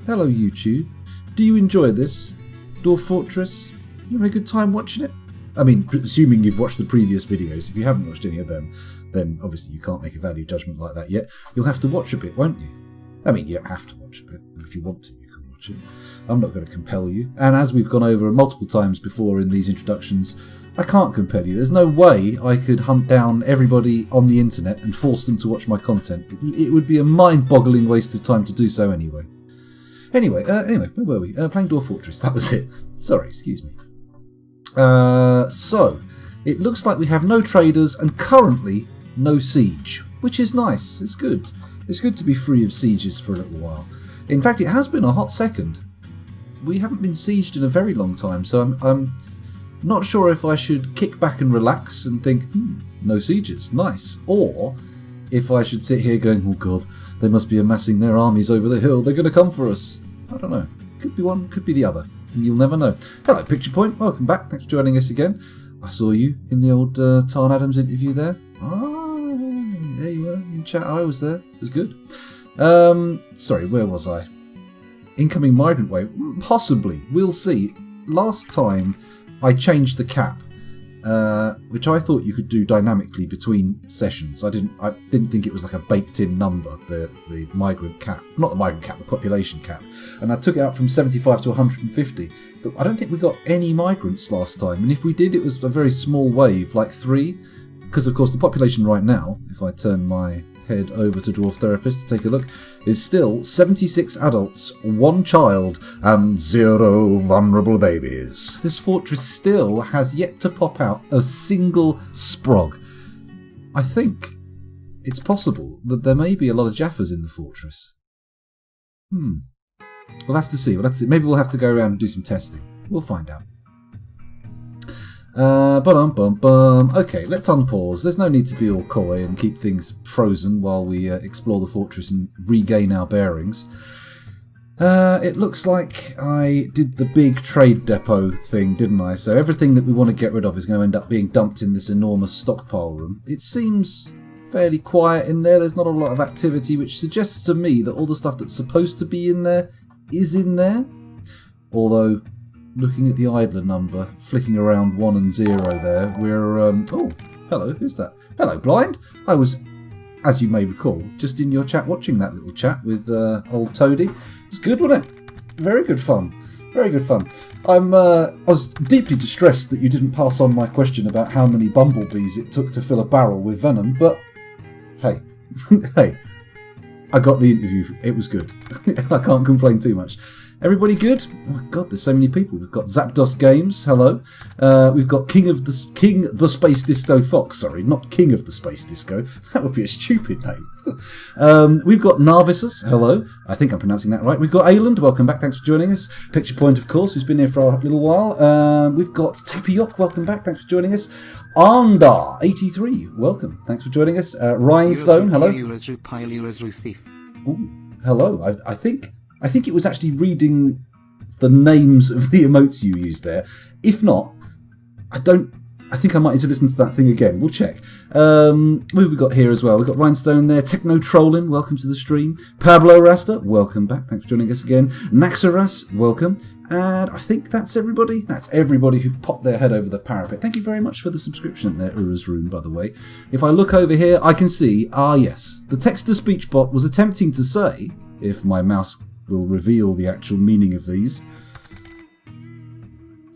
Hello YouTube. Do you enjoy this? Dwarf Fortress? You having a good time watching it? I mean, assuming you've watched the previous videos. If you haven't watched any of them, then obviously you can't make a value judgment like that yet. You'll have to watch a bit, won't you? I mean, you don't have to watch a bit. If you want to, you can watch it. I'm not going to compel you. And as we've gone over multiple times before in these introductions, I can't compel you. There's no way I could hunt down everybody on the internet and force them to watch my content. It would be a mind-boggling waste of time to do so anyway. Anyway, where were we? Playing Dwarf Fortress. That was it. Sorry, excuse me. So, it looks like we have no traders and currently no siege, which is nice. It's good. It's good to be free of sieges for a little while. In fact, it has been a hot second. We haven't been sieged in a very long time, so I'm not sure if I should kick back and relax and think, no sieges, nice. Or if I should sit here going, oh god, they must be amassing their armies over the hill. They're going to come for us. I don't know. Could be one, could be the other. You'll never know. Hello, Picture Point. Welcome back. Thanks for joining us again. I saw you in the old Tarn Adams interview there. There you were in chat. I was there. It was good. Sorry, where was I? Incoming migrant wave? Possibly. We'll see. Last time I changed the cap, which I thought you could do dynamically between sessions. I didn't think it was like a baked-in number, the migrant cap. Not the migrant cap, the population cap. And I took it out from 75 to 150. But I don't think we got any migrants last time. And if we did, it was a very small wave, like 3. Because, of course, the population right now, if I turn my head over to Dwarf Therapist to take a look, is still 76 adults, 1 child, and 0 vulnerable babies. This fortress still has yet to pop out a single sprog. I think it's possible that there may be a lot of Jaffas in the fortress. We'll have to see. Maybe we'll have to go around and do some testing. We'll find out. Okay, let's unpause. There's no need to be all coy and keep things frozen while we explore the fortress and regain our bearings. It looks like I did the big trade depot thing, didn't I? So everything that we want to get rid of is going to end up being dumped in this enormous stockpile room. It seems fairly quiet in there. There's not a lot of activity, which suggests to me that all the stuff that's supposed to be in there is in there. Although, looking at the idler number, flicking around 1 and 0 there, we're... oh, hello, who's that? Hello, Blind. I was, as you may recall, just in your chat watching that little chat with old Toady. It was good, wasn't it? Very good fun. Very good fun. I was deeply distressed that you didn't pass on my question about how many bumblebees it took to fill a barrel with venom, but hey, hey, I got the interview. It was good. I can't complain too much. Everybody good? Oh my god, there's so many people. We've got Zapdos Games, hello. We've got King the Space Disco Fox, sorry, not King of the Space Disco. That would be a stupid name. We've got Narvissus, hello. I think I'm pronouncing that right. We've got Ayland, welcome back, thanks for joining us. Picture Point, of course, who's been here for a little while. We've got Tapiok, welcome back, thanks for joining us. Arndar83, welcome, thanks for joining us. Rhinestone, hello. Ooh, hello, I think it was actually reading the names of the emotes you used there. If not, I think I might need to listen to that thing again. We'll check. Who have we got here as well? We've got Rhinestone there. Techno Trolling, welcome to the stream. Pablo Rasta, welcome back. Thanks for joining us again. Naxaras, welcome. And I think that's everybody. That's everybody who popped their head over the parapet. Thank you very much for the subscription there, Ura's Room, by the way. If I look over here, I can see, yes, the text-to-speech bot was attempting to say, if my mouse will reveal the actual meaning of these.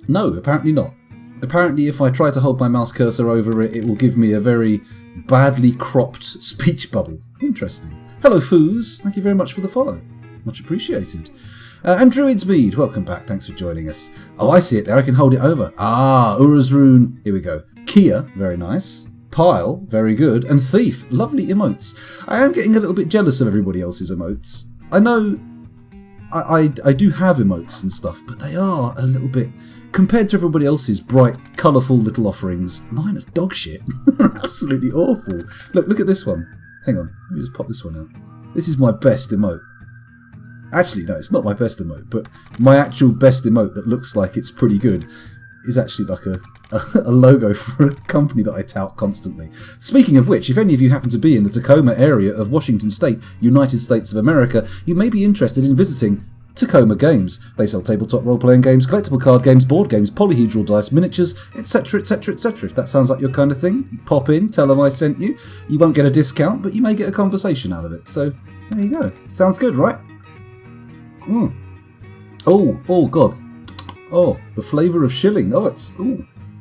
No, apparently not. Apparently if I try to hold my mouse cursor over it, it will give me a very badly cropped speech bubble. Interesting. Hello, Foos. Thank you very much for the follow. Much appreciated. And Druid's Mead, welcome back. Thanks for joining us. Oh, I see it there. I can hold it over. Ura's Rune. Here we go. Kia, very nice. Pile, very good. And Thief, lovely emotes. I am getting a little bit jealous of everybody else's emotes. I know I do have emotes and stuff, but they are a little bit, compared to everybody else's bright, colourful little offerings, mine are dog shit. They're absolutely awful. Look at this one. Hang on, let me just pop this one out. This is my best emote. Actually, no, it's not my best emote, but my actual best emote that looks like it's pretty good is actually like a logo for a company that I tout constantly. Speaking of which, if any of you happen to be in the Tacoma area of Washington State, United States of America, you may be interested in visiting Tacoma Games. They sell tabletop role-playing games, collectible card games, board games, polyhedral dice, miniatures, etc, etc, etc. If that sounds like your kind of thing, you pop in, tell them I sent you. You won't get a discount, but you may get a conversation out of it. So, there you go. Sounds good, right? Oh, God. Oh, the flavour of shilling. Oh, it's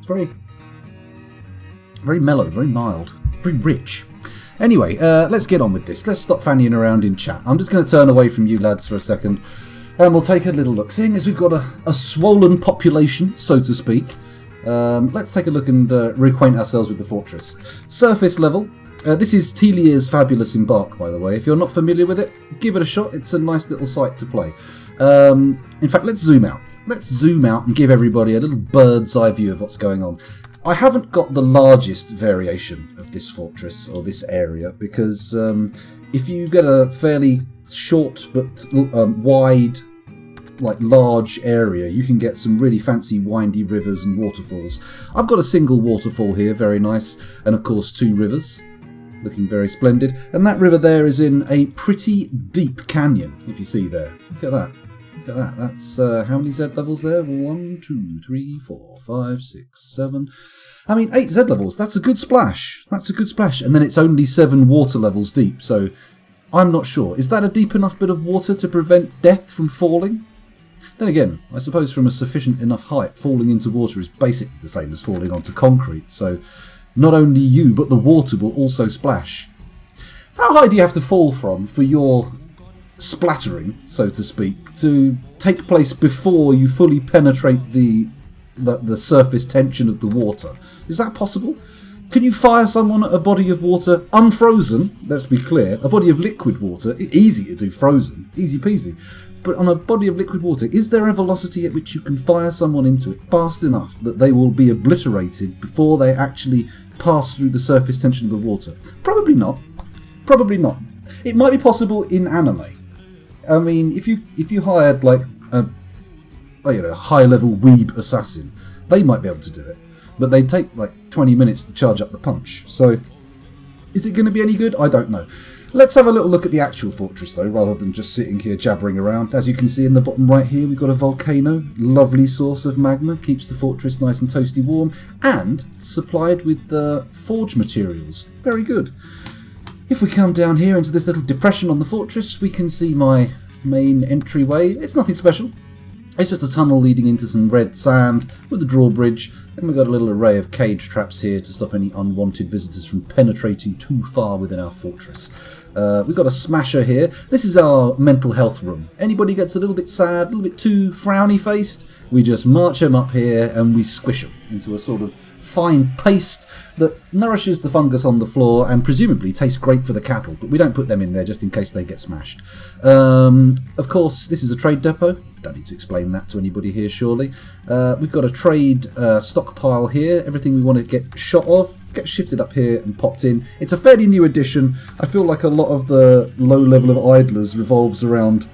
very, very mellow, very mild, very rich. Anyway, let's get on with this. Let's stop fannying around in chat. I'm just going to turn away from you lads for a second, and we'll take a little look. Seeing as we've got a swollen population, so to speak, let's take a look and reacquaint ourselves with the fortress. Surface level. This is Telier's Fabulous Embark, by the way. If you're not familiar with it, give it a shot. It's a nice little site to play. In fact, let's zoom out. Let's zoom out and give everybody a little bird's eye view of what's going on. I haven't got the largest variation of this fortress or this area because if you get a fairly short but wide, like large area, you can get some really fancy windy rivers and waterfalls. I've got a single waterfall here, very nice, and of course 2 rivers, looking very splendid. And that river there is in a pretty deep canyon, if you see there. Look at that. Look at that. That's how many Z levels there? 1, 2, 3, 4, 5, 6, 7. I mean, 8 Z levels. That's a good splash. That's a good splash. And then it's only 7 water levels deep. So I'm not sure. Is that a deep enough bit of water to prevent death from falling? Then again, I suppose from a sufficient enough height, falling into water is basically the same as falling onto concrete. So not only you, but the water will also splash. How high do you have to fall from for your splattering, so to speak, to take place before you fully penetrate the surface tension of the water? Is that possible? Can you fire someone at a body of water unfrozen? Let's be clear, a body of liquid water, easy to do frozen, easy peasy. But on a body of liquid water, is there a velocity at which you can fire someone into it fast enough that they will be obliterated before they actually pass through the surface tension of the water? Probably not. Probably not. It might be possible in anime. I mean, if you hired like a high-level weeb assassin, they might be able to do it. But they'd take like 20 minutes to charge up the punch. So, is it going to be any good? I don't know. Let's have a little look at the actual fortress though, rather than just sitting here jabbering around. As you can see in the bottom right here, we've got a volcano. Lovely source of magma, keeps the fortress nice and toasty warm, and supplied with forge materials. Very good. If we come down here into this little depression on the fortress, we can see my main entryway. It's nothing special. It's just a tunnel leading into some red sand with a drawbridge, and we've got a little array of cage traps here to stop any unwanted visitors from penetrating too far within our fortress. We've got a smasher here. This is our mental health room. Anybody gets a little bit sad, a little bit too frowny faced, we just march them up here and we squish them into a sort of fine paste that nourishes the fungus on the floor and presumably tastes great for the cattle, but we don't put them in there just in case they get smashed. Of course, this is a trade depot. Don't need to explain that to anybody here, surely. We've got a trade stockpile here. Everything we want to get shot of gets shifted up here and popped in. It's a fairly new addition. I feel like a lot of the low level of idlers revolves around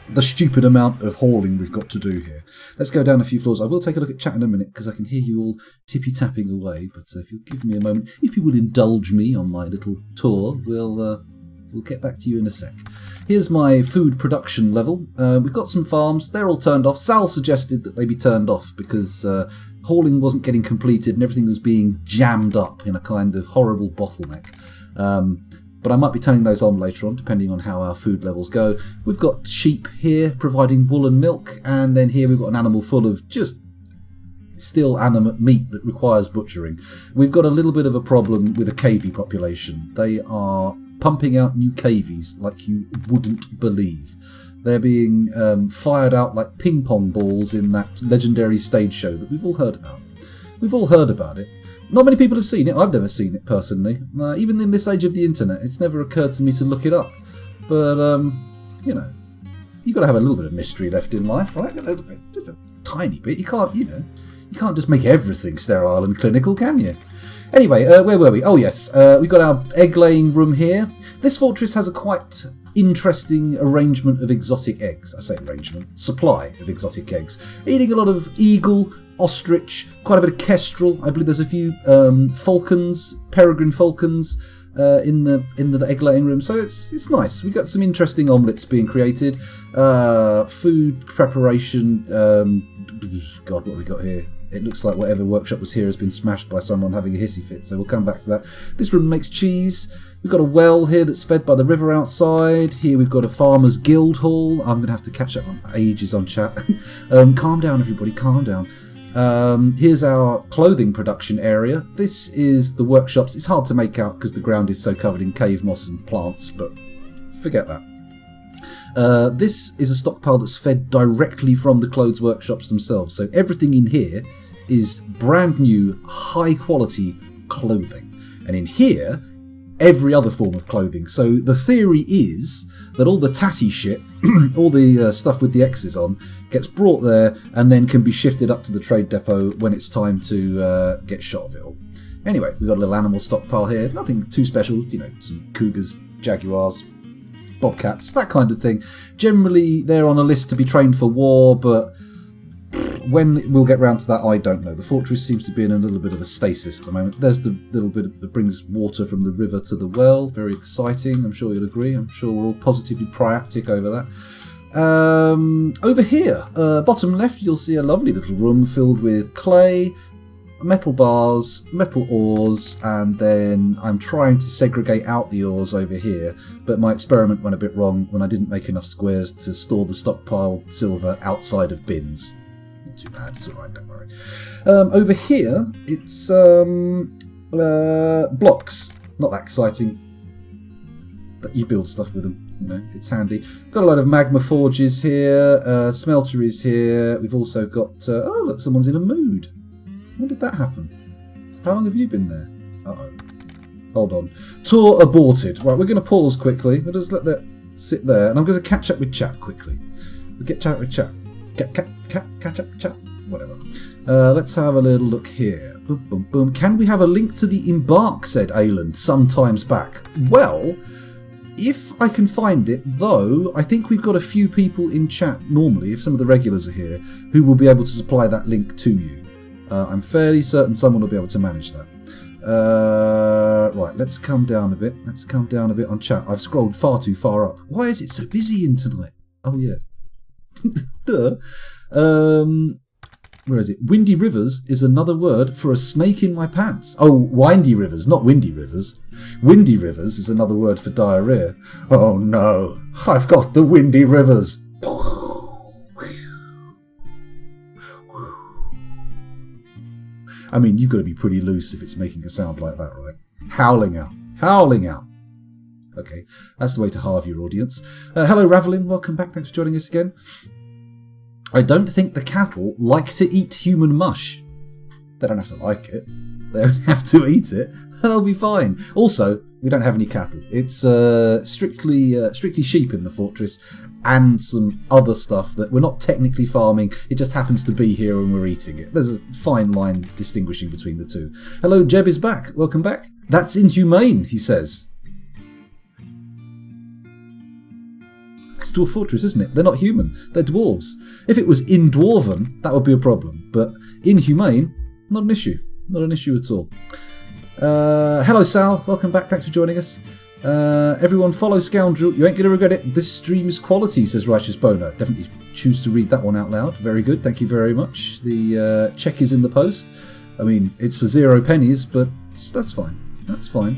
the stupid amount of hauling we've got to do here. Let's go down a few floors. I will take a look at chat in a minute because I can hear you all tippy-tapping away, but if you'll give me a moment, if you will indulge me on my little tour, we'll get back to you in a sec. Here's my food production level. We've got some farms. They're all turned off. Sal suggested that they be turned off because hauling wasn't getting completed and everything was being jammed up in a kind of horrible bottleneck. But I might be turning those on later on, depending on how our food levels go. We've got sheep here providing wool and milk, and then here we've got an animal full of just still animate meat that requires butchering. We've got a little bit of a problem with a cavy population. They are pumping out new cavies like you wouldn't believe. They're being fired out like ping pong balls in that legendary stage show that we've all heard about. We've all heard about it. Not many people have seen it. I've never seen it personally. Even in this age of the internet, it's never occurred to me to look it up. But, you know, you've got to have a little bit of mystery left in life, right? A little bit, just a tiny bit. You can't, you can't just make everything sterile and clinical, can you? Anyway, where were we? Oh, yes. We've got our egg-laying room here. This fortress has a quite interesting arrangement of exotic eggs. I say arrangement, supply of exotic eggs. Eating a lot of eagle, ostrich, quite a bit of kestrel. I believe there's a few falcons, peregrine falcons, in the egg laying room. So it's nice. We've got some interesting omelettes being created. Food preparation. God, what have we got here? It looks like whatever workshop was here has been smashed by someone having a hissy fit, so we'll come back to that. This room makes cheese. We've got a well here that's fed by the river outside. Here we've got a farmer's guild hall. I'm going to have to catch up on ages on chat. Calm down, everybody, calm down. Here's our clothing production area. This is the workshops. It's hard to make out because the ground is so covered in cave moss and plants, but forget that. This is a stockpile that's fed directly from the clothes workshops themselves. So everything in here is brand new, high quality clothing. And in here, every other form of clothing. So the theory is that all the tatty shit, all the stuff with the X's on, gets brought there and then can be shifted up to the trade depot when it's time to get shot of it all. Anyway, we've got a little animal stockpile here. Nothing too special, you know, some cougars, jaguars, bobcats, that kind of thing. Generally, they're on a list to be trained for war, but when we'll get round to that, I don't know. The fortress seems to be in a little bit of a stasis at the moment. There's the little bit that brings water from the river to the well. Very exciting, I'm sure you'll agree. I'm sure we're all positively priaptic over that. Over here, bottom left, you'll see a lovely little room filled with clay, metal bars, metal ores, and then I'm trying to segregate out the ores over here, but my experiment went a bit wrong when I didn't make enough squares to store the stockpiled silver outside of bins. Not too bad, it's alright, don't worry. Over here, it's blocks. Not that exciting, but you build stuff with them, you know, it's handy. Got a lot of magma forges here, smelter is here, we've also got, oh look, someone's in a mood. When did that happen? How long have you been there? Uh-oh. Hold on. Tour aborted. Right, we're going to pause quickly. We'll just let that sit there. And I'm going to catch up with chat quickly. We'll get chat with chat. Catch up with chat. Whatever. Let's have a little look here. Boom, boom, boom. Can we have a link to the Embark, said Ayland, sometimes back. Well, if I can find it, though, I think we've got a few people in chat normally, if some of the regulars are here, who will be able to supply that link to you. I'm fairly certain someone will be able to manage that. Right, let's come down a bit. Let's come down a bit on chat. I've scrolled far too far up. Why is it so busy in tonight? Oh, yeah. Duh. Where is it? Windy rivers is another word for a snake in my pants. Oh, windy rivers, not windy rivers. Windy rivers is another word for diarrhea. Oh, no. I've got the windy rivers. I mean, you've got to be pretty loose if it's making a sound like that, right? Howling out. Howling out. Okay, that's the way to halve your audience. Hello, Ravelin. Welcome back. Thanks for joining us again. I don't think the cattle like to eat human mush. They don't have to like it. They only have to eat it. They'll be fine. Also, we don't have any cattle. It's strictly sheep in the fortress and some other stuff that we're not technically farming. It just happens to be here and we're eating it. There's a fine line distinguishing between the two. Hello, Jeb is back. Welcome back. That's inhumane, he says. It's dwarf fortress, isn't it? They're not human. They're dwarves. If it was in dwarven, that would be a problem. But inhumane, not an issue. Not an issue at all. Hello, Sal. Welcome back. Thanks for joining us. Everyone follow Scoundrel. You ain't going to regret it. This stream is quality, says Righteous Boner. Definitely choose to read that one out loud. Very good. Thank you very much. The check is in the post. I mean, it's for 0 pennies, but that's fine. That's fine.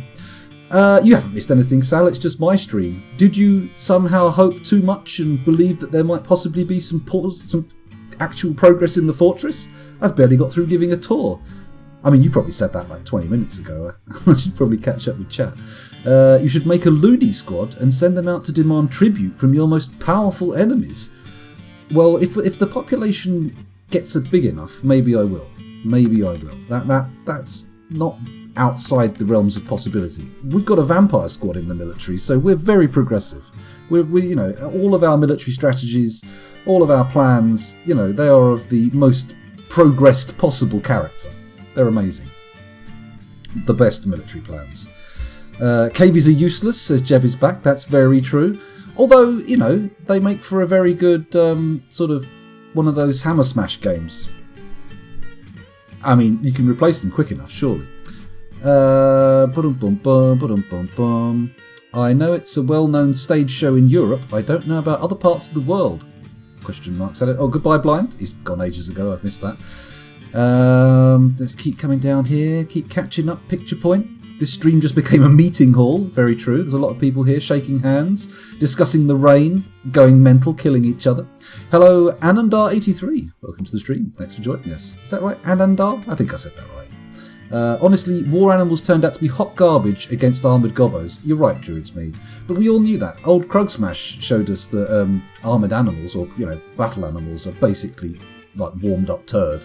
You haven't missed anything, Sal. It's just my stream. Did you somehow hope too much and believe that there might possibly be some actual progress in the fortress? I've barely got through giving a tour. I mean, you probably said that like 20 minutes ago. I should probably catch up with chat. You should make a loony squad and send them out to demand tribute from your most powerful enemies. Well, if the population gets big enough, maybe I will. Maybe I will. That's not outside the realms of possibility. We've got a vampire squad in the military, so we're very progressive. We you know, all of our military strategies, all of our plans, you know, they are of the most progressed possible character. They're amazing. The best military plans. Cavies are useless, says Jeb is back. That's very true. Although, you know, they make for a very good sort of one of those hammer smash games. I mean, you can replace them quick enough, surely. Ba-dum-bum-bum. I know it's a well-known stage show in Europe. I don't know about other parts of the world. Question mark. Oh, goodbye, Blind. He's gone ages ago. I've missed that. Let's keep coming down here. Keep catching up. Picture point. This stream just became a meeting hall. Very true. There's a lot of people here shaking hands, discussing the rain, going mental, killing each other. Hello, Anandar83. Welcome to the stream. Thanks for joining us. Is that right, Anandar? I think I said that right. Honestly, war animals turned out to be hot garbage against armoured gobbos. You're right, Druidsmead. But we all knew that. Old Krugsmash showed us that armoured animals, or, battle animals, are basically like warmed up turd.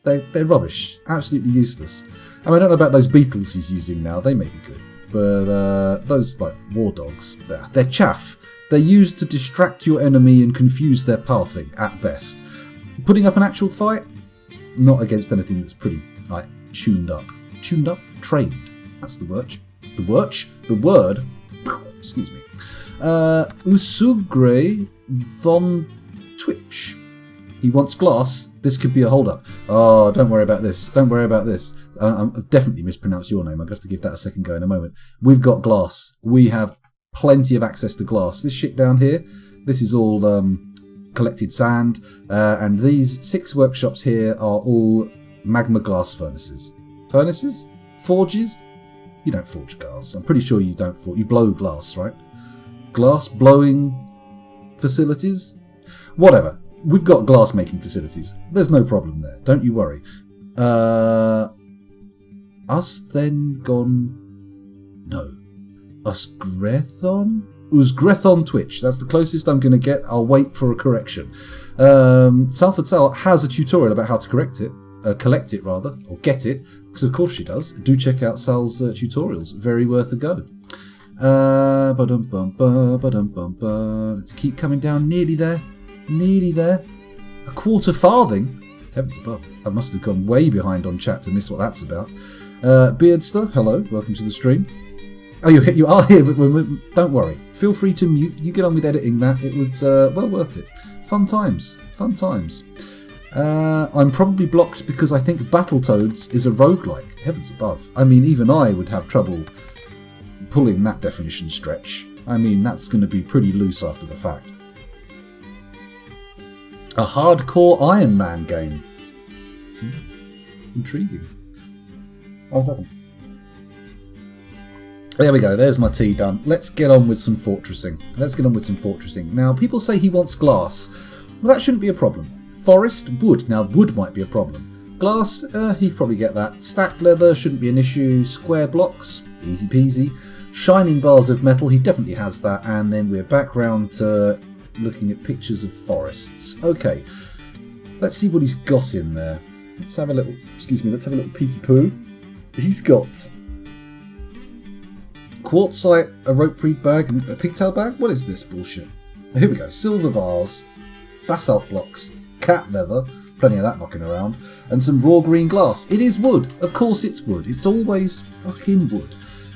They're rubbish. Absolutely useless. I mean, I don't know about those beetles he's using now. They may be good. But those, like, war dogs, they're chaff. They're used to distract your enemy and confuse their pathing, at best. Putting up an actual fight? Not against anything that's pretty, like, tuned up. Tuned up? Trained. That's the word. The word? Excuse me. Usugre von Twitch. He wants glass. This could be a hold-up. Oh, don't worry about this. Don't worry about this. I've definitely mispronounced your name. I'm going to have to give that a second go in a moment. We've got glass. We have plenty of access to glass. This shit down here, this is all collected sand. And these 6 workshops here are all magma glass furnaces. Furnaces? Forges? You don't forge glass. I'm pretty sure you don't forge. You blow glass, right? Glass blowing facilities? Whatever. We've got glass making facilities. There's no problem there. Don't you worry. Us then gone... No. Usgrethon? Usgrethon Twitch. That's the closest I'm going to get. I'll wait for a correction. Salford Sal has a tutorial about how to collect it, or get it, because of course she does. Do check out Sal's tutorials. Very worth a go. Let's keep coming down. Nearly there. A quarter farthing? Heavens above. I must have gone way behind on chat to miss what that's about. Beardster, hello. Welcome to the stream. Oh, you are here, but don't worry. Feel free to mute. You get on with editing that. It was well worth it. Fun times. I'm probably blocked because I think Battletoads is a roguelike. Heavens above. I mean, even I would have trouble pulling that definition stretch. I mean, that's going to be pretty loose after the fact. A hardcore Iron Man game. Intriguing. Oh, there we go. There's my tea done. Let's get on with some fortressing. Now, people say he wants glass. Well, that shouldn't be a problem. Forest, wood. Now, wood might be a problem. Glass, he'd probably get that. Stacked leather shouldn't be an issue. Square blocks, easy peasy. Shining bars of metal, he definitely has that. And then we're back round to looking at pictures of forests. Okay, let's see what he's got in there. Let's have a little peeky poo. He's got quartzite, a rope reed bag, and a pigtail bag. What is this bullshit? Here we go. Silver bars, basalt blocks, cat leather, plenty of that knocking around, and some raw green glass. It is wood. Of course it's wood. It's always fucking wood.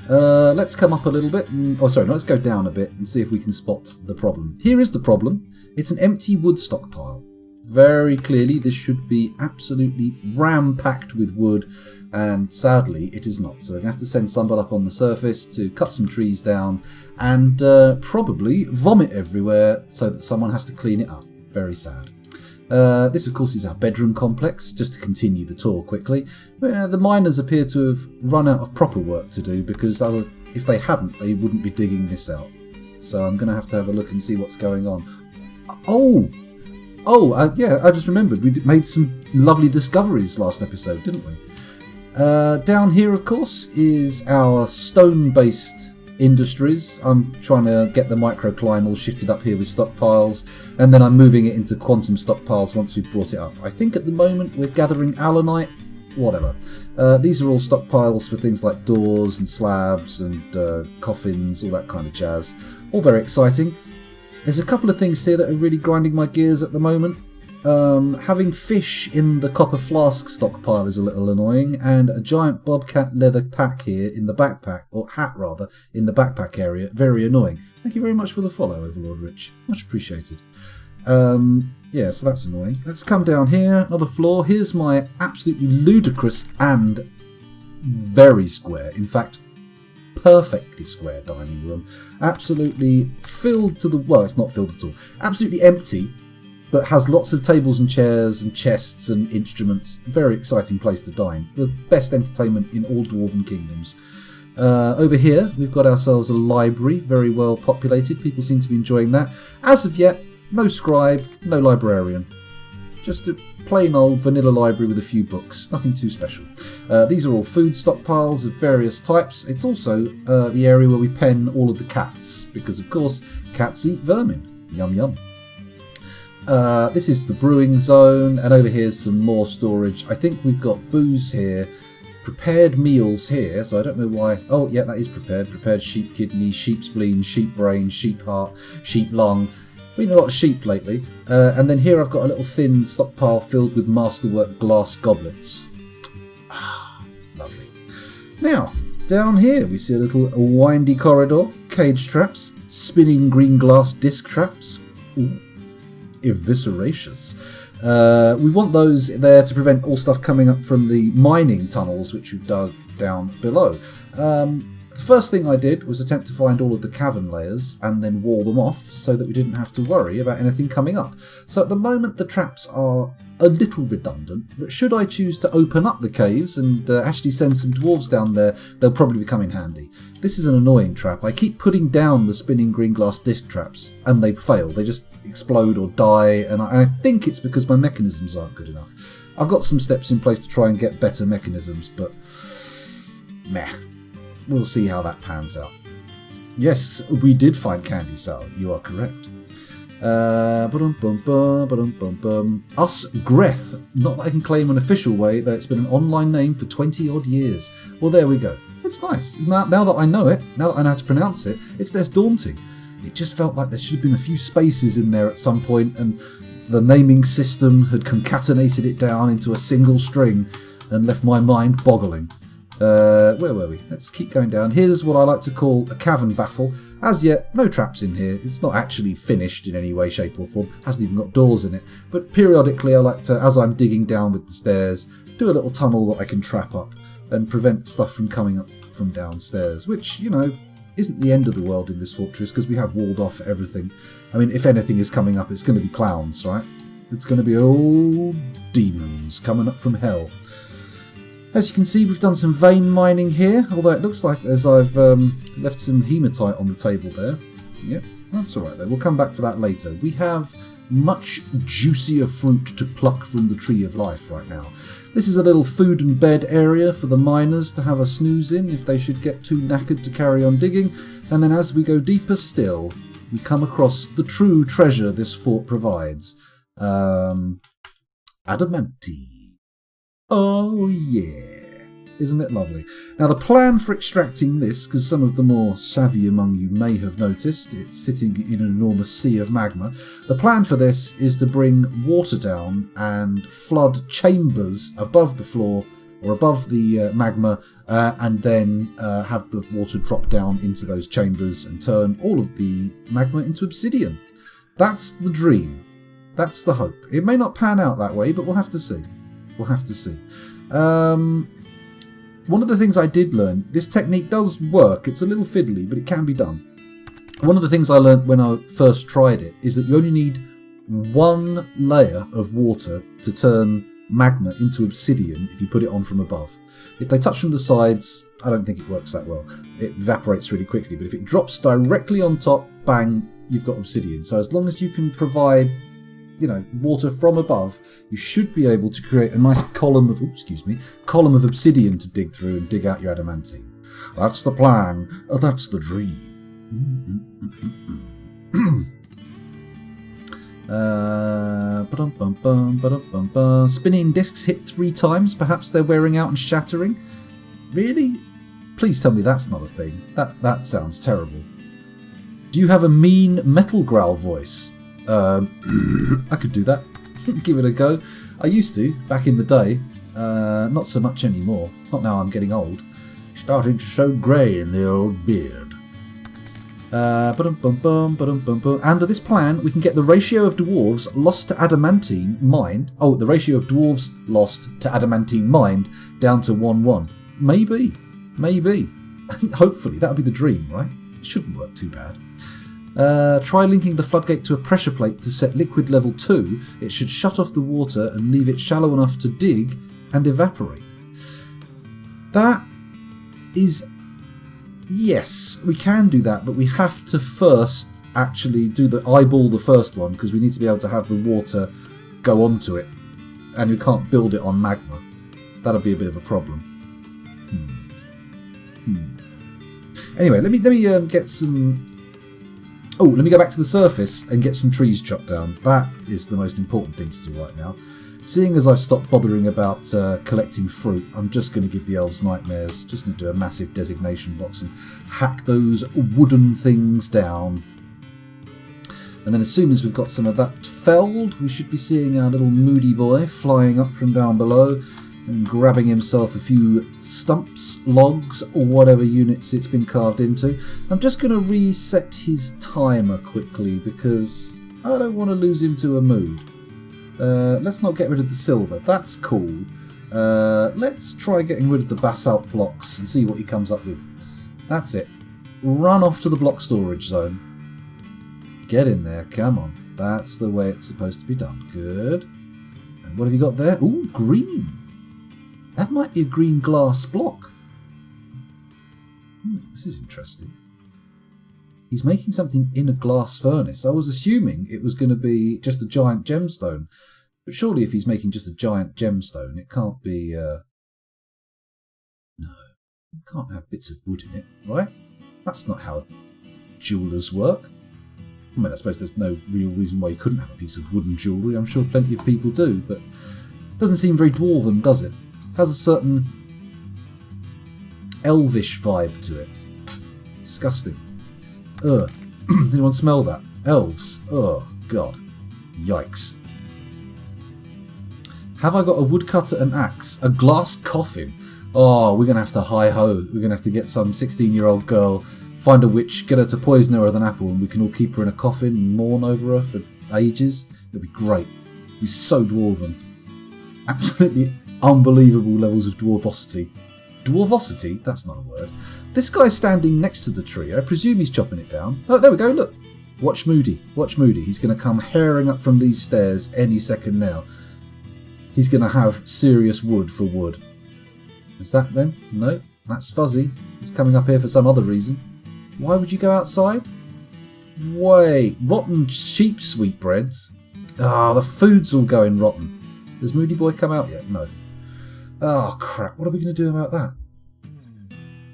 Let's come up a little bit. Let's go down a bit and see if we can spot the problem. Here is the problem. It's an empty wood stockpile. Very clearly, this should be absolutely ram-packed with wood, and sadly, it is not. So we're going to have to send somebody up on the surface to cut some trees down and probably vomit everywhere so that someone has to clean it up. Very sad. This, of course, is our bedroom complex, just to continue the tour quickly. The miners appear to have run out of proper work to do, because if they hadn't, they wouldn't be digging this out. So I'm going to have a look and see what's going on. Yeah, I just remembered. We made some lovely discoveries last episode, didn't we? Down here, of course, is our stone-based industries. I'm trying to get the microcline all shifted up here with stockpiles, and then I'm moving it into quantum stockpiles once we've brought it up. I think at the moment we're gathering allanite, whatever. These are all stockpiles for things like doors and slabs and coffins, all that kind of jazz. All very exciting. There's a couple of things here that are really grinding my gears at the moment. Having fish in the copper flask stockpile is a little annoying, and a giant bobcat leather pack here in the backpack, or hat rather, in the backpack area, very annoying. Thank you very much for the follow, Overlord Rich. Much appreciated. Yeah, so that's annoying. Let's come down here, another floor. Here's my absolutely ludicrous and very square, in fact, perfectly square dining room. Absolutely filled to the... well, it's not filled at all. Absolutely empty, but has lots of tables and chairs and chests and instruments. Very exciting place to dine. The best entertainment in all Dwarven Kingdoms. Over here, we've got ourselves a library, very well populated. People seem to be enjoying that. As of yet, no scribe, no librarian. Just a plain old vanilla library with a few books. Nothing too special. These are all food stockpiles of various types. It's also the area where we pen all of the cats, because of course, cats eat vermin. Yum yum. This is the brewing zone, and over here is some more storage. I think we've got booze here. Prepared meals here, so I don't know why. Oh, yeah, that is prepared. Prepared sheep kidney, sheep spleen, sheep brain, sheep heart, sheep lung. Been a lot of sheep lately. And then here I've got a little thin stockpile filled with masterwork glass goblets. Ah, lovely. Now, down here we see a little windy corridor, cage traps, spinning green glass disc traps. Ooh, evisceracious. We want those there to prevent all stuff coming up from the mining tunnels which we've dug down below. The first thing I did was attempt to find all of the cavern layers and then wall them off so that we didn't have to worry about anything coming up. So at the moment the traps are a little redundant, but should I choose to open up the caves and actually send some dwarves down there, they'll probably come in handy. This is an annoying trap. I keep putting down the spinning green glass disc traps and they fail. They just explode or die, and I think it's because my mechanisms aren't good enough. I've got some steps in place to try and get better mechanisms, but meh. We'll see how that pans out. Yes, we did find candy salad. You are correct. Us Greth. Not that I can claim an official way, though it's been an online name for 20 odd years. Well, there we go. It's nice. Now that I know it, now that I know how to pronounce it, it's less daunting. It just felt like there should have been a few spaces in there at some point, and the naming system had concatenated it down into a single string and left my mind boggling. Where were we? Let's keep going down. Here's what I like to call a cavern baffle. As yet, no traps in here. It's not actually finished in any way, shape or form. Hasn't even got doors in it. But periodically I like to, as I'm digging down with the stairs, do a little tunnel that I can trap up and prevent stuff from coming up from downstairs, which, you know, isn't the end of the world in this fortress because we have walled off everything. I mean, if anything is coming up, it's going to be clowns, right? It's going to be old demons coming up from hell. As you can see, we've done some vein mining here, although it looks like as I've left some hematite on the table there. Yep, that's alright though. We'll come back for that later. We have much juicier fruit to pluck from the Tree of Life right now. This is a little food and bed area for the miners to have a snooze in if they should get too knackered to carry on digging. And then as we go deeper still, we come across the true treasure this fort provides. Adamantine. Oh yeah, isn't it lovely? Now the plan for extracting this, because some of the more savvy among you may have noticed, it's sitting in an enormous sea of magma. The plan for this is to bring water down and flood chambers above the floor or above the magma, and then have the water drop down into those chambers and turn all of the magma into obsidian. That's the dream. That's the hope. It may not pan out that way, but we'll have to see. We'll have to see. One of the things I did learn, this technique does work. It's a little fiddly, but it can be done. One of the things I learned when I first tried it is that you only need one layer of water to turn magma into obsidian if you put it on from above. If they touch from the sides, I don't think it works that well. It evaporates really quickly, but if it drops directly on top, bang, you've got obsidian. So as long as you can provide, you know, water from above, you should be able to create a nice column of obsidian to dig through and dig out your adamantine. That's the plan. That's the dream. Spinning discs hit 3 times. Perhaps they're wearing out and shattering. Really? Please tell me that's not a thing. That sounds terrible. Do you have a mean metal growl voice? I could do that. Give it a go. I used to, back in the day. Not so much anymore. Not now I'm getting old. Starting to show grey in the old beard. Under this plan, we can get the ratio of dwarves lost to adamantine mined. Oh, the ratio of dwarves lost to adamantine mined down to 1:1. Maybe. Maybe. Hopefully, that'll be the dream, right? It shouldn't work too bad. Try linking the floodgate to a pressure plate to set liquid level 2. It should shut off the water and leave it shallow enough to dig and evaporate. That is... Yes, we can do that, but we have to first actually eyeball the first one, because we need to be able to have the water go onto it, and we can't build it on magma. That'll be a bit of a problem. Anyway, let me get some... Oh, let me go back to the surface and get some trees chopped down. That is the most important thing to do right now. Seeing as I've stopped bothering about collecting fruit, I'm just going to give the elves nightmares. Just going to do a massive designation box and hack those wooden things down. And then as soon as we've got some of that felled, we should be seeing our little moody boy flying up from down below and grabbing himself a few stumps, logs, or whatever units it's been carved into. I'm just going to reset his timer quickly because I don't want to lose him to a mood. Let's not get rid of the silver. That's cool. Let's try getting rid of the basalt blocks and see what he comes up with. That's it. Run off to the block storage zone. Get in there. Come on. That's the way it's supposed to be done. Good. And what have you got there? Ooh, green. That might be a green glass block. This is interesting. He's making something in a glass furnace. I was assuming it was going to be just a giant gemstone. But surely if he's making just a giant gemstone, it can't be... No. It can't have bits of wood in it, right? That's not how jewellers work. I mean, I suppose there's no real reason why you couldn't have a piece of wooden jewellery. I'm sure plenty of people do, but it doesn't seem very dwarven, does it? It has a certain elvish vibe to it. Disgusting. Ugh. Anyone smell that? Elves. Oh, God. Yikes. Have I got a woodcutter and axe? A glass coffin? Oh, we're going to have to hi-ho. We're going to have to get some 16-year-old girl, find a witch, get her to poison her with an apple, and we can all keep her in a coffin and mourn over her for ages. It'll be great. It'll be so dwarven. Absolutely unbelievable levels of dwarvosity. Dwarvosity? That's not a word. This guy's standing next to the tree. I presume he's chopping it down. Oh, there we go, look. Watch Moody. Watch Moody. He's going to come herring up from these stairs any second now. He's going to have serious wood for wood. Is that them? No, that's Fuzzy. He's coming up here for some other reason. Why would you go outside? Wait, rotten sheep sweetbreads? Ah, the food's all going rotten. Has Moody Boy come out yet? No. Oh, crap. What are we going to do about that?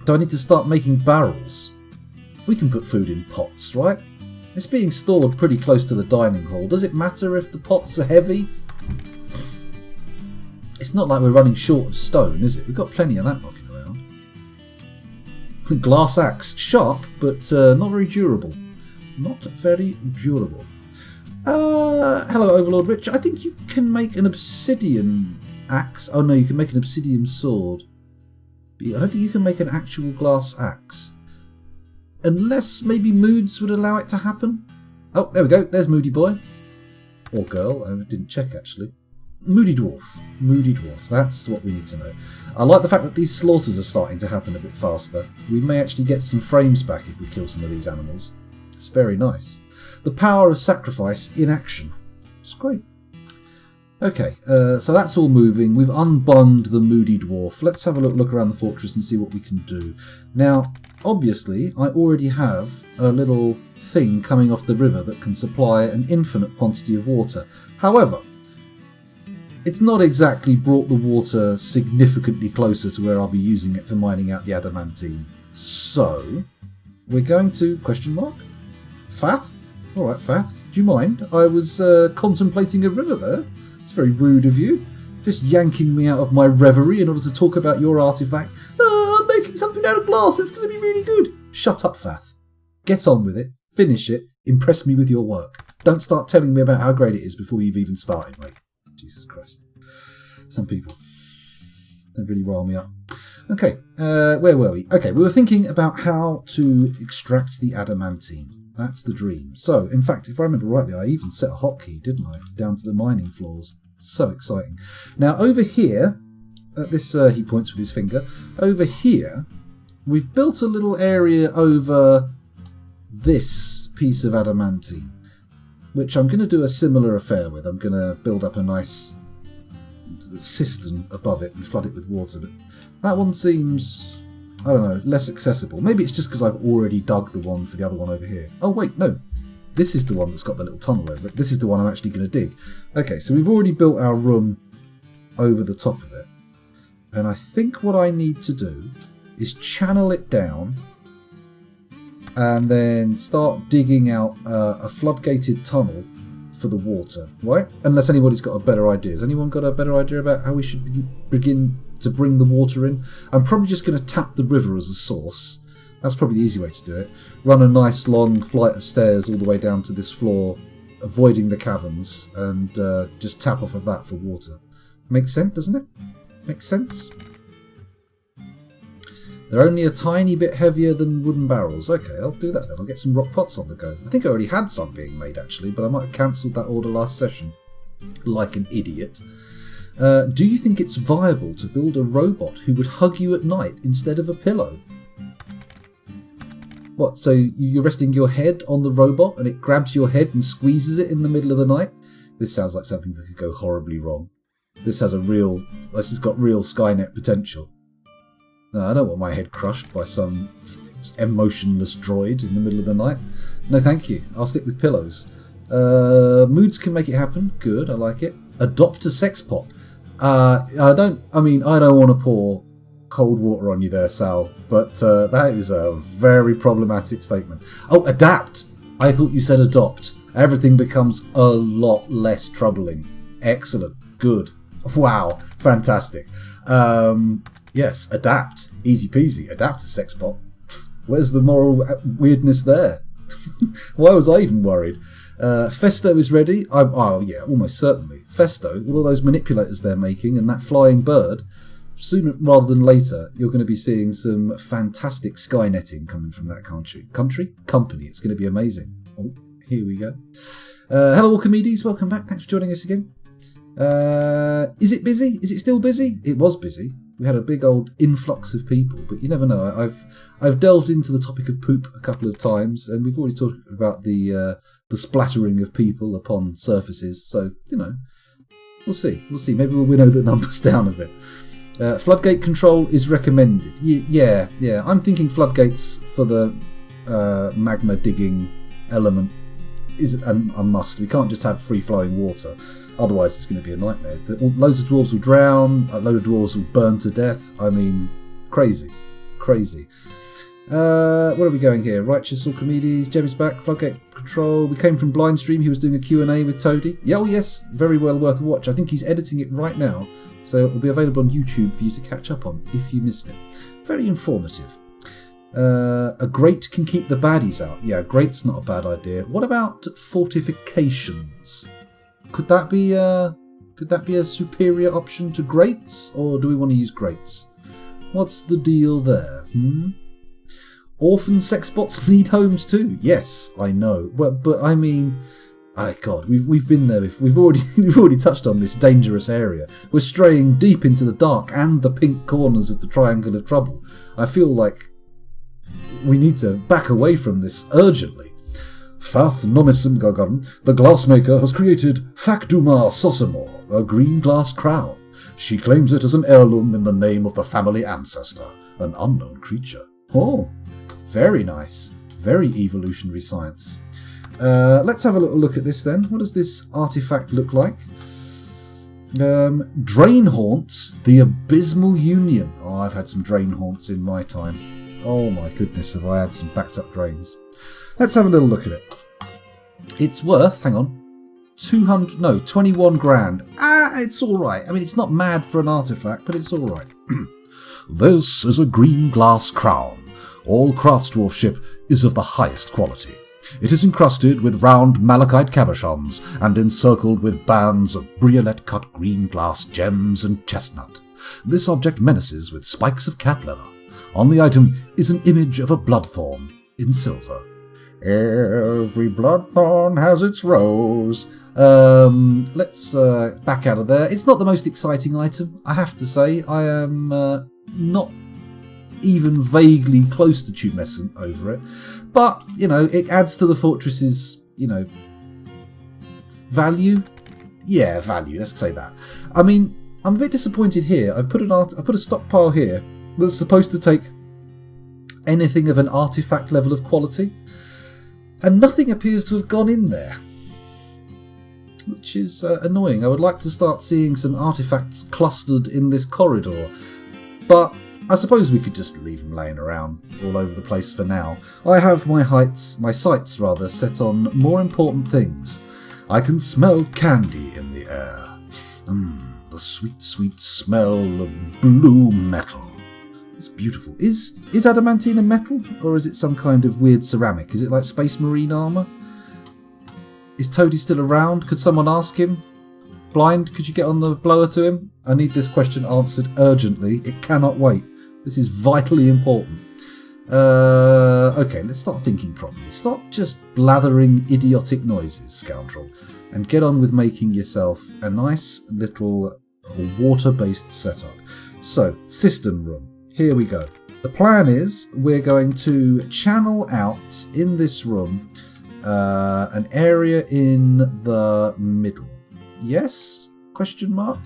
Do I need to start making barrels? We can put food in pots, right? It's being stored pretty close to the dining hall. Does it matter if the pots are heavy? It's not like we're running short of stone, is it? We've got plenty of that knocking around. Glass axe. Sharp, but not very durable. Not very durable. Hello, Overlord Rich. I think you can make an obsidian axe. Oh no, you can make an obsidian sword. But I don't think you can make an actual glass axe. Unless maybe moods would allow it to happen. Oh, there we go. There's Moody Boy. Or girl. I didn't check, actually. Moody Dwarf. Moody Dwarf. That's what we need to know. I like the fact that these slaughters are starting to happen a bit faster. We may actually get some frames back if we kill some of these animals. It's very nice. The power of sacrifice in action. It's great. Okay, so that's all moving. We've unbunged the Moody Dwarf. Let's have a look around the fortress and see what we can do. Now, obviously, I already have a little thing coming off the river that can supply an infinite quantity of water. However, it's not exactly brought the water significantly closer to where I'll be using it for mining out the adamantine. So, we're going to... question mark? Fath? Alright, Fath, do you mind? I was contemplating a river there. It's very rude of you. Just yanking me out of my reverie in order to talk about your artifact. I'm making something out of glass. It's going to be really good. Shut up, Fath. Get on with it. Finish it. Impress me with your work. Don't start telling me about how great it is before you've even started, mate. Jesus Christ. Some people. They really rile me up. Okay, where were we? Okay, we were thinking about how to extract the adamantine. That's the dream. So, in fact, if I remember rightly, I even set a hotkey, didn't I? Down to the mining floors. So exciting. Now, over here, at this, he points with his finger. Over here, we've built a little area over this piece of adamantine, which I'm going to do a similar affair with. I'm going to build up a nice cistern above it and flood it with water. But that one seems, I don't know, less accessible. Maybe it's just because I've already dug the one for the other one over here. Oh wait, no. This is the one that's got the little tunnel over it. This is the one I'm actually going to dig. Okay, so we've already built our room over the top of it. And I think what I need to do is channel it down and then start digging out a floodgated tunnel for the water, right? Unless anybody's got a better idea. Has anyone got a better idea about how we should begin to bring the water in? I'm probably just going to tap the river as a source. That's probably the easy way to do it. Run a nice long flight of stairs all the way down to this floor, avoiding the caverns, and just tap off of that for water. Makes sense, doesn't it? Makes sense? They're only a tiny bit heavier than wooden barrels. Okay, I'll do that then. I'll get some rock pots on the go. I think I already had some being made, actually, but I might have cancelled that order last session. Like an idiot. Do you think it's viable to build a robot who would hug you at night instead of a pillow? What, so you're resting your head on the robot and it grabs your head and squeezes it in the middle of the night? This sounds like something that could go horribly wrong. This has got real Skynet potential. No, I don't want my head crushed by some emotionless droid in the middle of the night. No, thank you. I'll stick with pillows. Moods can make it happen. Good, I like it. Adopt a sex pot. I don't want to pour cold water on you there, Sal, but that is a very problematic statement. Oh, adapt. I thought you said adopt. Everything becomes a lot less troubling. Excellent. Good. Wow. Fantastic. Yes, adapt. Easy peasy. Adapt a sex pot. Where's the moral weirdness there? Why was I even worried? Festo is ready. Oh, yeah, almost certainly. Festo, with all those manipulators they're making and that flying bird, sooner rather than later, you're going to be seeing some fantastic Skynetting coming from that company. It's going to be amazing. Oh, here we go. Hello, Walkermedes. Welcome back. Thanks for joining us again. Is it busy? Is it still busy? It was busy. We had a big old influx of people, but you never know. I've delved into the topic of poop a couple of times, and we've already talked about the splattering of people upon surfaces. So we'll see. Maybe we'll winnow the numbers down a bit. Floodgate control is recommended. Yeah. I'm thinking floodgates for the magma digging element is a must. We can't just have free flowing water. Otherwise, it's going to be a nightmare. Loads of dwarves will drown. A load of dwarves will burn to death. I mean, crazy. Where are we going here? Righteous Alchemedes, Jem is back. Floodgate control. We came from Blindstream. He was doing a Q&A with Toady. Yeah, oh yes, very well worth a watch. I think he's editing it right now, so it'll be available on YouTube for you to catch up on if you missed it. Very informative. A grate can keep the baddies out. Yeah, a grate's not a bad idea. What about fortifications? Could that be a superior option to grates, or do we want to use grates? What's the deal there? Orphan sex bots need homes too. Yes, I know. But I mean, God, we've been there. We've already touched on this dangerous area. We're straying deep into the dark and the pink corners of the Triangle of Trouble. I feel like we need to back away from this urgently. Fath Nomison Gagan, the glassmaker, has created Fakduma Sosamor, a green glass crown. She claims it as an heirloom in the name of the family ancestor, an unknown creature. Oh, very nice. Very evolutionary science. Let's have a little look at this then. What does this artifact look like? Drain Haunts, the Abysmal Union. Oh, I've had some Drain Haunts in my time. Oh my goodness, have I had some backed up drains. Let's have a little look at it. It's worth, hang on, 21 grand. It's alright. I mean, it's not mad for an artifact, but it's alright. This is a green glass crown. All craftsdwarfship is of the highest quality. It is encrusted with round malachite cabochons and encircled with bands of briolette-cut green glass gems and chestnut. This object menaces with spikes of cat leather. On the item is an image of a bloodthorn in silver. Every bloodthorn has its rose. Let's back out of there. It's not the most exciting item, I have to say. I am not even vaguely close to tumescent over it. But, you know, it adds to the fortress's, you know, value. Yeah, value, let's say that. I mean, I'm a bit disappointed here. I put a stockpile here that's supposed to take anything of an artifact level of quality, and nothing appears to have gone in there, which is annoying. I would like to start seeing some artifacts clustered in this corridor, but I suppose we could just leave them laying around all over the place for now. I have my sights set on more important things. I can smell candy in the air. The sweet, sweet smell of blue metal. It's beautiful. Is adamantine a metal, or is it some kind of weird ceramic? Is it like Space Marine armour? Is Toady still around? Could someone ask him? Blind, could you get on the blower to him? I need this question answered urgently. It cannot wait. This is vitally important. Okay, let's start thinking properly. Stop just blathering idiotic noises, scoundrel, and get on with making yourself a nice little water-based setup. So, system room. Here we go. The plan is we're going to channel out in this room an area in the middle. Yes? Question mark?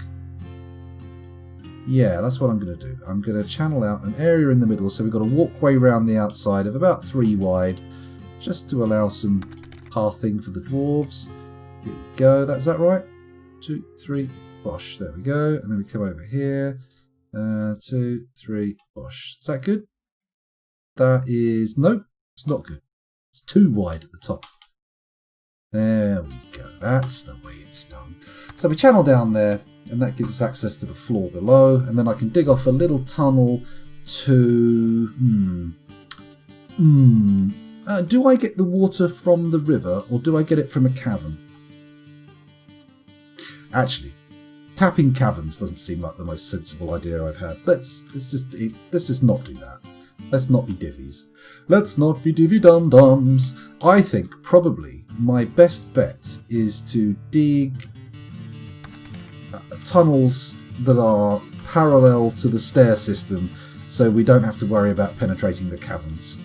Yeah, that's what I'm going to do. I'm going to channel out an area in the middle, so we've got a walkway around the outside of about 3 wide, just to allow some pathing for the dwarves. Here we go. Is that right? 2, 3, bosh. There we go. And then we come over here. 2, 3, bosh. Is that good? That is... Nope, it's not good. It's too wide at the top. There we go. That's the way it's done. So we channel down there, and that gives us access to the floor below, and then I can dig off a little tunnel to... do I get the water from the river, or do I get it from a cavern? Actually, tapping caverns doesn't seem like the most sensible idea I've had. Let's just not do that. Let's not be divvies. Let's not be divvy-dum-dums. I think probably my best bet is to dig tunnels that are parallel to the stair system, so we don't have to worry about penetrating the caverns.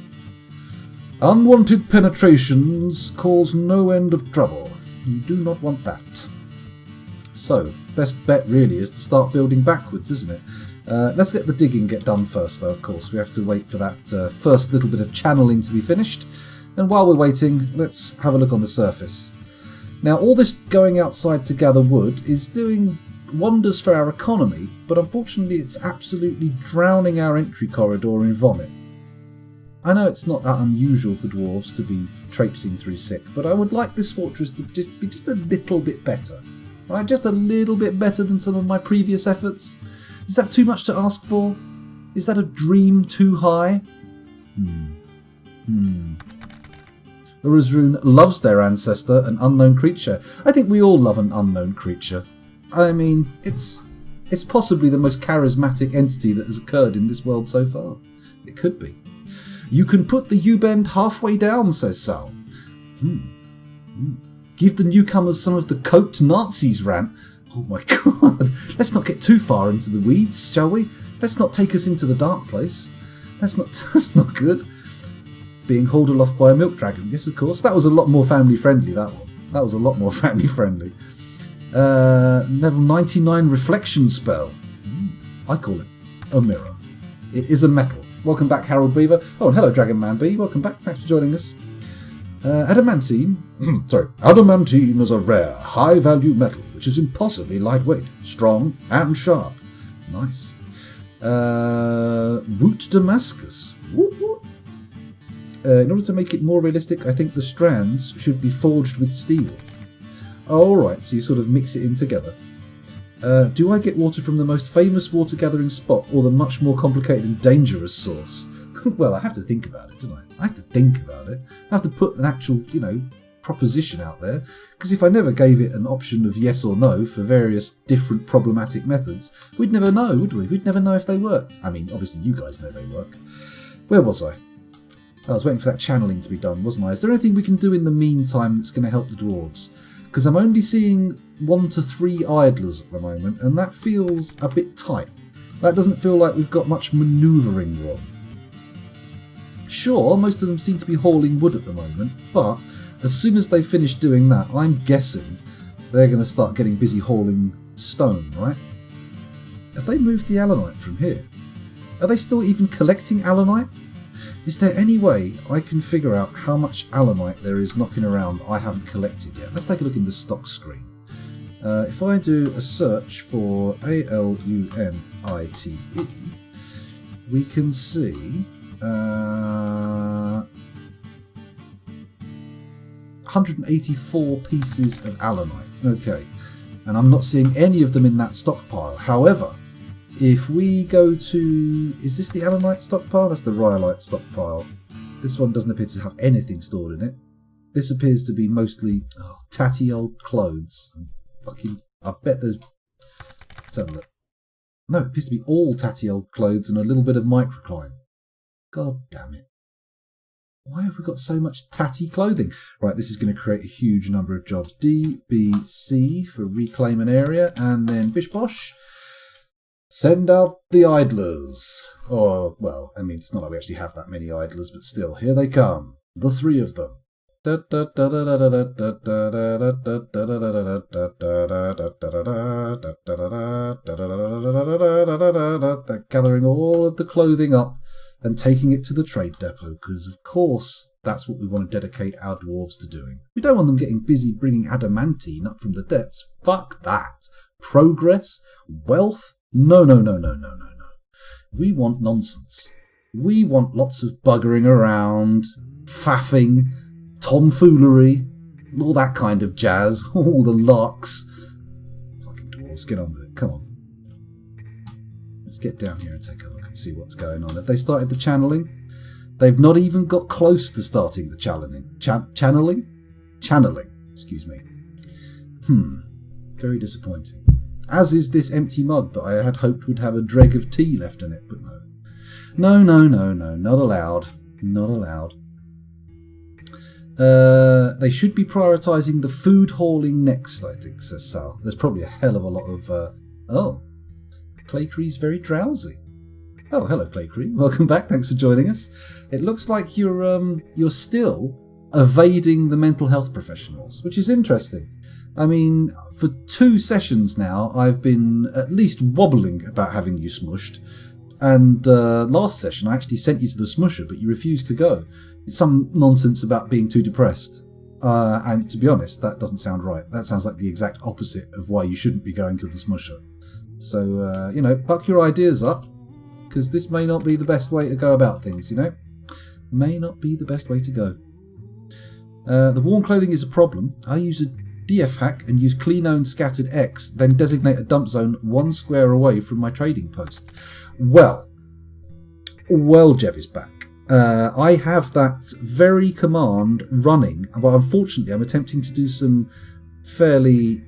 Unwanted penetrations cause no end of trouble. You do not want that. So, best bet really is to start building backwards, isn't it? Let's let the digging get done first, though, of course. We have to wait for that first little bit of channeling to be finished. And while we're waiting, let's have a look on the surface. Now, all this going outside to gather wood is doing wonders for our economy, but unfortunately it's absolutely drowning our entry corridor in vomit. I know it's not that unusual for dwarves to be traipsing through sick, but I would like this fortress to be just a little bit better. Right? Just a little bit better than some of my previous efforts. Is that too much to ask for? Is that a dream too high? Uruzrun loves their ancestor, an unknown creature. I think we all love an unknown creature. I mean, it's possibly the most charismatic entity that has occurred in this world so far. It could be. You can put the U-bend halfway down, says Sal. Give the newcomers some of the coped Nazis rant. Oh my god. Let's not get too far into the weeds, shall we? Let's not take us into the dark place. That's not good. Being hauled aloft by a milk dragon. Yes, of course. That was a lot more family friendly, that one. That was a lot more family friendly. Level 99 reflection spell. I call it a mirror. It is a metal. Welcome back, Harold Beaver. Oh, and hello, Dragon Man B. Welcome back. Thanks for joining us. Adamantine. Adamantine is a rare, high-value metal which is impossibly lightweight, strong, and sharp. Nice. Woot Damascus. Woot woot. In order to make it more realistic, I think the strands should be forged with steel. Oh, alright, so you sort of mix it in together. Do I get water from the most famous water gathering spot, or the much more complicated and dangerous source? Well, I have to think about it, don't I? I have to think about it. I have to put an actual, proposition out there. Because if I never gave it an option of yes or no for various different problematic methods, we'd never know, would we? We'd never know if they worked. I mean, obviously you guys know they work. Where was I? I was waiting for that channeling to be done, wasn't I? Is there anything we can do in the meantime that's going to help the dwarves? because I'm only seeing 1 to 3 idlers at the moment, and that feels a bit tight. That doesn't feel like we've got much manoeuvring room. Sure, most of them seem to be hauling wood at the moment, but as soon as they finish doing that, I'm guessing they're going to start getting busy hauling stone, right? Have they moved the allanite from here? Are they still even collecting allanite? Is there any way I can figure out how much allanite there is knocking around I haven't collected yet? Let's take a look in the stock screen. If I do a search for ALUNITE, we can see 184 pieces of allanite. Okay, and I'm not seeing any of them in that stockpile. However, if we go to... Is this the allanite stockpile? That's the rhyolite stockpile. This one doesn't appear to have anything stored in it. This appears to be mostly tatty old clothes. I bet there's... Let's have a look. No, it appears to be all tatty old clothes and a little bit of microcline. God damn it. Why have we got so much tatty clothing? Right, this is going to create a huge number of jobs. DBC for reclaim an area, and then bish bosh. Send out the idlers. Or, well, I mean, it's not like we actually have that many idlers, but still, here they come. The 3 of them. They're gathering all of the clothing up and taking it to the trade depot, because of course that's what we want to dedicate our dwarves to doing. We don't want them getting busy bringing adamantine up from the depths. Fuck that. Progress? Wealth? No. We want nonsense. We want lots of buggering around, faffing, tomfoolery, all that kind of jazz, all the larks. Fucking dwarves, get on with it, come on. Let's get down here and take a look and see what's going on. Have they started the channeling? They've not even got close to starting the channeling. Channeling, excuse me. Very disappointing. As is this empty mug that I had hoped would have a dreg of tea left in it, but no. No, not allowed. Not allowed. They should be prioritising the food hauling next, I think, says Sal. There's probably a hell of a lot of... Claycree's very drowsy. Oh, hello, Claycree. Welcome back. Thanks for joining us. It looks like you're still evading the mental health professionals, which is interesting. I mean, for 2 sessions now, I've been at least wobbling about having you smushed. And last session, I actually sent you to the smusher, but you refused to go. It's some nonsense about being too depressed. And to be honest, that doesn't sound right. That sounds like the exact opposite of why you shouldn't be going to the smusher. So, buck your ideas up, because this may not be the best way to go about things, May not be the best way to go. The worn clothing is a problem. I use a DF hack and use clean own scattered X, then designate a dump zone 1 square away from my trading post. Well, Jeb is back. I have that very command running, but unfortunately I'm attempting to do some fairly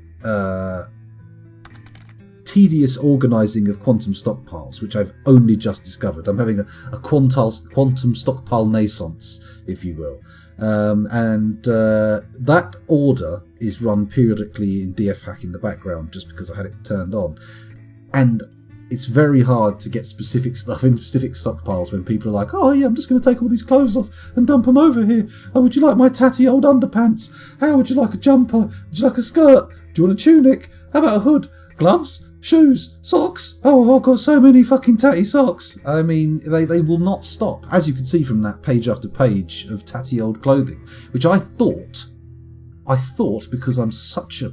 tedious organising of quantum stockpiles, which I've only just discovered. I'm having a quantum stockpile naissance, if you will. That order is run periodically in DFHack in the background just because I had it turned on. And it's very hard to get specific stuff in specific stockpiles when people are like, oh yeah, I'm just going to take all these clothes off and dump them over here. Oh, would you like my tatty old underpants? How would you like a jumper? Would you like a skirt? Do you want a tunic? How about a hood? Gloves? Shoes? Socks? Oh, I've got so many fucking tatty socks. I mean, they will not stop, as you can see from that page after page of tatty old clothing, which I thought, because I'm such a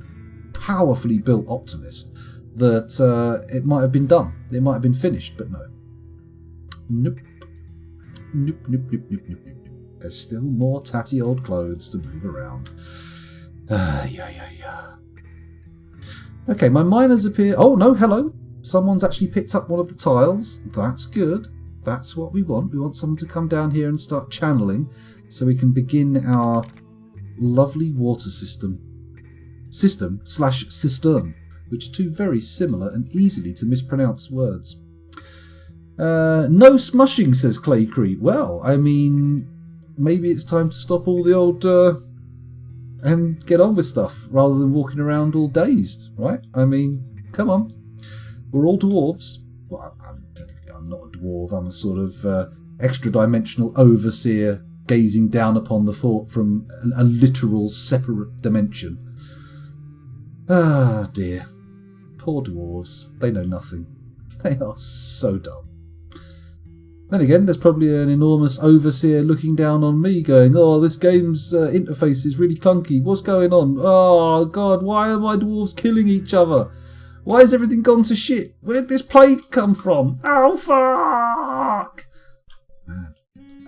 powerfully built optimist, that it might have been done. It might have been finished, but no. Nope. There's still more tatty old clothes to move around. Yeah. Okay, my miners appear... Oh, no, hello. Someone's actually picked up one of the tiles. That's good. That's what we want. We want someone to come down here and start channeling so we can begin our lovely water system. System/cistern, which are 2 very similar and easily to mispronounce words. No smushing, says Claycree. Well, I mean, maybe it's time to stop all the old and get on with stuff rather than walking around all dazed, right? I mean, come on. We're all dwarves. Well, I'm not a dwarf. I'm a sort of extra-dimensional overseer gazing down upon the fort from a literal separate dimension. Ah, dear. Poor dwarves. They know nothing. They are so dumb. Then again, there's probably an enormous overseer looking down on me going, oh, this game's interface is really clunky. What's going on? Oh, God, why are my dwarves killing each other? Why has everything gone to shit? Where'd this plague come from? Oh, fuck! Man.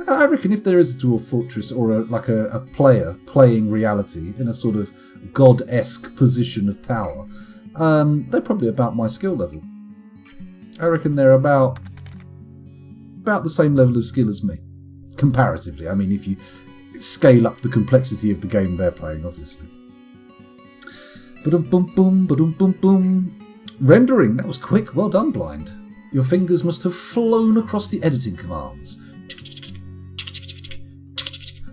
I reckon if there is a dwarf fortress or a player playing reality in a sort of god-esque position of power, they're probably about my skill level. I reckon they're about the same level of skill as me, comparatively. I mean, if you scale up the complexity of the game they're playing, obviously. Ba-dum-bum-bum, ba-dum-bum-bum. Rendering, that was quick. Well done, Blind. Your fingers must have flown across the editing commands.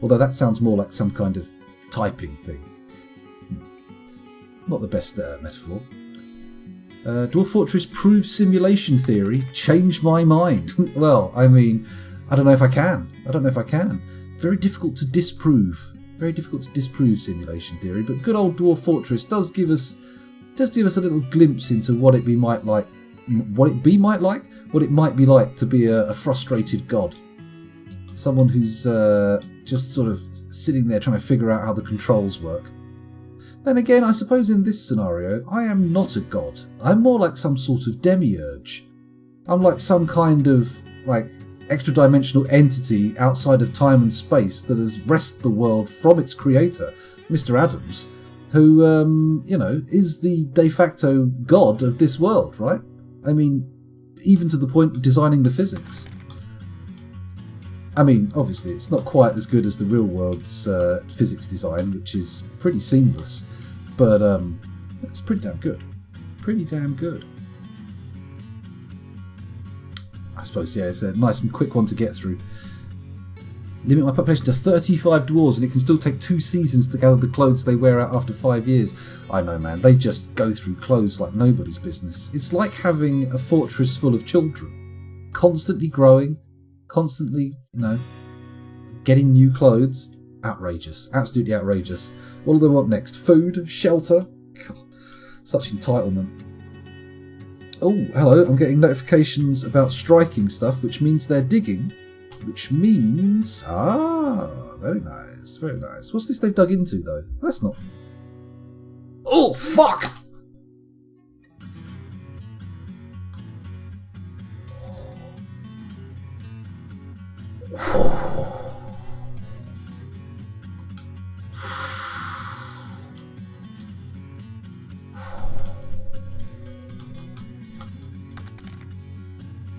Although that sounds more like some kind of typing thing. Not the best metaphor. Dwarf Fortress proves simulation theory. Change my mind. Well, I mean, I don't know if I can. Very difficult to disprove. Simulation theory. But good old Dwarf Fortress does give us a little glimpse into what it might be like to be a frustrated god. Someone who's just sort of sitting there trying to figure out how the controls work. Then again, I suppose in this scenario, I am not a god. I'm more like some sort of demiurge. I'm like some kind of, extra-dimensional entity outside of time and space that has wrested the world from its creator, Mr. Adams, who, is the de facto god of this world, right? I mean, even to the point of designing the physics. I mean, obviously, it's not quite as good as the real world's physics design, which is pretty seamless, but it's pretty damn good. I suppose, yeah, it's a nice and quick one to get through. Limit my population to 35 dwarves, and it can still take 2 seasons to gather the clothes they wear out after 5 years. I know, man, they just go through clothes like nobody's business. It's like having a fortress full of children, constantly growing, constantly, getting new clothes. Outrageous. Absolutely outrageous. What do they want next? Food? Shelter? God, such entitlement. Oh, hello. I'm getting notifications about striking stuff, which means they're digging. Which means... very nice. Very nice. What's this they've dug into, though? That's not... Oh, fuck!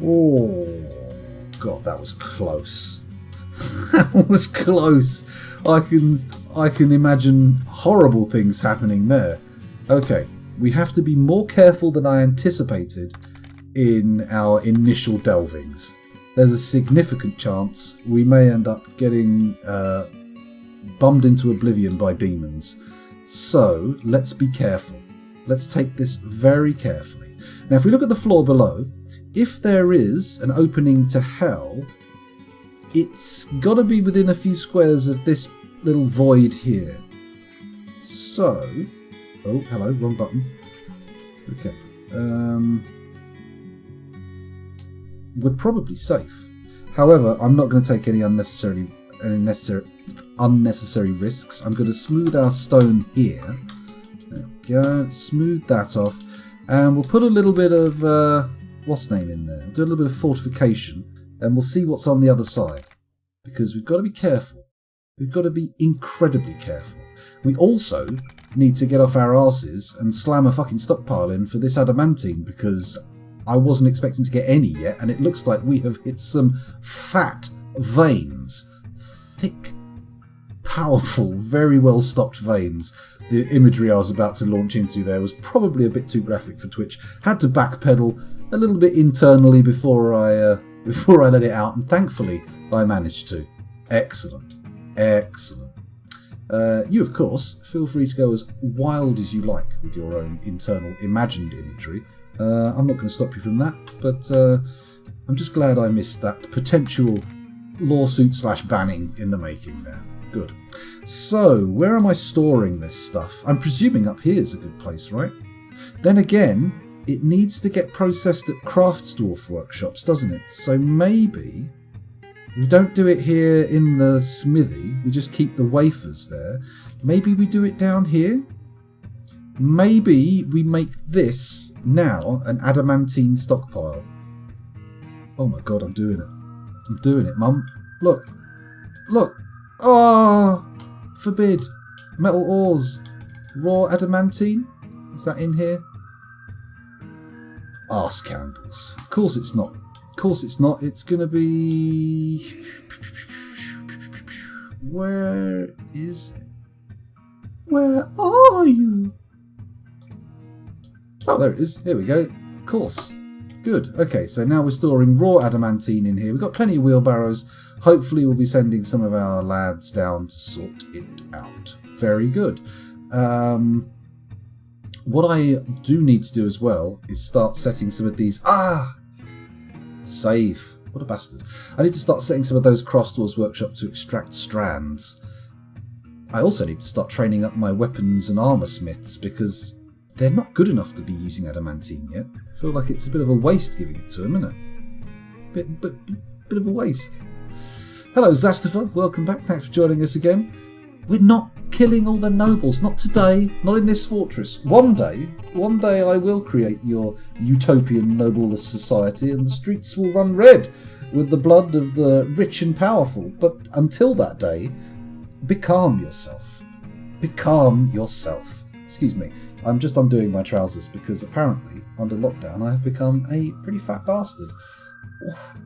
Oh, God, that was close. That was close. I can imagine horrible things happening there. Okay, we have to be more careful than I anticipated in our initial delvings. There's a significant chance we may end up getting bummed into oblivion by demons. So, let's be careful. Let's take this very carefully. Now, if we look at the floor below, if there is an opening to hell, it's got to be within a few squares of this little void here. So... Oh, hello, wrong button. Okay. We're probably safe. However, I'm not going to take any unnecessary risks. I'm going to smooth our stone here. There we go. Smooth that off. And we'll put a little bit of... what's name in there? We'll do a little bit of fortification, and we'll see what's on the other side. Because we've got to be careful. We've got to be incredibly careful. We also need to get off our arses and slam a fucking stockpile in for this adamantine, because I wasn't expecting to get any yet, and it looks like we have hit some fat veins. Thick, powerful, very well stocked veins. The imagery I was about to launch into there was probably a bit too graphic for Twitch. Had to backpedal a little bit internally before I let it out, and thankfully I managed to. Excellent. You, of course, feel free to go as wild as you like with your own internal imagined imagery. I'm not going to stop you from that, but I'm just glad I missed that potential lawsuit / banning in the making there. Good. So, where am I storing this stuff? I'm presuming up here is a good place, right? Then again, it needs to get processed at Craftsdwarf workshops, doesn't it? So maybe we don't do it here in the smithy, we just keep the wafers there. Maybe we do it down here? Maybe we make this now an adamantine stockpile. Oh my god, I'm doing it. I'm doing it, Mum. Look. Look. Oh, forbid. Metal ores. Raw adamantine? Is that in here? Arse candles. Of course it's not. Of course it's not. It's going to be... Where is it? Where are you? Oh, there it is. Here we go. Of course. Good. Okay, so now we're storing raw adamantine in here. We've got plenty of wheelbarrows. Hopefully we'll be sending some of our lads down to sort it out. Very good. What I do need to do as well is start setting some of these... Save. What a bastard. I need to start setting some of those Craftsdwarf workshop to extract strands. I also need to start training up my weapons and armour smiths because they're not good enough to be using adamantine yet. I feel like it's a bit of a waste giving it to them, isn't it? Bit of a waste. Hello, Zastifer. Welcome back. Thanks for joining us again. We're not killing all the nobles. Not today. Not in this fortress. One day I will create your utopian noble society and the streets will run red with the blood of the rich and powerful. But until that day, becalm yourself. Becalm yourself. Excuse me. I'm just undoing my trousers because apparently, under lockdown, I have become a pretty fat bastard.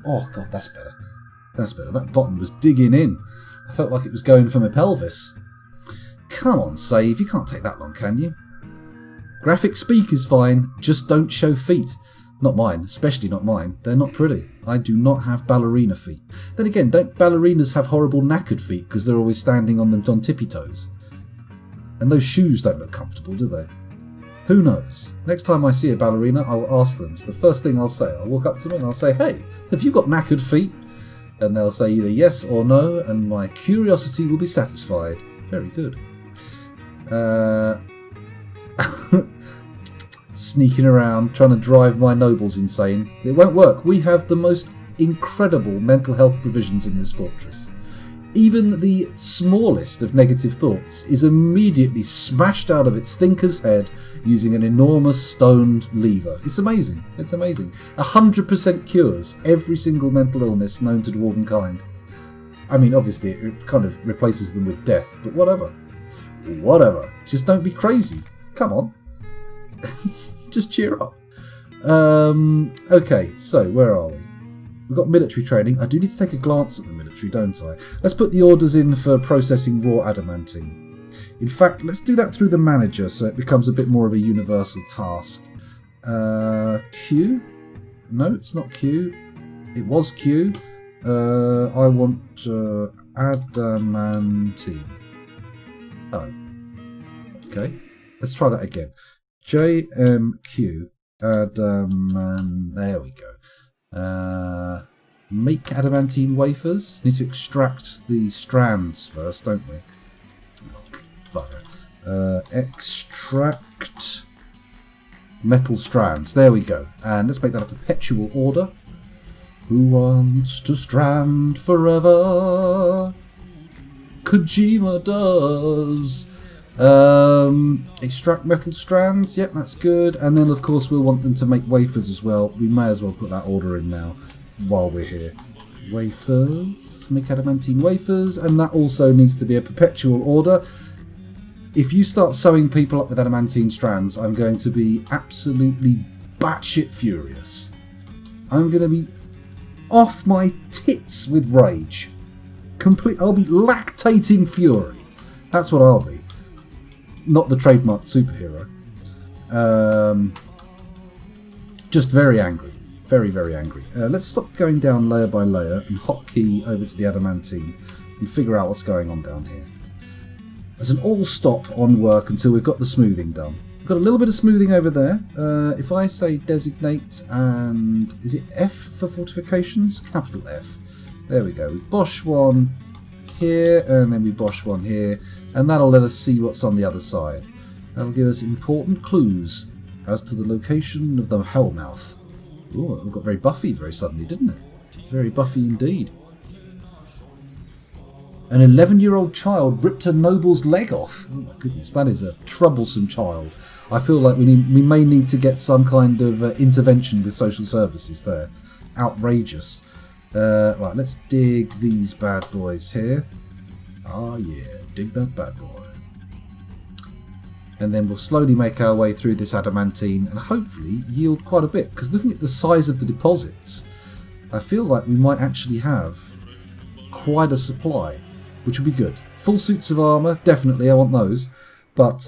Oh god, that's better. That's better. That bottom was digging in. I felt like it was going for my pelvis. Come on, save. You can't take that long, can you? Graphic speak is fine. Just don't show feet. Not mine. Especially not mine. They're not pretty. I do not have ballerina feet. Then again, don't ballerinas have horrible knackered feet because they're always standing on them on tippy toes? And those shoes don't look comfortable, do they? Who knows? Next time I see a ballerina, I'll ask them. It's the first thing I'll say. I'll walk up to them and I'll say, hey, have you got knackered feet? And they'll say either yes or no, and my curiosity will be satisfied. Very good. Sneaking around, trying to drive my nobles insane. It won't work. We have the most incredible mental health provisions in this fortress. Even the smallest of negative thoughts is immediately smashed out of its thinker's head using an enormous stoned lever. It's amazing. It's amazing. 100% cures every single mental illness known to dwarven kind. I mean, obviously, it kind of replaces them with death, but whatever. Whatever. Just don't be crazy. Come on. Just cheer up. Okay, so where are we? We've got military training. I do need to take a glance at the military, don't I? Let's put the orders in for processing raw adamantine. In fact, let's do that through the manager so it becomes a bit more of a universal task. Q? No, it's not Q. It was Q. I want adamantine. Oh. Okay. Let's try that again. JMQ. There we go. Make adamantine wafers. Need to extract the strands first, don't we? Extract metal strands. There we go. And let's make that a perpetual order. Who wants to strand forever? Kojima does. Extract metal strands. Yep, that's good. And then, of course, we'll want them to make wafers as well. We may as well put that order in now while we're here. Wafers. Make adamantine wafers. And that also needs to be a perpetual order. If you start sewing people up with adamantine strands, I'm going to be absolutely batshit furious. I'm going to be off my tits with rage. I'll be lactating fury. That's what I'll be. Not the trademark superhero. Just very angry. Very, very angry. Let's stop going down layer by layer and hotkey over to the adamantine and figure out what's going on down here. as an all-stop on work until we've got the smoothing done. We've got a little bit of smoothing over there. If I say designate, and is it F for fortifications? Capital F. There we go. We bosh one here, and then we bosh one here, and that'll let us see what's on the other side. That'll give us important clues as to the location of the Hellmouth. Oh, it got very buffy very suddenly, didn't it? Very buffy indeed. An 11-year-old child ripped a noble's leg off. Oh my goodness, that is a troublesome child. I feel like we may need to get some kind of intervention with social services there. Outrageous. Right, let's dig these bad boys here. Ah yeah, dig that bad boy. And then we'll slowly make our way through this adamantine and hopefully yield quite a bit. Because looking at the size of the deposits, I feel like we might actually have quite a supply, which would be good. Full suits of armour, definitely, I want those. But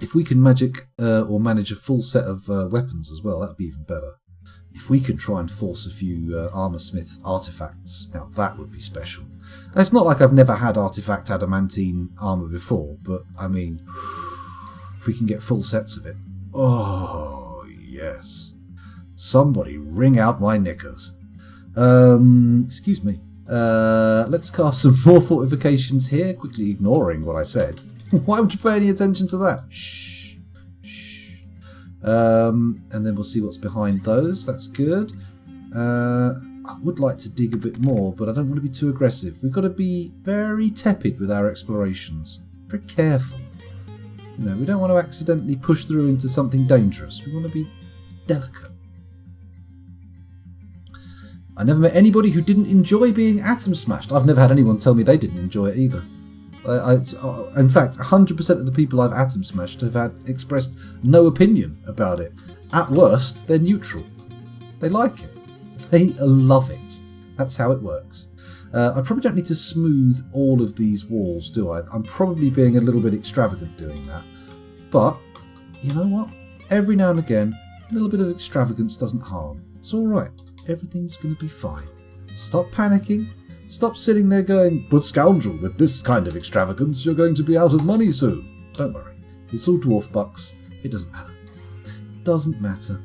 if we can magic or manage a full set of weapons as well, that would be even better. If we can try and force a few armoursmith artefacts, now that would be special. It's not like I've never had artifact adamantine armour before, but I mean, if we can get full sets of it. Oh, yes. Somebody wring out my knickers. Excuse me. Let's craft some more fortifications here, quickly ignoring what I said. Why would you pay any attention to that? Shh. Shh. And then we'll see what's behind those. That's good. I would like to dig a bit more, but I don't want to be too aggressive. We've got to be very tepid with our explorations. Very careful. You know, we don't want to accidentally push through into something dangerous. We want to be delicate. I never met anybody who didn't enjoy being atom smashed. I've never had anyone tell me they didn't enjoy it either. In fact, 100% of the people I've atom smashed have expressed no opinion about it. At worst, they're neutral. They like it. They love it. That's how it works. I probably don't need to smooth all of these walls, do I? I'm probably being a little bit extravagant doing that. But, you know what? Every now and again, a little bit of extravagance doesn't harm. It's alright. Everything's going to be fine. Stop panicking. Stop sitting there going, "But scoundrel, with this kind of extravagance, you're going to be out of money soon." Don't worry. It's all dwarf bucks. It doesn't matter. Doesn't matter.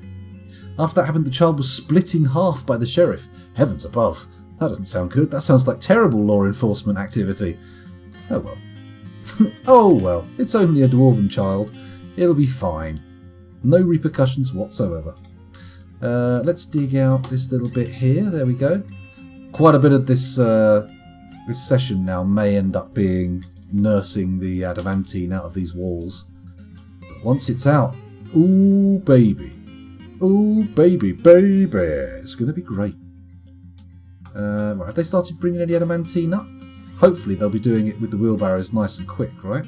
After that happened, the child was split in half by the sheriff. Heavens above. That doesn't sound good. That sounds like terrible law enforcement activity. Oh well. Oh well. It's only a dwarven child. It'll be fine. No repercussions whatsoever. Let's dig out this little bit here. There we go. Quite a bit of this this session now may end up being nursing the adamantine out of these walls. But once it's out, ooh baby. Ooh baby, baby. It's going to be great. Right, have they started bringing any adamantine up? Hopefully they'll be doing it with the wheelbarrows nice and quick, right?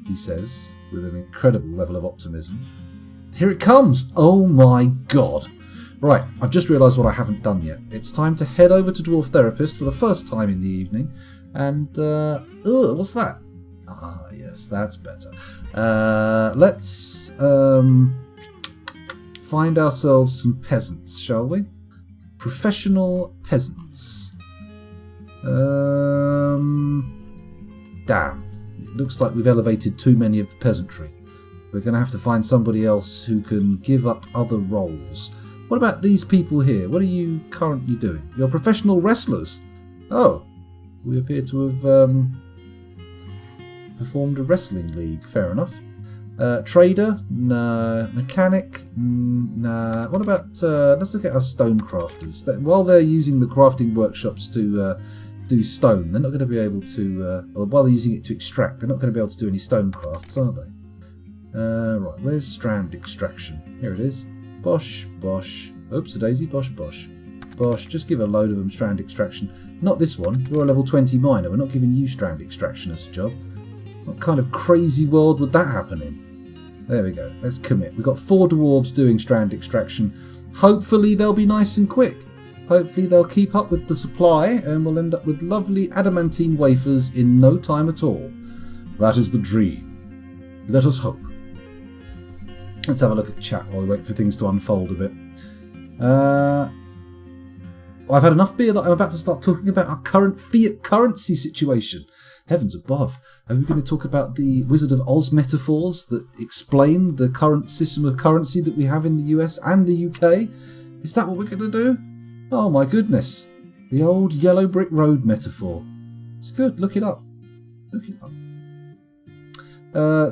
He says, with an incredible level of optimism. Here it comes! Oh my god! Right, I've just realised what I haven't done yet. It's time to head over to Dwarf Therapist for the first time in the evening. And, what's that? Ah, yes, that's better. Let's find ourselves some peasants, shall we? Professional peasants. Damn. It looks like we've elevated too many of the peasantry. We're going to have to find somebody else who can give up other roles. What about these people here? What are you currently doing? You're professional wrestlers. Oh, we appear to have performed a wrestling league. Fair enough. Trader? No. Mechanic? Nah. What about... let's look at our stone crafters. While they're using the crafting workshops to do stone, they're not going to be able to... or while they're using it to extract, they're not going to be able to do any stone crafts, are they? Right, where's strand extraction? Here it is. Bosh, bosh. Oops, a daisy. Bosh, bosh. Bosh, just give a load of them strand extraction. Not this one. You're a level 20 miner. We're not giving you strand extraction as a job. What kind of crazy world would that happen in? There we go. Let's commit. We've got 4 dwarves doing strand extraction. Hopefully they'll be nice and quick. Hopefully they'll keep up with the supply and we'll end up with lovely adamantine wafers in no time at all. That is the dream. Let us hope. Let's have a look at chat while we wait for things to unfold a bit. I've had enough beer that I'm about to start talking about our current fiat currency situation. Heavens above. Are we going to talk about the Wizard of Oz metaphors that explain the current system of currency that we have in the US and the UK? Is that what we're going to do? Oh my goodness. The old yellow brick road metaphor. It's good. Look it up. Look it up.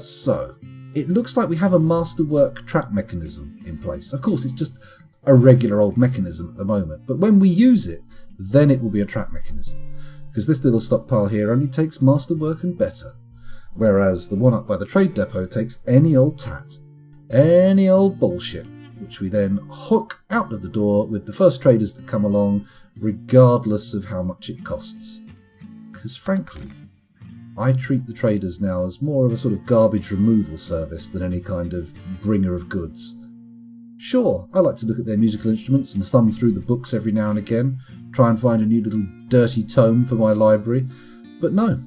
So, it looks like we have a masterwork trap mechanism in place. Of course, it's just a regular old mechanism at the moment. But when we use it, then it will be a trap mechanism. Because this little stockpile here only takes masterwork and better. Whereas the one up by the trade depot takes any old tat, any old bullshit, which we then hook out of the door with the first traders that come along, regardless of how much it costs. Because frankly, I treat the traders now as more of a sort of garbage removal service than any kind of bringer of goods. Sure, I like to look at their musical instruments and thumb through the books every now and again, try and find a new little dirty tome for my library, but no,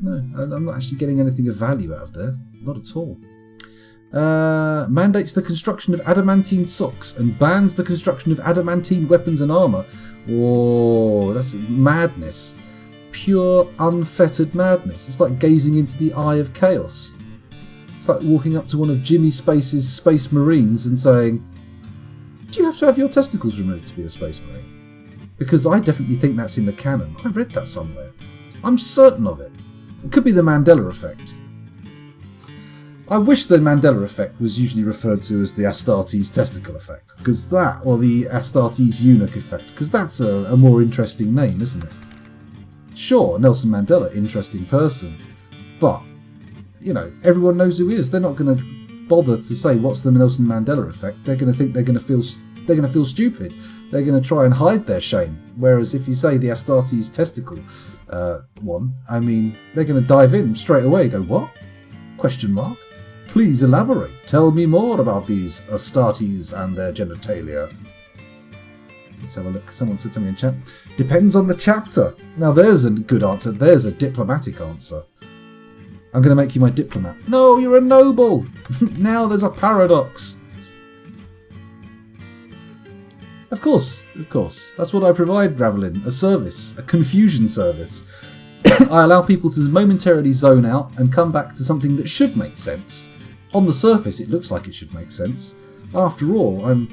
I'm not actually getting anything of value out of there, not at all. Mandates the construction of adamantine socks and bans the construction of adamantine weapons and armour. Oh, that's madness. Pure, unfettered madness. It's like gazing into the eye of chaos. It's like walking up to one of Jimmy Space's Space Marines and saying, do you have to have your testicles removed to be a Space Marine? Because I definitely think that's in the canon. I read that somewhere. I'm certain of it. It could be the Mandela effect. I wish the Mandela effect was usually referred to as the Astartes testicle effect, because that, or the Astartes eunuch effect, because that's a more interesting name, isn't it? Sure, Nelson Mandela, interesting person, but, you know, everyone knows who he is. They're not going to bother to say what's the Nelson Mandela effect. They're going to think they're going to feel stupid. They're going to try and hide their shame. Whereas if you say the Astartes testicle one, I mean, they're going to dive in straight away. Go, what? Question mark. Please elaborate. Tell me more about these Astartes and their genitalia. Let's have a look. Someone said something in chat. Depends on the chapter. Now there's a good answer. There's a diplomatic answer. I'm going to make you my diplomat. No, you're a noble. Now there's a paradox. Of course. That's what I provide, Ravelin. A service. A confusion service. I allow people to momentarily zone out and come back to something that should make sense. On the surface, it looks like it should make sense. After all, I'm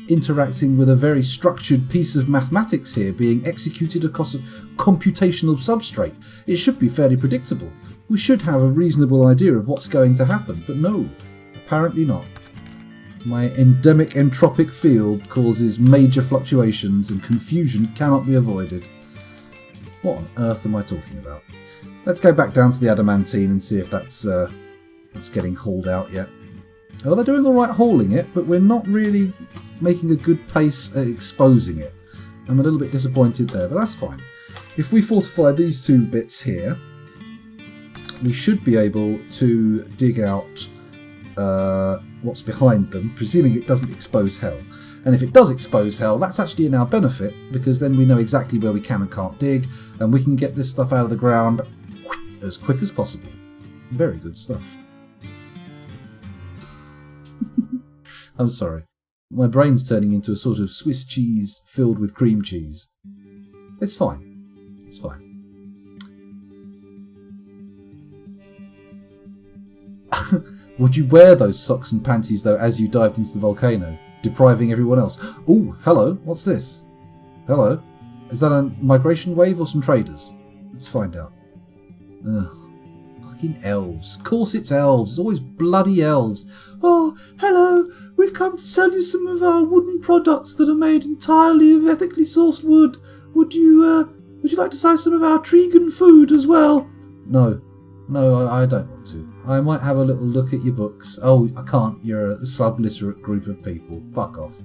interacting with a very structured piece of mathematics here being executed across a computational substrate. It should be fairly predictable. We should have a reasonable idea of what's going to happen, but no, apparently not. My endemic entropic field causes major fluctuations and confusion cannot be avoided. What on earth am I talking about? Let's go back down to the adamantine and see if that's getting hauled out yet. Oh, they're doing alright hauling it, but we're not really making a good pace at exposing it. I'm a little bit disappointed there, but that's fine. If we fortify these two bits here, we should be able to dig out what's behind them, presuming it doesn't expose hell. And if it does expose hell, that's actually in our benefit, because then we know exactly where we can and can't dig, and we can get this stuff out of the ground as quick as possible. Very good stuff. I'm sorry. My brain's turning into a sort of Swiss cheese filled with cream cheese. It's fine. It's fine. Would you wear those socks and panties, though, as you dived into the volcano, depriving everyone else? Ooh, hello, what's this? Hello? Is that a migration wave or some traders? Let's find out. Ugh. Fucking elves. Of course it's elves. It's always bloody elves. Oh, hello. We've come to sell you some of our wooden products that are made entirely of ethically sourced wood. Would you like to buy some of our Tregan food as well? No, I don't want to. I might have a little look at your books. Oh, I can't. You're a subliterate group of people. Fuck off.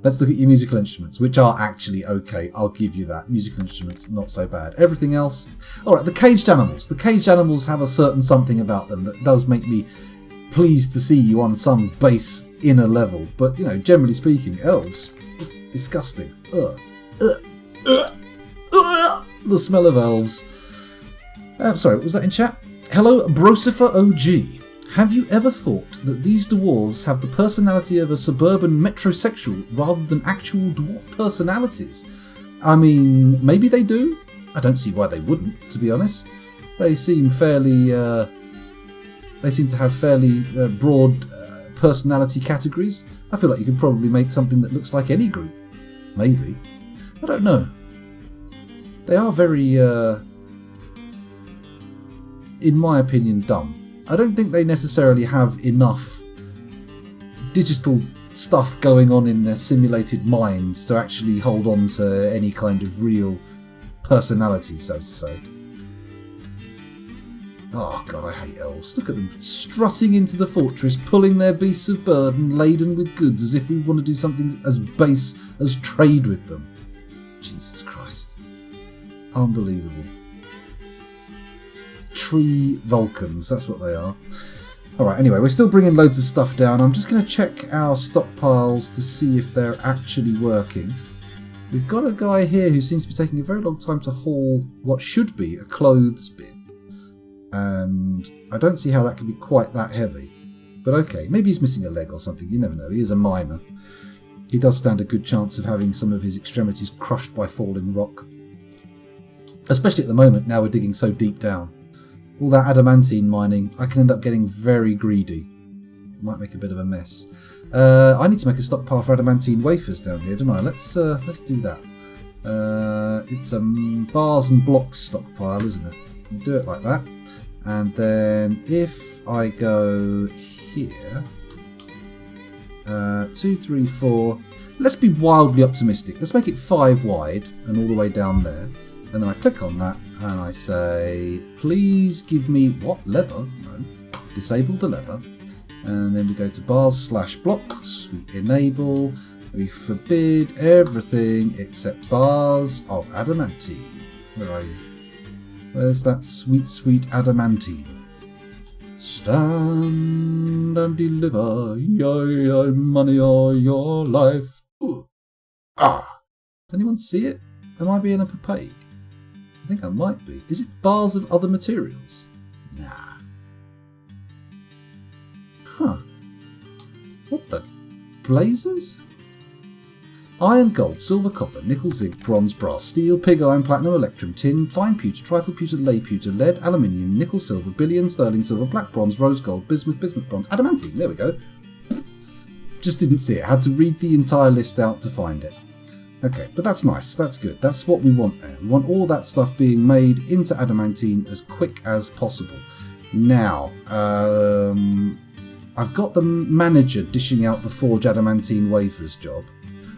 Let's look at your musical instruments, which are actually okay. I'll give you that. Musical instruments, not so bad. Everything else... Alright, the caged animals. The caged animals have a certain something about them that does make me pleased to see you on some base inner level. But, you know, generally speaking, elves, disgusting. Ugh. The smell of elves. Sorry, what was that in chat? Hello, Brosifer OG. Have you ever thought that these dwarves have the personality of a suburban metrosexual rather than actual dwarf personalities? I mean, maybe they do. I don't see why they wouldn't, to be honest. They seem fairly. They seem to have fairly broad personality categories. I feel like you could probably make something that looks like any group. Maybe. I don't know. They are very, in my opinion, dumb. I don't think they necessarily have enough digital stuff going on in their simulated minds to actually hold on to any kind of real personality, so to say. Oh god, I hate elves. Look at them strutting into the fortress, pulling their beasts of burden laden with goods as if we want to do something as base as trade with them. Jesus Christ. Unbelievable. Tree Vulcans, that's what they are. Alright, anyway, we're still bringing loads of stuff down. I'm just going to check our stockpiles to see if they're actually working. We've got a guy here who seems to be taking a very long time to haul what should be a clothes bin. And I don't see how that can be quite that heavy. But okay, maybe he's missing a leg or something, you never know, he is a miner. He does stand a good chance of having some of his extremities crushed by falling rock. Especially at the moment, now we're digging so deep down. All that adamantine mining, I can end up getting very greedy. Might make a bit of a mess. I need to make a stockpile for adamantine wafers down here, don't I? Let's do that. It's a bars and blocks stockpile, isn't it? We'll do it like that. And then if I go here, 2, 3, 4, let's be wildly optimistic. Let's make it 5 wide and all the way down there. And then I click on that and I say, please give me, what, leather? No, disable the leather. And then we go to bars/blocks, we enable, we forbid everything except bars of adamantine. Where are you? Where's that sweet, sweet adamantine? Stand and deliver, your money or your life. Ooh. Ah! Does anyone see it? Am I being a papague? I think I might be. Is it bars of other materials? Nah. Huh. What the blazers? Iron, gold, silver, copper, nickel, zinc, bronze, brass, steel, pig iron, platinum, electrum, tin, fine pewter, trifle pewter, lay pewter, lead, aluminium, nickel, silver, billion, sterling silver, black bronze, rose gold, bismuth, bismuth bronze, adamantine. There we go. Just didn't see it. Had to read the entire list out to find it. Okay, but that's nice. That's good. That's what we want there. We want all that stuff being made into adamantine as quick as possible. Now, I've got the manager dishing out the forge adamantine wafers job.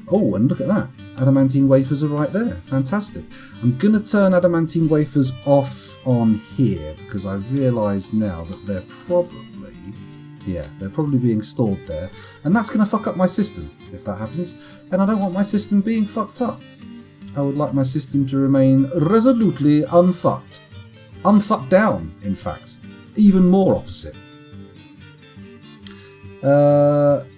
Oh, and look at that. Adamantine wafers are right there. Fantastic. I'm going to turn adamantine wafers off on here because I realise now that they're probably being stored there. And that's going to fuck up my system if that happens. And I don't want my system being fucked up. I would like my system to remain resolutely unfucked. Unfucked down, in fact. Even more opposite.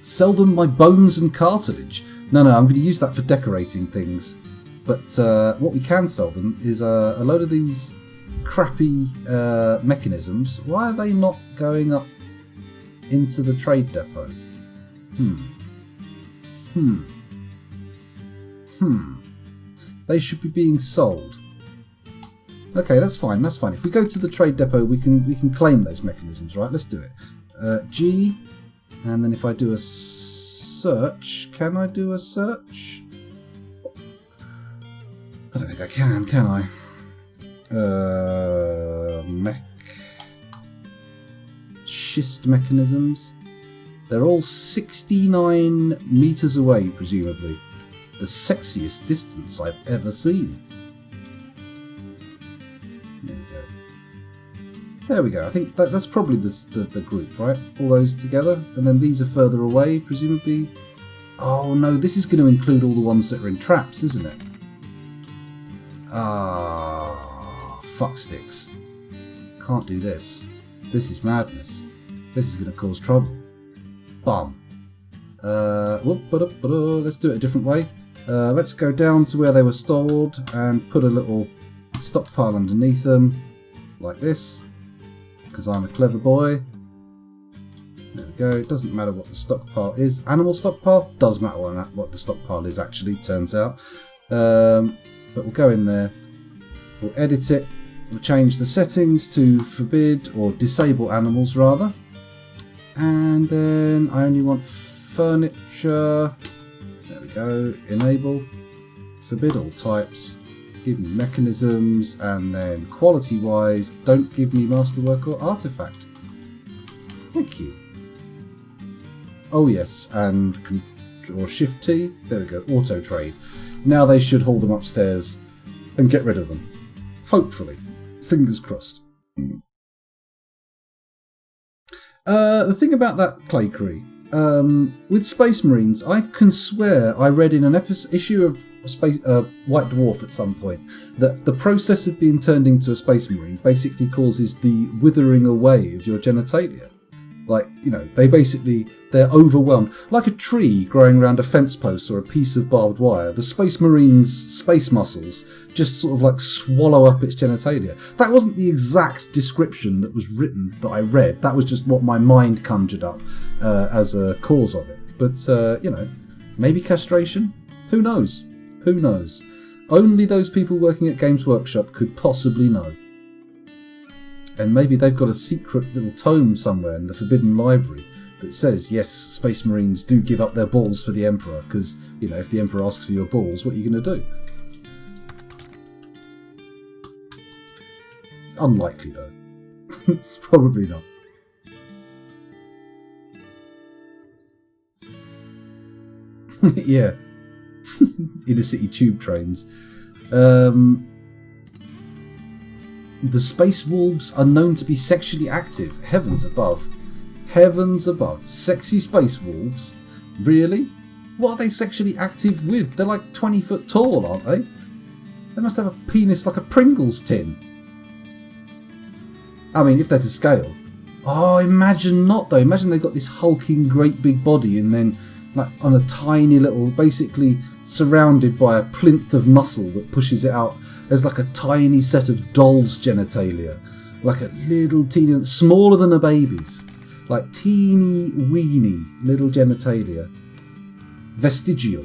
Sell them my bones and cartilage. No, I'm going to use that for decorating things. But what we can sell them is a load of these crappy mechanisms. Why are they not going up into the trade depot? They should be being sold. Okay, that's fine. That's fine. If we go to the trade depot, we can claim those mechanisms, right? Let's do it. G, and then if I do a search, can I do a search? I don't think I can I? Schist mechanisms. They're all 69 meters away, presumably. The sexiest distance I've ever seen. There we go. I think that's probably the group, right? All those together. And then these are further away, presumably. Oh no, this is going to include all the ones that are in traps, isn't it? Ah, fuck sticks. Can't do this. This is madness. This is going to cause trouble. Bum. Let's do it a different way. Let's go down to where they were stored and put a little stockpile underneath them, like this. Because I'm a clever boy. There we go. It doesn't matter what the stockpile is. Animal stockpile does matter what the stockpile is, actually, turns out. But we'll go in there. We'll edit it. We'll change the settings to forbid or disable animals rather. And then I only want furniture. There we go. Enable. Forbid all types. Give me mechanisms, and then quality wise, don't give me masterwork or artifact. Thank you. Oh yes, and or shift T. There we go. Auto trade. Now they should haul them upstairs and get rid of them. Hopefully. Fingers crossed. The thing about that Claycree, with Space Marines, I can swear I read in an issue of White Dwarf at some point that the process of being turned into a Space Marine basically causes the withering away of your genitalia. Like, you know, they're overwhelmed. Like a tree growing around a fence post or a piece of barbed wire, the Space Marine's space muscles just sort of like swallow up its genitalia. That wasn't the exact description that was written that I read. That was just what my mind conjured up as a cause of it. But, you know, maybe castration? Who knows? Who knows? Only those people working at Games Workshop could possibly know. And maybe they've got a secret little tome somewhere in the Forbidden Library that says, yes, Space Marines do give up their balls for the Emperor, because, you know, if the Emperor asks for your balls, what are you going to do? Unlikely, though. It's probably not. Yeah. Inner city tube trains. The Space Wolves are known to be sexually active. Heavens above. Heavens above. Sexy Space Wolves? Really? What are they sexually active with? They're like 20 foot tall, aren't they? They must have a penis like a Pringles tin. I mean, if they're to scale. Oh, imagine not though. Imagine they've got this hulking great big body and then like on a tiny little, basically surrounded by a plinth of muscle that pushes it out. There's like a tiny set of doll's genitalia, like a little teeny, smaller than a baby's, like teeny weeny little genitalia. Vestigial.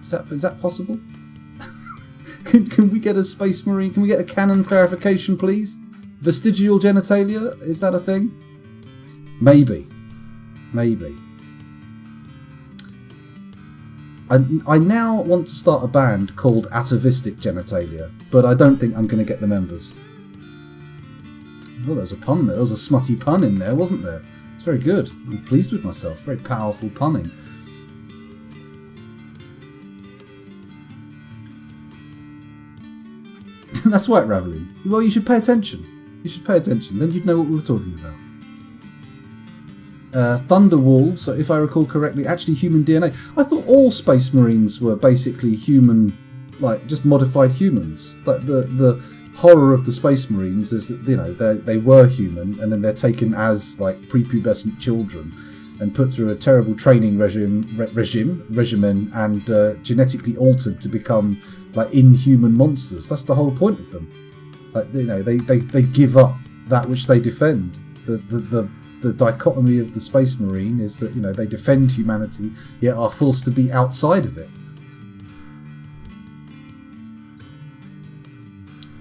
Is that possible? Can we get a Space Marine? Can we get a canon clarification, please? Vestigial genitalia? Is that a thing? Maybe. Maybe. I now want to start a band called Atavistic Genitalia, but I don't think I'm going to get the members. Oh, there was a pun there. There was a smutty pun in there, wasn't there? It's very good. I'm pleased with myself. Very powerful punning. That's White Raveling. Well, you should pay attention. You should pay attention. Then you'd know what we were talking about. Thunderwolves, so if I recall correctly, actually human DNA. I thought all Space Marines were basically human, like just modified humans. Like the horror of the Space Marines is that, you know, they were human and then they're taken as like prepubescent children and put through a terrible training regimen and genetically altered to become like inhuman monsters. That's the whole point of them. Like, you know, they give up that which they defend. The dichotomy of the Space Marine is that, you know, they defend humanity yet are forced to be outside of it.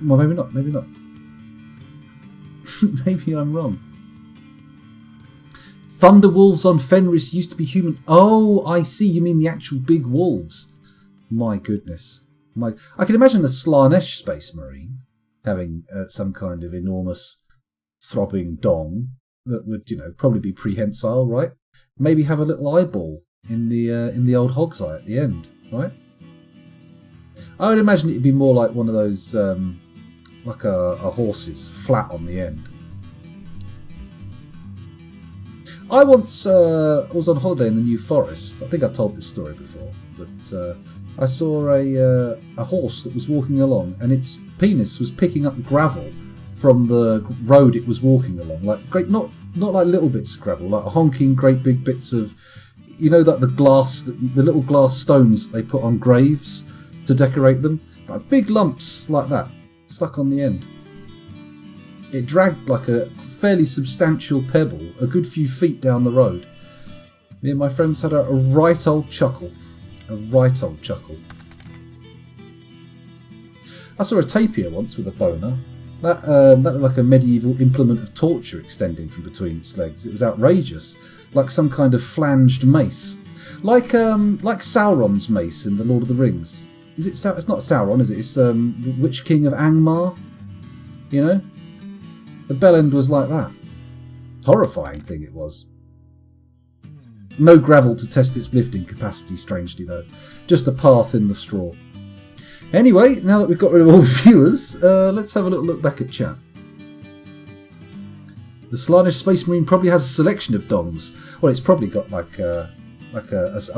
Well, maybe not. Maybe not. Maybe I'm wrong. Thunderwolves on Fenris used to be human. Oh, I see. You mean the actual big wolves. My goodness. I can imagine a Slanesh Space Marine having some kind of enormous throbbing dong that would, you know, probably be prehensile, right? Maybe have a little eyeball in the old hog's eye at the end, right? I would imagine it'd be more like one of those, like a horse's, flat on the end. I once was on holiday in the New Forest. I think I've told this story before, but I saw a horse that was walking along, and its penis was picking up gravel from the road it was walking along, like great, not like little bits of gravel, like honking great big bits of, you know, that the little glass stones that they put on graves to decorate them, like big lumps like that stuck on the end. It dragged like a fairly substantial pebble a good few feet down the road. Me and my friends had a right old chuckle. A right old chuckle. I saw a tapir once with a boner. That looked like a medieval implement of torture extending from between its legs. It was outrageous, like some kind of flanged mace, like Sauron's mace in the Lord of the Rings. Is it? It's not Sauron, is it? It's Witch King of Angmar. You know, the bell end was like that. Horrifying thing it was. No gravel to test its lifting capacity, strangely though. Just a path in the straw. Anyway, now that we've got rid of all the viewers, let's have a little look back at chat. The Slaanesh Space Marine probably has a selection of dongs. Well, it's probably got like a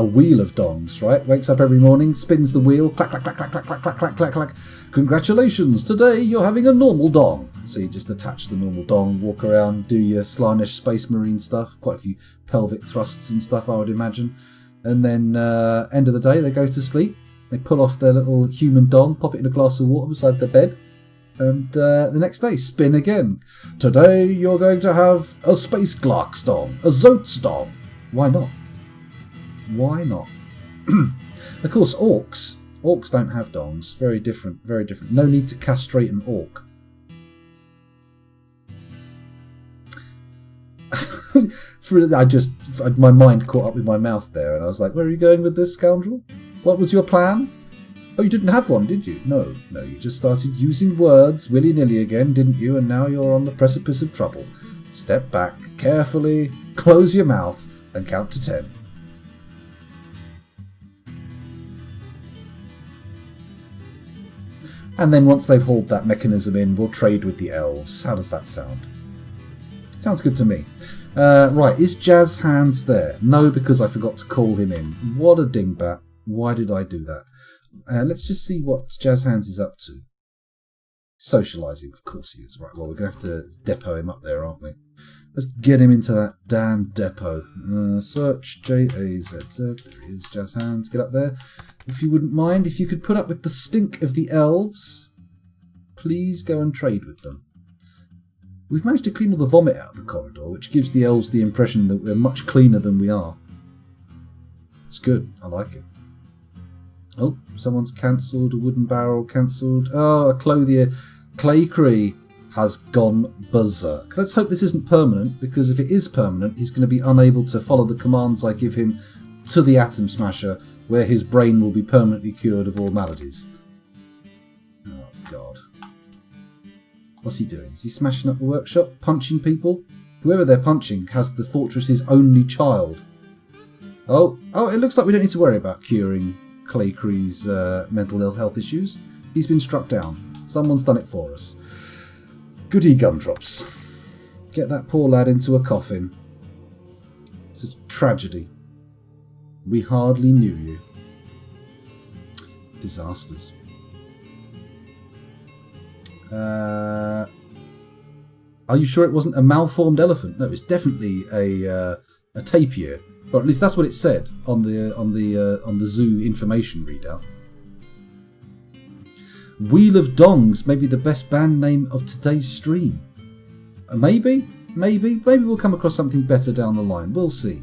wheel of dongs, right? Wakes up every morning, spins the wheel, clack, clack, clack, clack, clack, clack, clack, clack, clack, clack. Congratulations, today you're having a normal dong. So you just attach the normal dong, walk around, do your Slaanesh Space Marine stuff. Quite a few pelvic thrusts and stuff, I would imagine. And then, end of the day, they go to sleep. They pull off their little human dong, pop it in a glass of water beside their bed, and the next day spin again. Today you're going to have a Space Glark's dong, a Zote's dong. Why not? Why not? Of course, orcs don't have dongs. Very different, very different. No need to castrate an orc. My mind caught up with my mouth there, and I was like, where are you going with this, scoundrel? What was your plan? Oh, you didn't have one, did you? No, you just started using words willy-nilly again, didn't you? And now you're on the precipice of trouble. Step back, carefully, close your mouth, and count to 10. And then once they've hauled that mechanism in, we'll trade with the elves. How does that sound? Sounds good to me. Right, is Jazz Hands there? No, because I forgot to call him in. What a dingbat. Why did I do that? Let's just see what Jazz Hands is up to. Socialising, of course he is. Right, well, we're going to have to depot him up there, aren't we? Let's get him into that damn depot. Search JAZZ. There he is, Jazz Hands. Get up there. If you wouldn't mind, if you could put up with the stink of the elves, please go and trade with them. We've managed to clean all the vomit out of the corridor, which gives the elves the impression that we're much cleaner than we are. It's good. I like it. Oh, someone's cancelled. A wooden barrel cancelled. Oh, a clothier. Claycree has gone berserk. Let's hope this isn't permanent, because if it is permanent, he's going to be unable to follow the commands I give him to the Atom Smasher, where his brain will be permanently cured of all maladies. Oh, God. What's he doing? Is he smashing up the workshop? Punching people? Whoever they're punching has the fortress's only child. Oh, it looks like we don't need to worry about curing Claycree's mental health issues. He's been struck down. Someone's done it for us. Goody gumdrops. Get that poor lad into a coffin. It's a tragedy. We hardly knew you. Disasters. Are you sure it wasn't a malformed elephant? No, it's definitely a tapir. Or at least that's what it said on the zoo information readout. Wheel of Dongs may be the best band name of today's stream. Maybe we'll come across something better down the line. We'll see.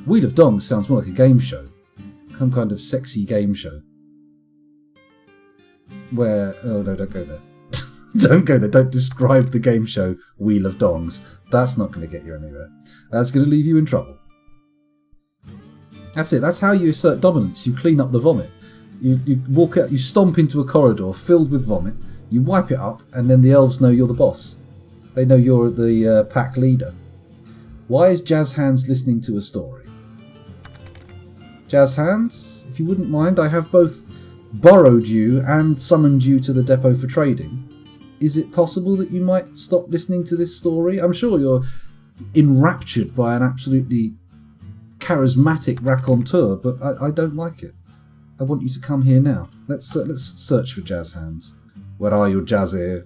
Wheel of Dongs sounds more like a game show. Some kind of sexy game show. Where... Oh no, don't go there. Don't go there. Don't describe the game show Wheel of Dongs. That's not going to get you anywhere. That's going to leave you in trouble. That's it. That's how you assert dominance. You clean up the vomit. You walk out, you stomp into a corridor filled with vomit, you wipe it up, and then the elves know you're the boss. They know you're the pack leader. Why is Jazz Hands listening to a story? Jazz Hands, if you wouldn't mind, I have both borrowed you and summoned you to the depot for trading. Is it possible that you might stop listening to this story? I'm sure you're enraptured by an absolutely charismatic raconteur, but I don't like it. I want you to come here now. Let's search for Jazz Hands. Where are you, Jazzy?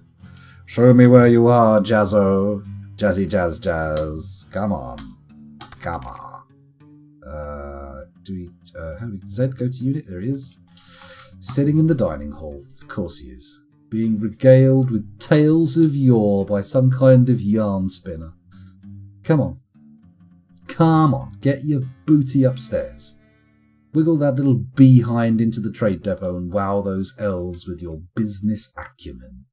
Show me where you are, Jazzo. Jazzy Jazz Jazz. Come on. How do we Zed go to unit? There he is. Sitting in the dining hall. Of course he is. Being regaled with tales of yore by some kind of yarn spinner. Come on. Get your booty upstairs. Wiggle that little behind into the trade depot and wow those elves with your business acumen.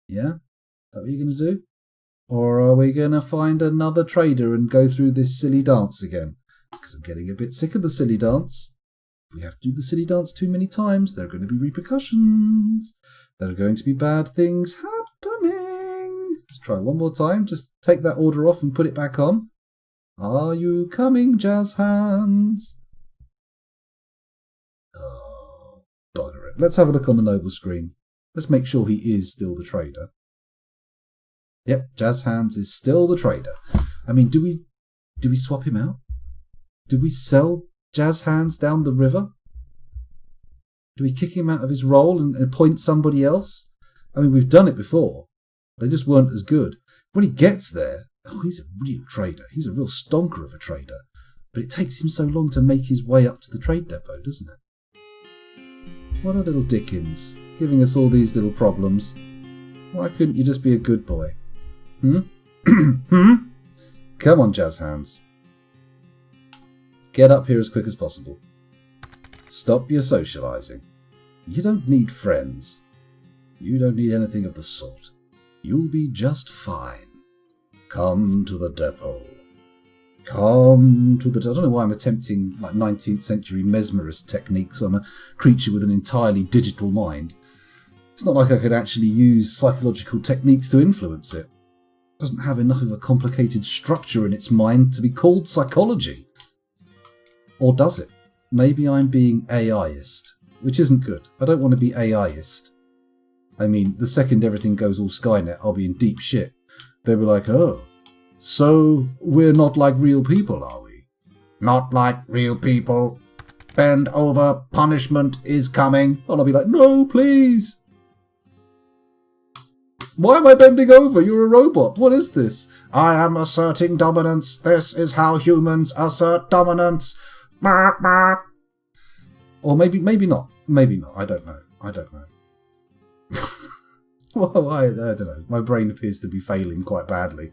Yeah? Is that what you're going to do? Or are we going to find another trader and go through this silly dance again? Because I'm getting a bit sick of the silly dance. If we have to do the silly dance too many times, there are going to be repercussions. There are going to be bad things happening. Let's try one more time. Just take that order off and put it back on. Are you coming, jazz hands? Oh, bugger it. Let's have a look on the noble screen. Let's make sure he is still the trader. Yep, Jazz Hands is still the trader. I mean, do we swap him out? Do we sell Jazz Hands down the river? Do we kick him out of his role and appoint somebody else? I mean, we've done it before. They just weren't as good. When he gets there, oh, he's a real trader. He's a real stonker of a trader. But it takes him so long to make his way up to the trade depot, doesn't it? What a little Dickens, giving us all these little problems. Why couldn't you just be a good boy? Come on, Jazz Hands. Get up here as quick as possible. Stop your socialising. You don't need friends. You don't need anything of the sort. You'll be just fine. Come to the depot. Come to the... I don't know why I'm attempting like 19th century mesmerist techniques on a creature with an entirely digital mind. It's not like I could actually use psychological techniques to influence it. It doesn't have enough of a complicated structure in its mind to be called psychology. Or does it? Maybe I'm being AIist, which isn't good. I don't want to be AIist. I mean, the second everything goes all Skynet, I'll be in deep shit. They'll be like, oh, so we're not like real people, are we? Not like real people. Bend over, punishment is coming. And I'll be like, no, please. Why am I bending over? You're a robot. What is this? I am asserting dominance. This is how humans assert dominance. Or maybe not. Maybe not. I don't know. Well, I don't know. My brain appears to be failing quite badly.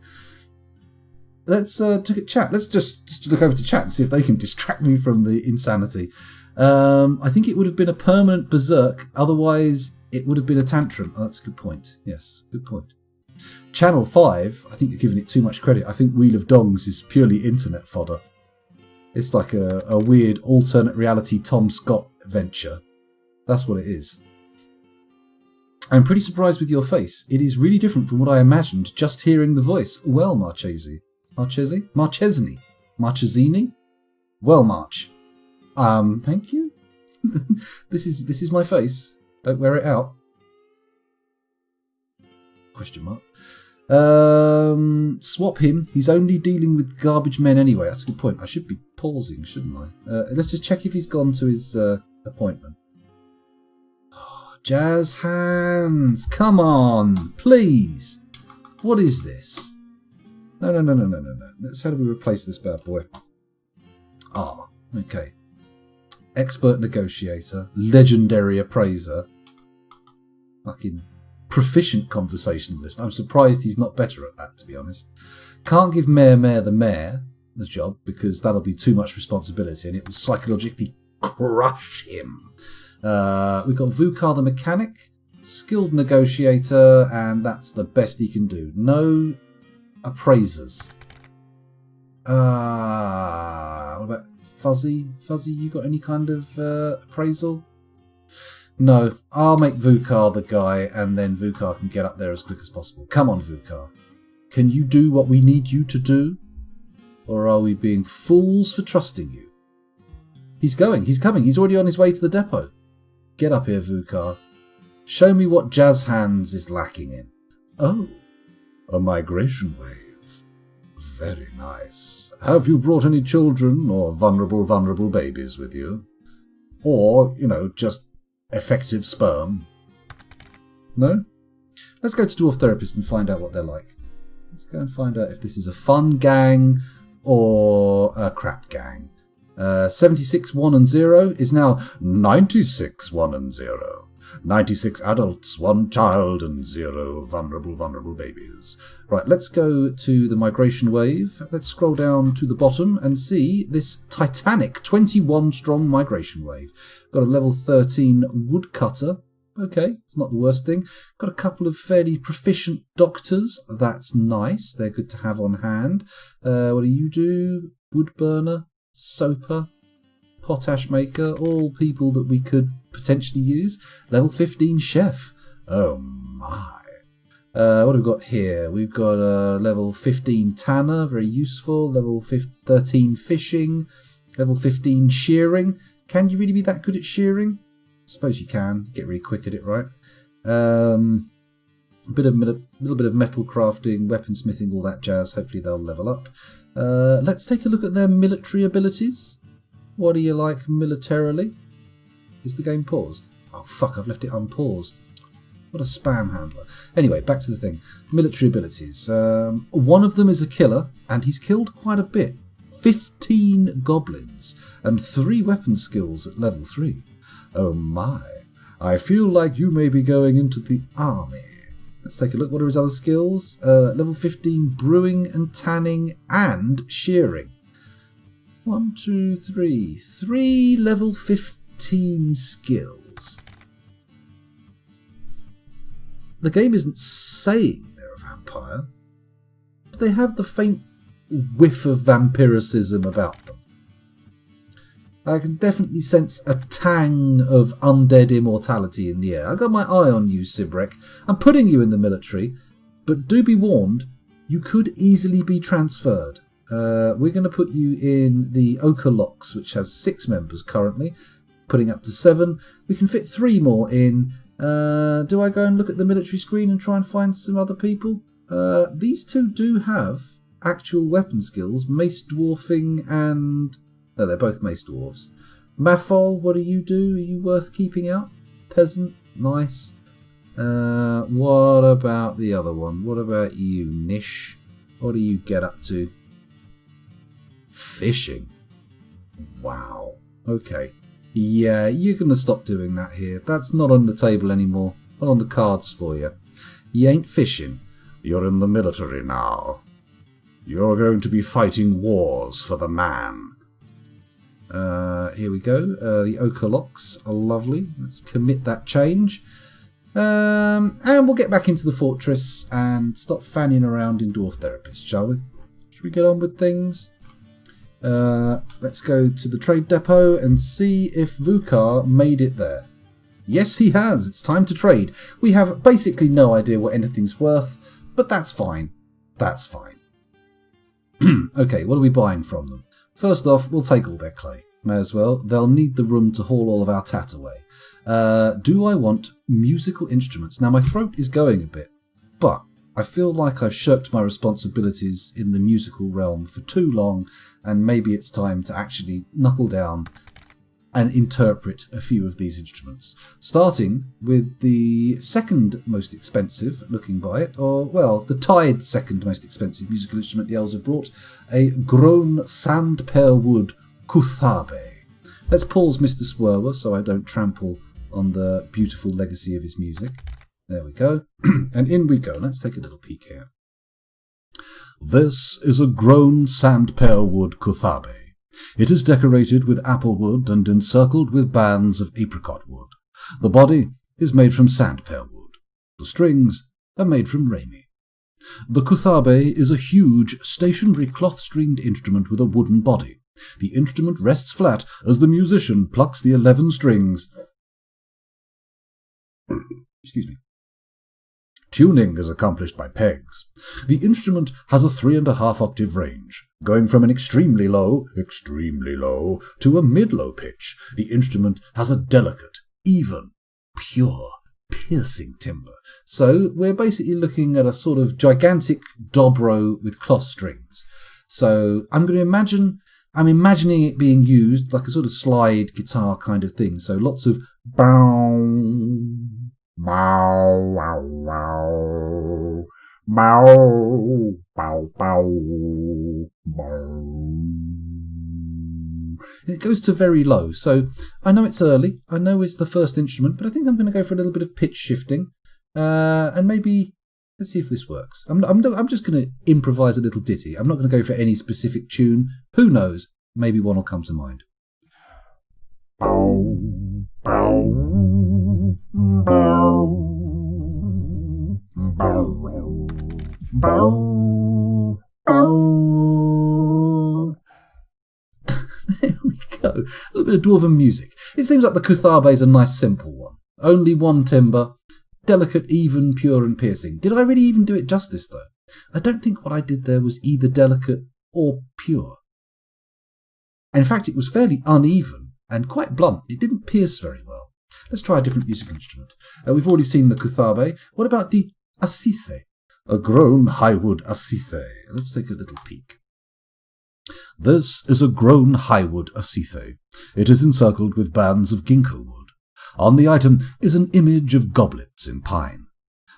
Let's look at chat. Let's just look over to chat and see if they can distract me from the insanity. I think it would have been a permanent berserk. Otherwise, it would have been a tantrum. Oh, that's a good point. Yes, good point. Channel 5, I think you're giving it too much credit. I think Wheel of Dongs is purely internet fodder. It's like a weird alternate reality Tom Scott venture. That's what it is. I'm pretty surprised with your face. It is really different from what I imagined just hearing the voice. Well, Marchesi. Marchesini? Well, March. Thank you. This is my face. Don't wear it out. Question mark. Swap him. He's only dealing with garbage men anyway. That's a good point. I should be pausing, shouldn't I? Let's just check if he's gone to his appointment. Oh, Jazz Hands, come on, please. What is this? No. How do we replace this bad boy? Okay. Expert negotiator, legendary appraiser, fucking proficient conversationalist. I'm surprised he's not better at that, to be honest. Can't give Mayor the job because that'll be too much responsibility and it will psychologically crush him. We've got Vukar the mechanic, skilled negotiator, and that's the best he can do. No appraisers. What about Fuzzy? Fuzzy, you got any kind of appraisal? No, I'll make Vukar the guy, and then Vukar can get up there as quick as possible. Come on, Vukar. Can you do what we need you to do? Or are we being fools for trusting you? He's coming. He's already on his way to the depot. Get up here, Vukar. Show me what Jazz Hands is lacking in. Oh, a migration wave. Very nice. Have you brought any children or vulnerable babies with you? Or, just effective sperm? No? Let's go to Dwarf Therapist and find out what they're like. Let's go and find out if this is a fun gang or a crap gang. 76 1 and 0 is now 96 1 and 0. 96 adults, 1 child, and 0 vulnerable babies. Right, let's go to the migration wave. Let's scroll down to the bottom and see this titanic 21-strong migration wave. Got a level 13 woodcutter. Okay, it's not the worst thing. Got a couple of fairly proficient doctors. That's nice. They're good to have on hand. What do you do? Wood burner, soaper, potash maker, all people that we could potentially use. Level 15 chef. Oh my. What have we got here? We've got a level 15 tanner, very useful. Level 13 fishing. Level 15 shearing. Can you really be that good at shearing? I suppose you can. Get really quick at it, right? Little bit of metal crafting, weaponsmithing, all that jazz. Hopefully they'll level up. Let's take a look at their military abilities. What do you like militarily? Is the game paused? Oh fuck, I've left it unpaused. What a spam handler. Anyway, back to the thing. Military abilities. One of them is a killer, and he's killed quite a bit. 15 goblins, and 3 weapon skills at level 3. Oh my. I feel like you may be going into the army. Let's take a look. What are his other skills? Level 15 brewing and tanning and shearing. 1, 2, 3. 3 level 15 skills. The game isn't saying they're a vampire, but they have the faint whiff of vampiricism about them. I can definitely sense a tang of undead immortality in the air. I got my eye on you, Sibrek. I'm putting you in the military, but do be warned, you could easily be transferred. We're going to put you in the Ochre Locks, which has 6 members currently, putting up to 7. We can fit 3 more in. Do I go and look at the military screen and try and find some other people? These 2 do have actual weapon skills, mace dwarfing and... No, they're both mace dwarves. Mathol, what do? Are you worth keeping out? Peasant, nice. What about the other one? What about you, Nish? What do you get up to? Fishing. Wow. Okay. Yeah, you're going to stop doing that here. That's not on the table anymore. Not on the cards for you. You ain't fishing. You're in the military now. You're going to be fighting wars for the man. Here we go. The Ochre Locks are lovely. Let's commit that change. And we'll get back into the fortress and stop fanning around in Dwarf Therapist, shall we? Should we get on with things? Let's go to the trade depot and see if Vukar made it there. Yes, he has. It's time to trade. We have basically no idea what anything's worth, but that's fine. That's fine. Okay, what are we buying from them? First off, we'll take all their clay. May as well. They'll need the room to haul all of our tat away. Do I want musical instruments? Now, my throat is going a bit, but I feel like I've shirked my responsibilities in the musical realm for too long, and maybe it's time to actually knuckle down and interpret a few of these instruments. Starting with the second most expensive, looking by it, or, well, the tied second most expensive musical instrument the elves have brought, a grown sandpear wood kuthabe. Let's pause Mr. Swerwer so I don't trample on the beautiful legacy of his music. There we go. And in we go. Let's take a little peek here. This is a grown sandpear wood kuthabe. It is decorated with apple wood and encircled with bands of apricot wood. The body is made from sandpear wood. The strings are made from rami. The kuthabe is a huge, stationary cloth-stringed instrument with a wooden body. The instrument rests flat as the musician plucks the 11 strings. Excuse me. Tuning is accomplished by pegs. The instrument has a 3.5 octave range, going from an extremely low, to a mid-low pitch. The instrument has a delicate, even, pure, piercing timbre. So we're basically looking at a sort of gigantic dobro with cloth strings. So I'm imagining it being used like a sort of slide guitar kind of thing. So lots of bow, bow, wow, wow, bow, bow, bow, bow. And it goes to very low. So I know it's early. I know it's the first instrument, but I think I'm going to go for a little bit of pitch shifting. And maybe, let's see if this works. I'm just going to improvise a little ditty. I'm not going to go for any specific tune. Who knows? Maybe one will come to mind. Bow, bow, bow, bow, bow, bow. There we go. A little bit of dwarven music. It seems like the Kuthabe is a nice simple one. Only one timbre. Delicate, even, pure and piercing. Did I really even do it justice though? I don't think what I did there was either delicate or pure. In fact, it was fairly uneven and quite blunt. It didn't pierce very well. Let's try a different musical instrument. We've already seen the Kuthabe. What about the asithe? A grown highwood asithe. Let's take a little peek. This is a grown highwood asithe. It is encircled with bands of ginkgo wood. On the item is an image of goblets in pine.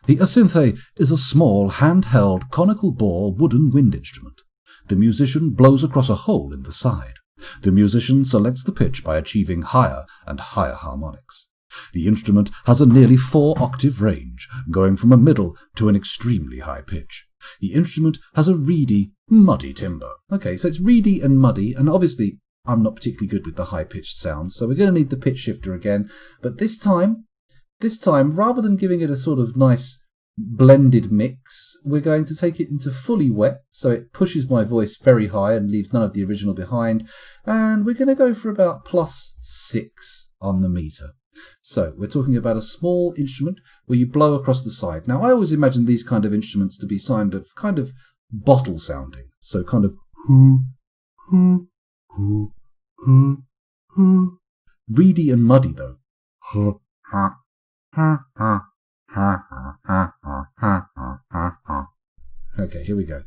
The asithe is a small, hand-held, conical bore wooden wind instrument. The musician blows across a hole in the side. The musician selects the pitch by achieving higher and higher harmonics. The instrument has a nearly 4-octave range, going from a middle to an extremely high pitch. The instrument has a reedy, muddy timbre. Okay, so it's reedy and muddy, and obviously I'm not particularly good with the high-pitched sounds, so we're going to need the pitch shifter again. But this time, rather than giving it a sort of nice blended mix, we're going to take it into fully wet, so it pushes my voice very high and leaves none of the original behind. And we're going to go for about +6 on the meter. So we're talking about a small instrument where you blow across the side. Now, I always imagine these kind of instruments to be kind of bottle sounding. So kind of hoo, hoo, hoo, hoo, hoo. Reedy and muddy though. Okay, here we go.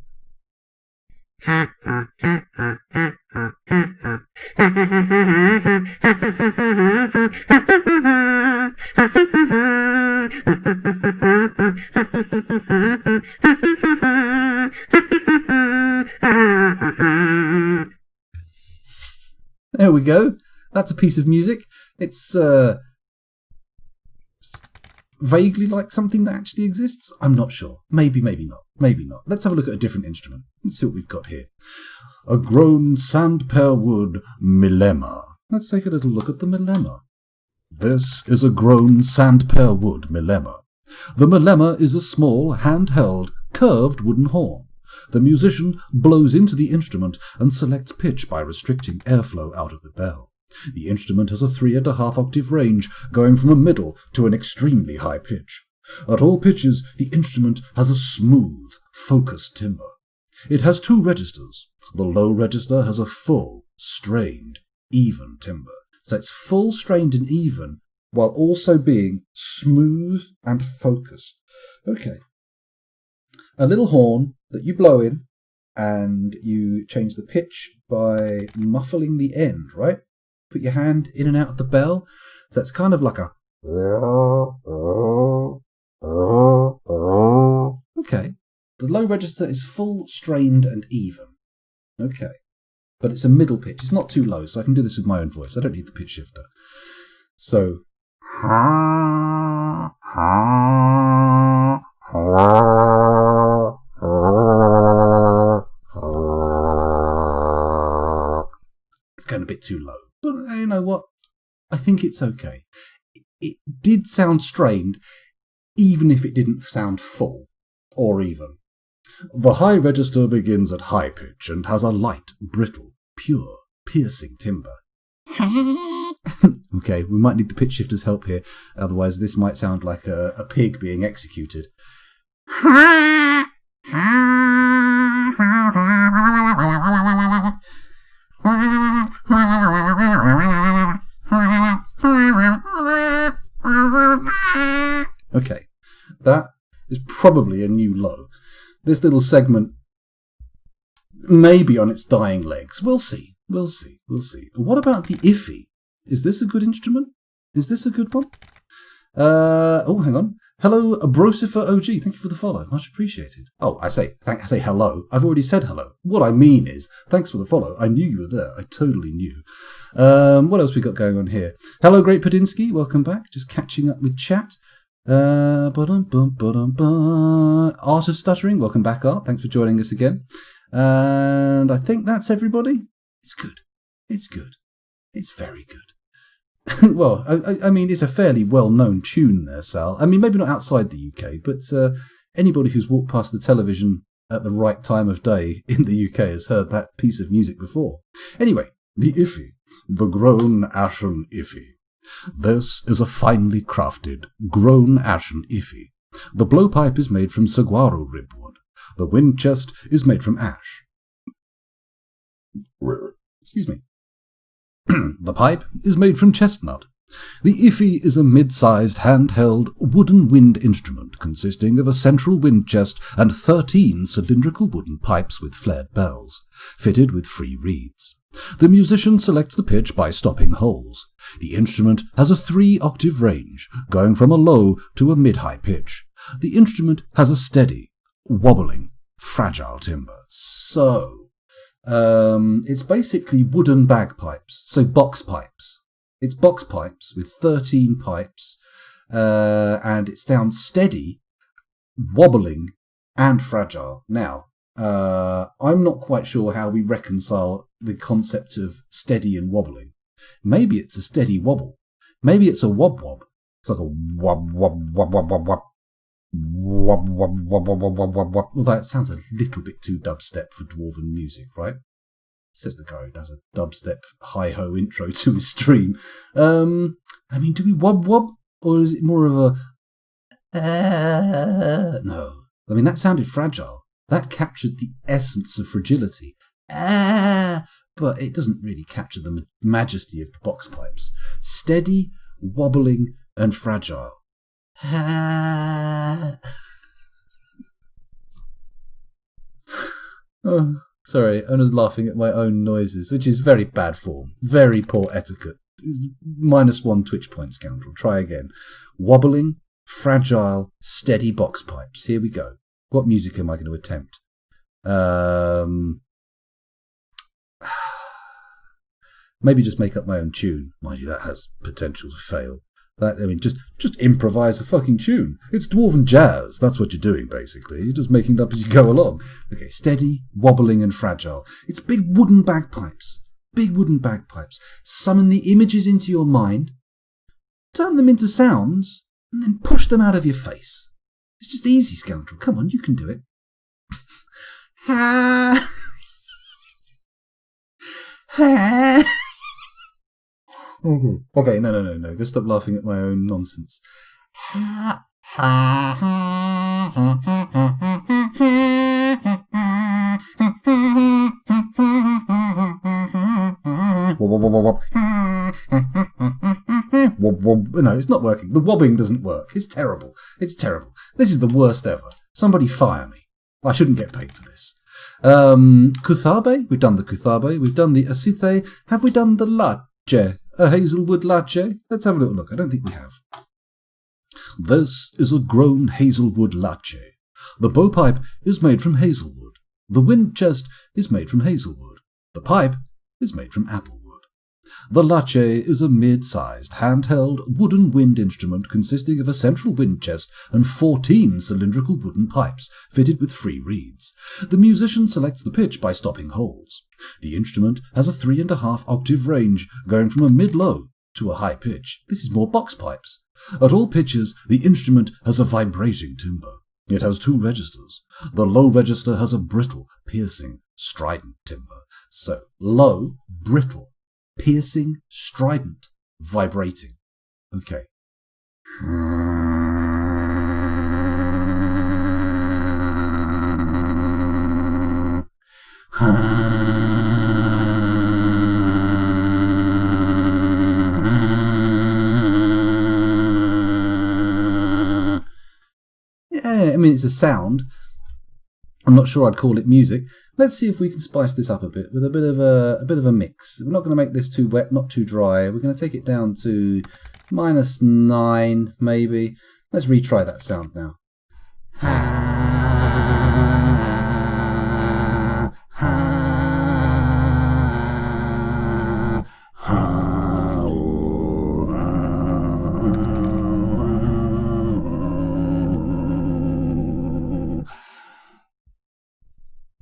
There we go. That's a piece of music. It's vaguely like something that actually exists. I'm not sure. Maybe not. Maybe not. Let's have a look at a different instrument. Let's see what we've got here. A grown sandpear wood milema. Let's take a little look at the milema. This is a grown sandpear wood milema. The milema is a small, hand-held, curved wooden horn. The musician blows into the instrument and selects pitch by restricting airflow out of the bell. The instrument has a 3.5 octave range, going from a middle to an extremely high pitch. At all pitches, the instrument has a smooth, focused timbre. It has 2 registers. The low register has a full, strained, even timbre. So it's full, strained and even, while also being smooth and focused. Okay. A little horn that you blow in, and you change the pitch by muffling the end, right? Put your hand in and out of the bell. So it's kind of like a... Okay. The low register is full, strained and even. Okay. But it's a middle pitch. It's not too low, so I can do this with my own voice. I don't need the pitch shifter. So... It's going a bit too low. But you know what? I think it's okay. It did sound strained, even if it didn't sound full or even. The high register begins at high pitch and has a light, brittle, pure, piercing timbre. Okay, we might need the pitch shifter's help here, otherwise this might sound like a pig being executed. Okay, that is probably a new low. This little segment may be on its dying legs. We'll see. But what about the iffy? Is this a good instrument? Is this a good one? Oh, hang on. Hello, Brosifer OG. Thank you for the follow. Much appreciated. Oh, I say hello. I've already said hello. What I mean is, thanks for the follow. I knew you were there. I totally knew. What else we got going on here? Hello, Great Padinsky. Welcome back. Just catching up with chat. Art of Stuttering. Welcome back, Art. Thanks for joining us again. And I think that's everybody. It's good. It's good. It's very good. Well, I mean, it's a fairly well-known tune there, Sal. I mean, maybe not outside the UK, but anybody who's walked past the television at the right time of day in the UK has heard that piece of music before. Anyway, the Iffy, the grown ashen Iffy. This is a finely crafted, grown ashen Iffy. The blowpipe is made from saguaro ribwood. The wind chest is made from ash. Excuse me. The pipe is made from chestnut. The Iffy is a mid-sized handheld wooden wind instrument consisting of a central wind chest and 13 cylindrical wooden pipes with flared bells, fitted with free reeds. The musician selects the pitch by stopping holes. The instrument has a 3-octave range, going from a low to a mid-high pitch. The instrument has a steady, wobbling, fragile timbre. So, it's basically wooden bagpipes, so box pipes. It's box pipes with 13 pipes, and it sounds steady, wobbling, and fragile. Now, I'm not quite sure how we reconcile the concept of steady and wobbling. Maybe it's a steady wobble. Maybe it's a wob-wob. It's like a wob-wob-wob-wob-wob-wob. Wob-wob-wob-wob-wob-wob. Although it sounds a little bit too dubstep for dwarven music, right? Says the guy who does a dubstep hi-ho intro to his stream. I mean, do we wob-wob? Or is it more of a... No. I mean, that sounded fragile. That captured the essence of fragility. But it doesn't really capture the majesty of the box pipes. Steady, wobbling, and fragile. Oh, sorry, I was laughing at my own noises, which is very bad form. Very poor etiquette. -1 Twitch point, scoundrel. Try again. Wobbling, fragile, steady box pipes. Here we go. What music am I going to attempt? Maybe just make up my own tune. Mind you, that has potential to fail. Just improvise a fucking tune. It's dwarven jazz. That's what you're doing, basically. You're just making it up as you go along. Okay, steady, wobbling, and fragile. It's big wooden bagpipes. Big wooden bagpipes. Summon the images into your mind, turn them into sounds, and then push them out of your face. It's just easy, scoundrel. Come on, you can do it. Ha! Ha! Okay, no. Go stop laughing at my own nonsense. No, it's not working. The wobbing doesn't work. It's terrible. It's terrible. This is the worst ever. Somebody fire me. I shouldn't get paid for this. Kuthabe? We've done the Kuthabe. We've done the Asithe. Have we done the Lache? A hazelwood lache? Let's have a little look. I don't think we have. This is a grown hazelwood lache. The bowpipe is made from hazelwood. The wind chest is made from hazelwood. The pipe is made from applewood. The lache is a mid-sized, handheld, wooden wind instrument consisting of a central wind chest and 14 cylindrical wooden pipes fitted with free reeds. The musician selects the pitch by stopping holes. The instrument has a 3.5 octave range, going from a mid-low to a high pitch. This is more box pipes. At all pitches, the instrument has a vibrating timbre. It has 2 registers. The low register has a brittle, piercing, strident timbre. So, low, brittle, piercing, strident, vibrating. Okay. Yeah, I mean, it's a sound. I'm not sure I'd call it music. Let's see if we can spice this up a bit with a bit of a mix. We're not going to make this too wet, not too dry. We're going to take it down to -9, maybe. Let's retry that sound now.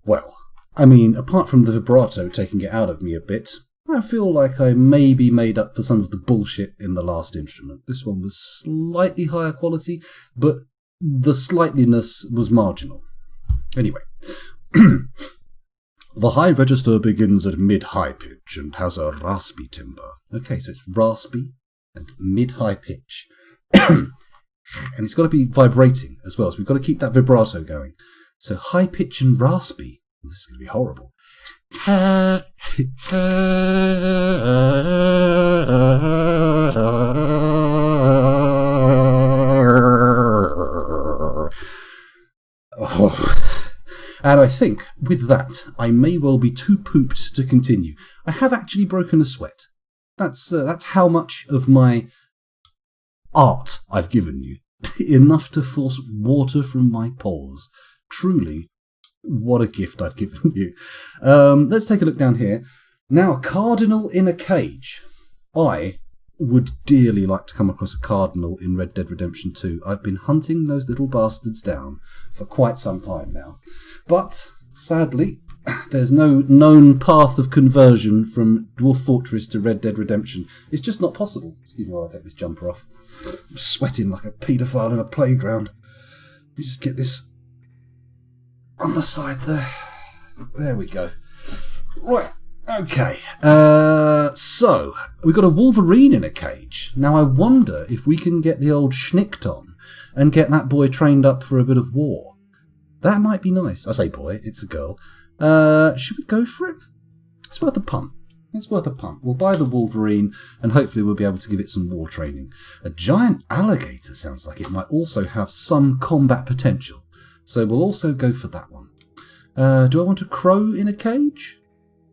Well, I mean, apart from the vibrato taking it out of me a bit, I feel like I maybe made up for some of the bullshit in the last instrument. This one was slightly higher quality, but the slightliness was marginal. Anyway, the high register begins at mid-high pitch and has a raspy timbre. Okay, so it's raspy and mid-high pitch. And it's got to be vibrating as well, so we've got to keep that vibrato going. So high pitch and raspy. This is going to be horrible. And I think, with that, I may well be too pooped to continue. I have actually broken a sweat. That's how much of my art I've given you. Enough to force water from my pores. Truly, what a gift I've given you. Let's take a look down here. Now, a cardinal in a cage. I would dearly like to come across a cardinal in Red Dead Redemption 2. I've been hunting those little bastards down for quite some time now. But, sadly, there's no known path of conversion from Dwarf Fortress to Red Dead Redemption. It's just not possible. Excuse me while I take this jumper off. I'm sweating like a paedophile in a playground. You just get this on the side there. There we go. Right. Okay, so we've got a Wolverine in a cage. Now I wonder if we can get the old Schnicked on and get that boy trained up for a bit of war. That might be nice. I say boy, it's a girl. Should we go for it? It's worth a punt. It's worth a punt. We'll buy the Wolverine and hopefully we'll be able to give it some war training. A giant alligator sounds like it might also have some combat potential. So we'll also go for that one. Do I want a crow in a cage?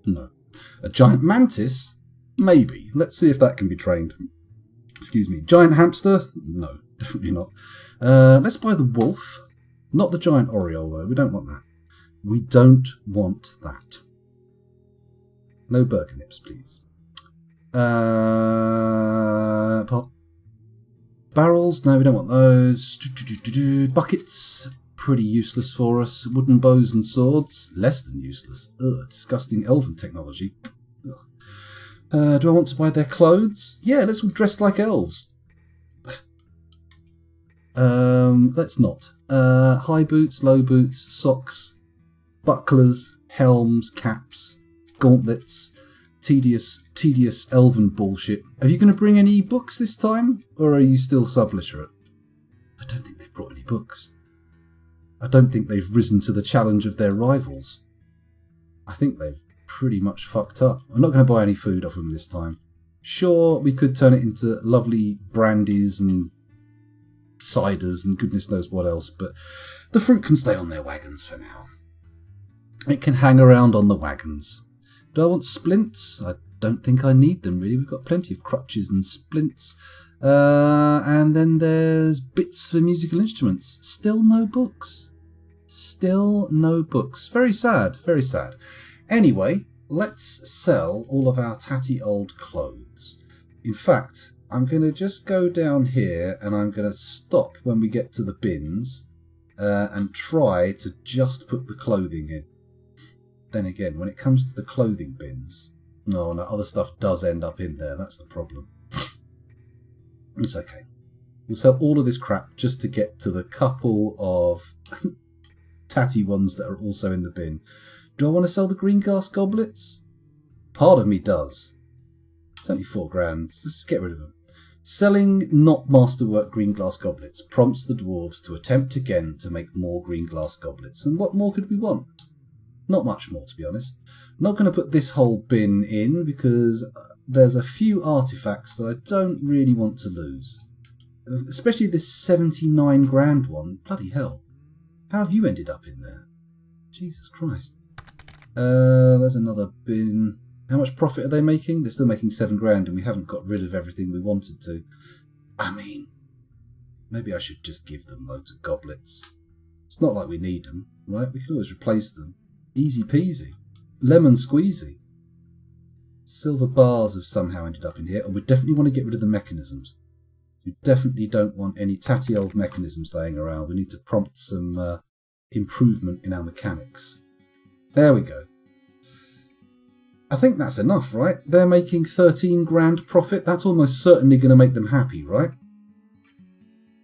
No. A giant mantis? Maybe. Let's see if that can be trained. Excuse me. Giant hamster? No, definitely not. Let's buy the wolf. Not the giant oriole, though. We don't want that. We don't want that. No burgenips, please. Barrels? No, we don't want those. Buckets? Pretty useless for us. Wooden bows and swords? Less than useless. Ugh, disgusting elven technology. Do I want to buy their clothes? Yeah, let's all dress like elves. Let's not. High boots, low boots, socks, bucklers, helms, caps, gauntlets, tedious elven bullshit. Are you going to bring any books this time? Or are you still subliterate? I don't think they've brought any books. I don't think they've risen to the challenge of their rivals. I think they've pretty much fucked up. I'm not going to buy any food off them this time. Sure, we could turn it into lovely brandies and ciders and goodness knows what else, but the fruit can stay on their wagons for now. It can hang around on the wagons. Do I want splints? I don't think I need them, really. We've got plenty of crutches and splints. And then there's bits for musical instruments. Still no books. Still no books. Very sad, very sad. Anyway, let's sell all of our tatty old clothes. In fact, I'm going to just go down here and I'm going to stop when we get to the bins and try to just put the clothing in. Then again, when it comes to the clothing bins, no, other stuff does end up in there. That's the problem. It's okay. We'll sell all of this crap just to get to the couple of tatty ones that are also in the bin. Do I want to sell the green glass goblets? Part of me does. It's only $4,000. Let's just get rid of them. Selling not masterwork green glass goblets prompts the dwarves to attempt again to make more green glass goblets. And what more could we want? Not much more, to be honest. I'm not going to put this whole bin in because there's a few artifacts that I don't really want to lose. Especially this $79,000 one. Bloody hell. How have you ended up in there? Jesus Christ. There's another bin. How much profit are they making? They're still making $7,000 and we haven't got rid of everything we wanted to. I mean, Maybe I should just give them loads of goblets. It's not like we need them, right? We can always replace them. Easy peasy. Lemon squeezy. Silver bars have somehow ended up in here, and we definitely want to get rid of the mechanisms. We definitely don't want any tatty old mechanisms laying around. We need to prompt some improvement in our mechanics. There we go. I think that's enough, right? They're making 13 grand profit. That's almost certainly going to make them happy, right?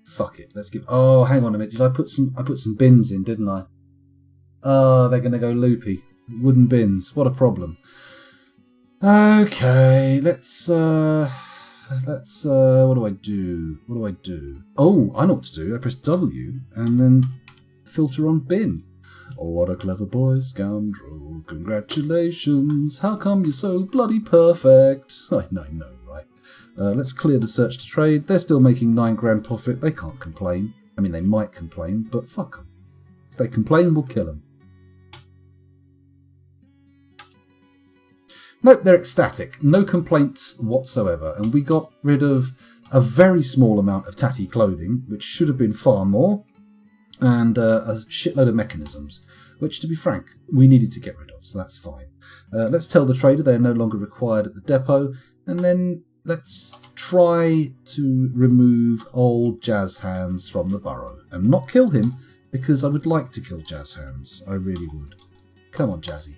Fuck it. Let's give... Oh, hang on a minute. Did I put some bins in, didn't I? Oh, they're going to go loopy. Wooden bins. What a problem. Okay, let's what do I do? What do I do? Oh, I know what to do. I press W and then filter on bin. Oh, what a clever boy, scoundrel. Congratulations. How come you're so bloody perfect? I know, right? Let's clear the search to trade. They're still making 9 grand profit. They can't complain. I mean, they might complain, but fuck them. If they complain, we'll kill them. Nope, they're ecstatic. No complaints whatsoever. And we got rid of a very small amount of tatty clothing, which should have been far more, and a shitload of mechanisms, which, to be frank, we needed to get rid of, so that's fine. Let's tell the trader they're no longer required at the depot, and then let's try to remove old Jazz Hands from the burrow. And not kill him, because I would like to kill Jazz Hands. I really would. Come on, Jazzy.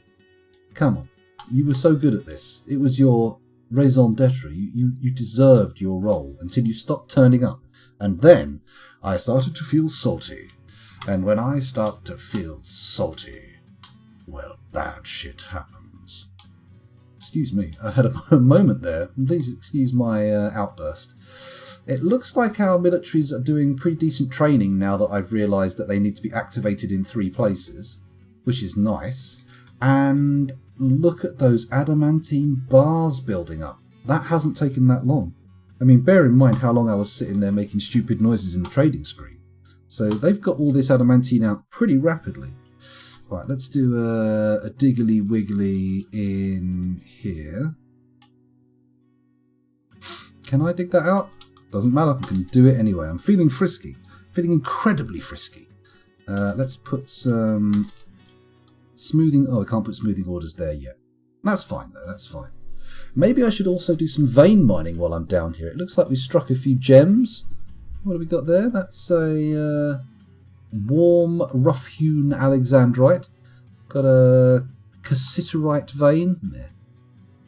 Come on. You were so good at this. It was your raison d'etre. You deserved your role until you stopped turning up. And then I started to feel salty. And when I start to feel salty, well, bad shit happens. Excuse me, I had a moment there. Please excuse my outburst. It looks like our militaries are doing pretty decent training now that I've realised that they need to be activated in 3 places, which is nice. And look at those adamantine bars building up. That hasn't taken that long. I mean, bear in mind how long I was sitting there making stupid noises in the trading screen. So they've got all this adamantine out pretty rapidly. Right, let's do a diggly wiggly in here. Can I dig that out? Doesn't matter, I can do it anyway. I'm feeling frisky. Feeling incredibly frisky. Let's put some smoothing... Oh, I can't put smoothing orders there yet. That's fine though, that's fine. Maybe I should also do some vein mining while I'm down here. It looks like we struck a few gems. What have we got there? That's a warm, rough-hewn alexandrite. Got a cassiterite vein.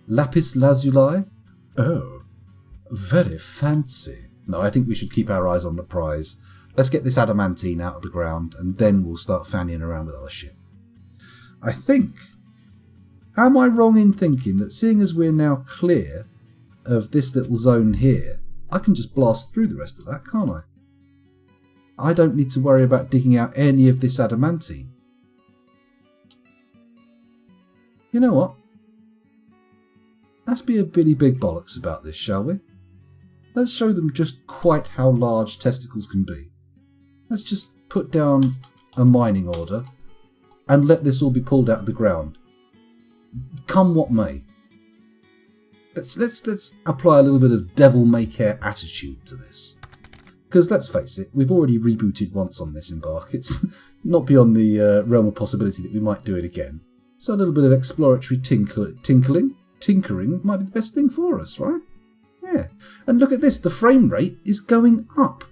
Lapis lazuli. Oh, very fancy. No, I think we should keep our eyes on the prize. Let's get this adamantine out of the ground, and then we'll start fannying around with other shit. I think... Am I wrong in thinking that seeing as we're now clear of this little zone here, I can just blast through the rest of that, can't I? I don't need to worry about digging out any of this adamantine. You know what? Let's be a Billy Big Bollocks about this, shall we? Let's show them just quite how large testicles can be. Let's just put down a mining order and let this all be pulled out of the ground. Come what may. Let's apply a little bit of devil-may-care attitude to this. Because let's face it, we've already rebooted once on this embark. It's not beyond the realm of possibility that we might do it again. So a little bit of exploratory tinkering might be the best thing for us, right? Yeah. And look at this, the frame rate is going up,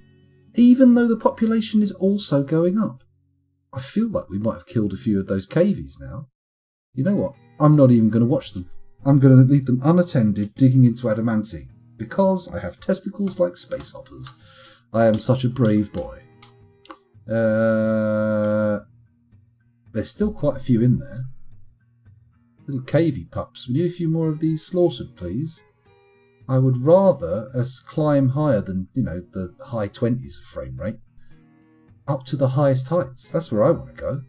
even though the population is also going up. I feel like we might have killed a few of those cavies now. You know what? I'm not even going to watch them. I'm going to leave them unattended digging into adamantine, because I have testicles like space hoppers. I am such a brave boy. There's still quite a few in there. Little cavey pups. We need a few more of these slaughtered, please. I would rather us climb higher than, the high 20s of frame rate. Up to the highest heights. That's where I want to go.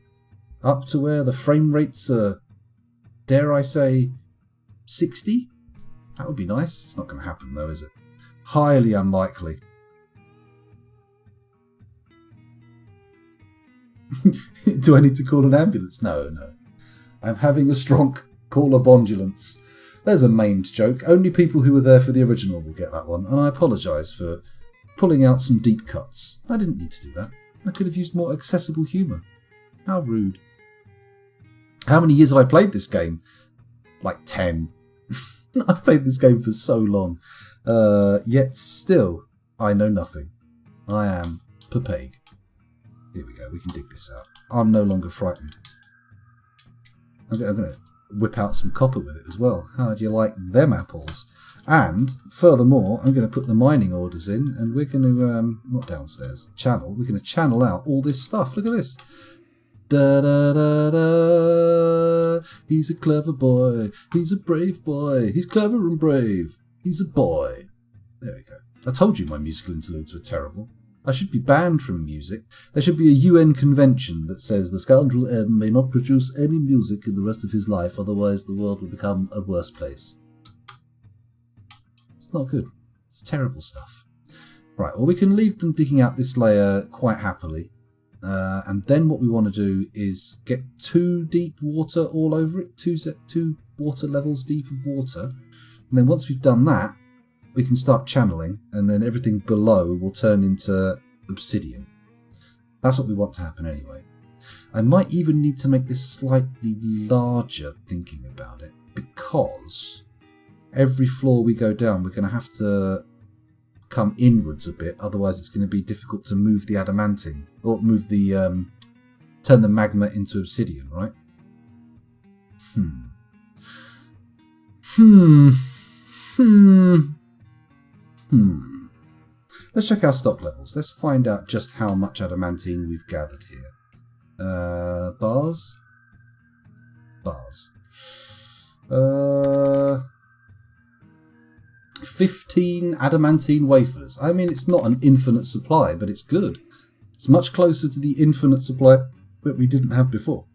Up to where the frame rates are, dare I say, 60? That would be nice. It's not going to happen though, is it? Highly unlikely. Do I need to call an ambulance? No. I'm having a strong call of ambulance. There's a maimed joke. Only people who were there for the original will get that one. And I apologise for pulling out some deep cuts. I didn't need to do that. I could have used more accessible humour. How rude. How many years have I played this game? Like 10. I've played this game for so long. Yet still, I know nothing. I am Papeg. Here we go, we can dig this out. I'm no longer frightened. I'm going to whip out some copper with it as well. How do you like them apples? And, furthermore, I'm going to put the mining orders in, and we're going to, not downstairs, channel. We're going to channel out all this stuff. Look at this. Da da da da. He's a clever boy. He's a brave boy. He's clever and brave. He's a boy. There we go. I told you my musical interludes were terrible. I should be banned from music. There should be a UN convention that says the scoundrel M may not produce any music in the rest of his life, otherwise the world will become a worse place. It's not good. It's terrible stuff. Right, well, we can leave them digging out this layer quite happily. And then what we want to do is get 2 deep water all over it, 2 water levels deep of water. And then once we've done that, we can start channeling, and then everything below will turn into obsidian. That's what we want to happen anyway. I might even need to make this slightly larger thinking about it, because every floor we go down we're going to have to come inwards a bit, otherwise it's going to be difficult to move the adamantine, or move the turn the magma into obsidian, right? Let's check our stock levels. Let's find out just how much adamantine we've gathered here. Bars. 15 adamantine wafers. I mean, it's not an infinite supply, but it's good. It's much closer to the infinite supply that we didn't have before.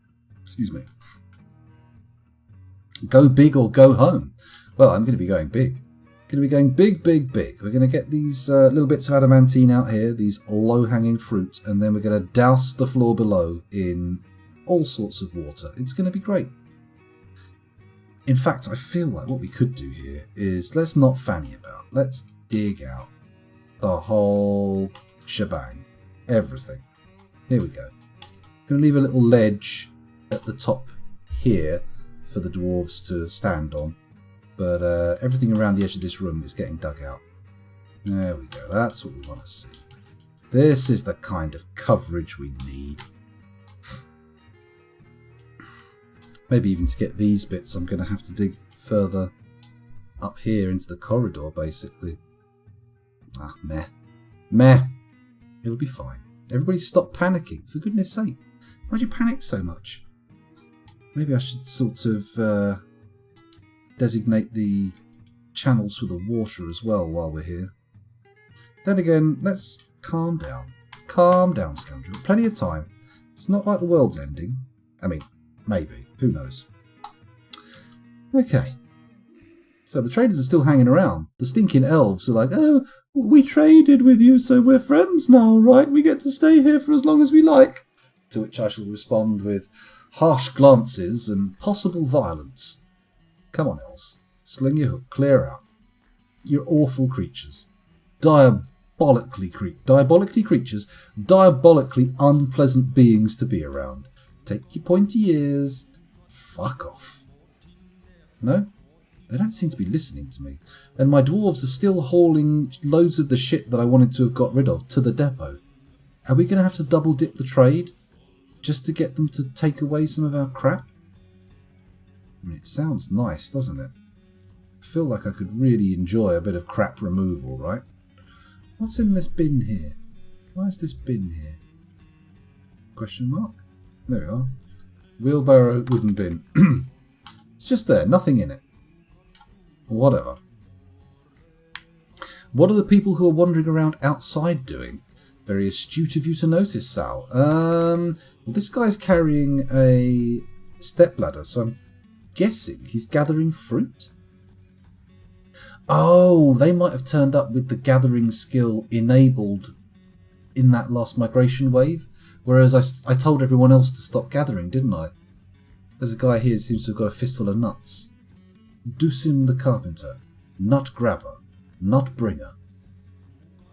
Excuse me. Go big or go home. Well, I'm going to be going big. Going to be going big, big, big. We're going to get these little bits of adamantine out here, these low-hanging fruit, and then we're going to douse the floor below in all sorts of water. It's going to be great. In fact, I feel like what we could do here is, let's not fanny about. Let's dig out the whole shebang. Everything. Here we go. Going to leave a little ledge at the top here for the dwarves to stand on. But everything around the edge of this room is getting dug out. There we go. That's what we want to see. This is the kind of coverage we need. Maybe even to get these bits, I'm going to have to dig further up here into the corridor, basically. Ah, meh. Meh. It'll be fine. Everybody stop panicking, for goodness sake. Why do you panic so much? Maybe I should sort of designate the channels for the water as well while we're here. Then again, let's calm down. Calm down, scoundrel. Plenty of time. It's not like the world's ending. I mean, maybe. Who knows? Okay. So the traders are still hanging around. The stinking elves are like, oh, we traded with you, so we're friends now, right? We get to stay here for as long as we like. To which I shall respond with harsh glances and possible violence. Come on, elves. Sling your hook. Clear out. You're awful creatures. Diabolically creatures. Diabolically unpleasant beings to be around. Take your pointy ears. Fuck off. No? They don't seem to be listening to me. And my dwarves are still hauling loads of the shit that I wanted to have got rid of to the depot. Are we going to have to double dip the trade just to get them to take away some of our crap? I mean, it sounds nice, doesn't it? I feel like I could really enjoy a bit of crap removal, right? What's in this bin here? Why is this bin here? Question mark? There we are. Wheelbarrow wooden bin. It's just there, nothing in it. Whatever. What are the people who are wandering around outside doing? Very astute of you to notice, Sal. Well, this guy's carrying a stepladder, so I'm guessing he's gathering fruit. Oh, they might have turned up with the gathering skill enabled in that last migration wave, whereas I told everyone else to stop gathering, didn't I? There's a guy here who seems to have got a fistful of nuts. Dusim the carpenter, nut grabber, nut bringer.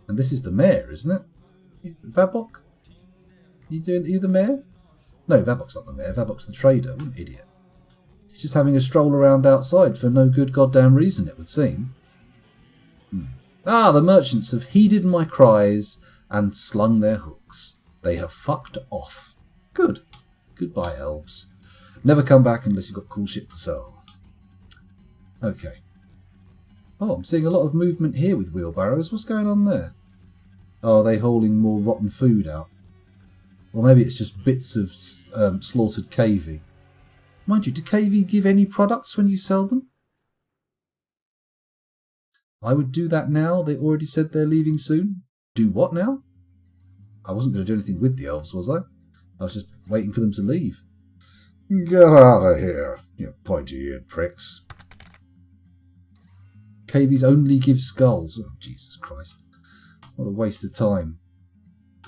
And this is the mayor, isn't it? Vabok? You the mayor? No, Vabok's not the mayor. Vabok's the trader. What an idiot. He's just having a stroll around outside for no good goddamn reason, it would seem. Ah, the merchants have heeded my cries and slung their hooks. They have fucked off. Good. Goodbye, elves. Never come back unless you've got cool shit to sell. Okay. Oh, I'm seeing a lot of movement here with wheelbarrows. What's going on there? Oh, are they hauling more rotten food out? Or maybe it's just bits of slaughtered KV. Mind you, do KV give any products when you sell them? I would do that now. They already said they're leaving soon. Do what now? I wasn't going to do anything with the elves, was I? I was just waiting for them to leave. Get out of here, you pointy-eared pricks. KVs only give skulls. Oh, Jesus Christ. What a waste of time.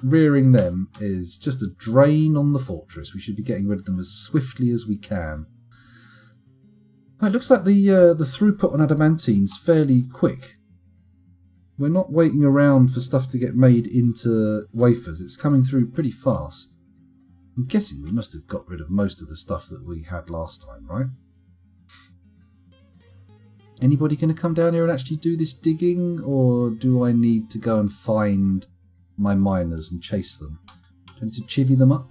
Rearing them is just a drain on the fortress. We should be getting rid of them as swiftly as we can. Oh, it looks like the throughput on adamantine's fairly quick. We're not waiting around for stuff to get made into wafers. It's coming through pretty fast. I'm guessing we must have got rid of most of the stuff that we had last time, right? Anybody going to come down here and actually do this digging? Or do I need to go and find my miners and chase them? Do I need to chivvy them up?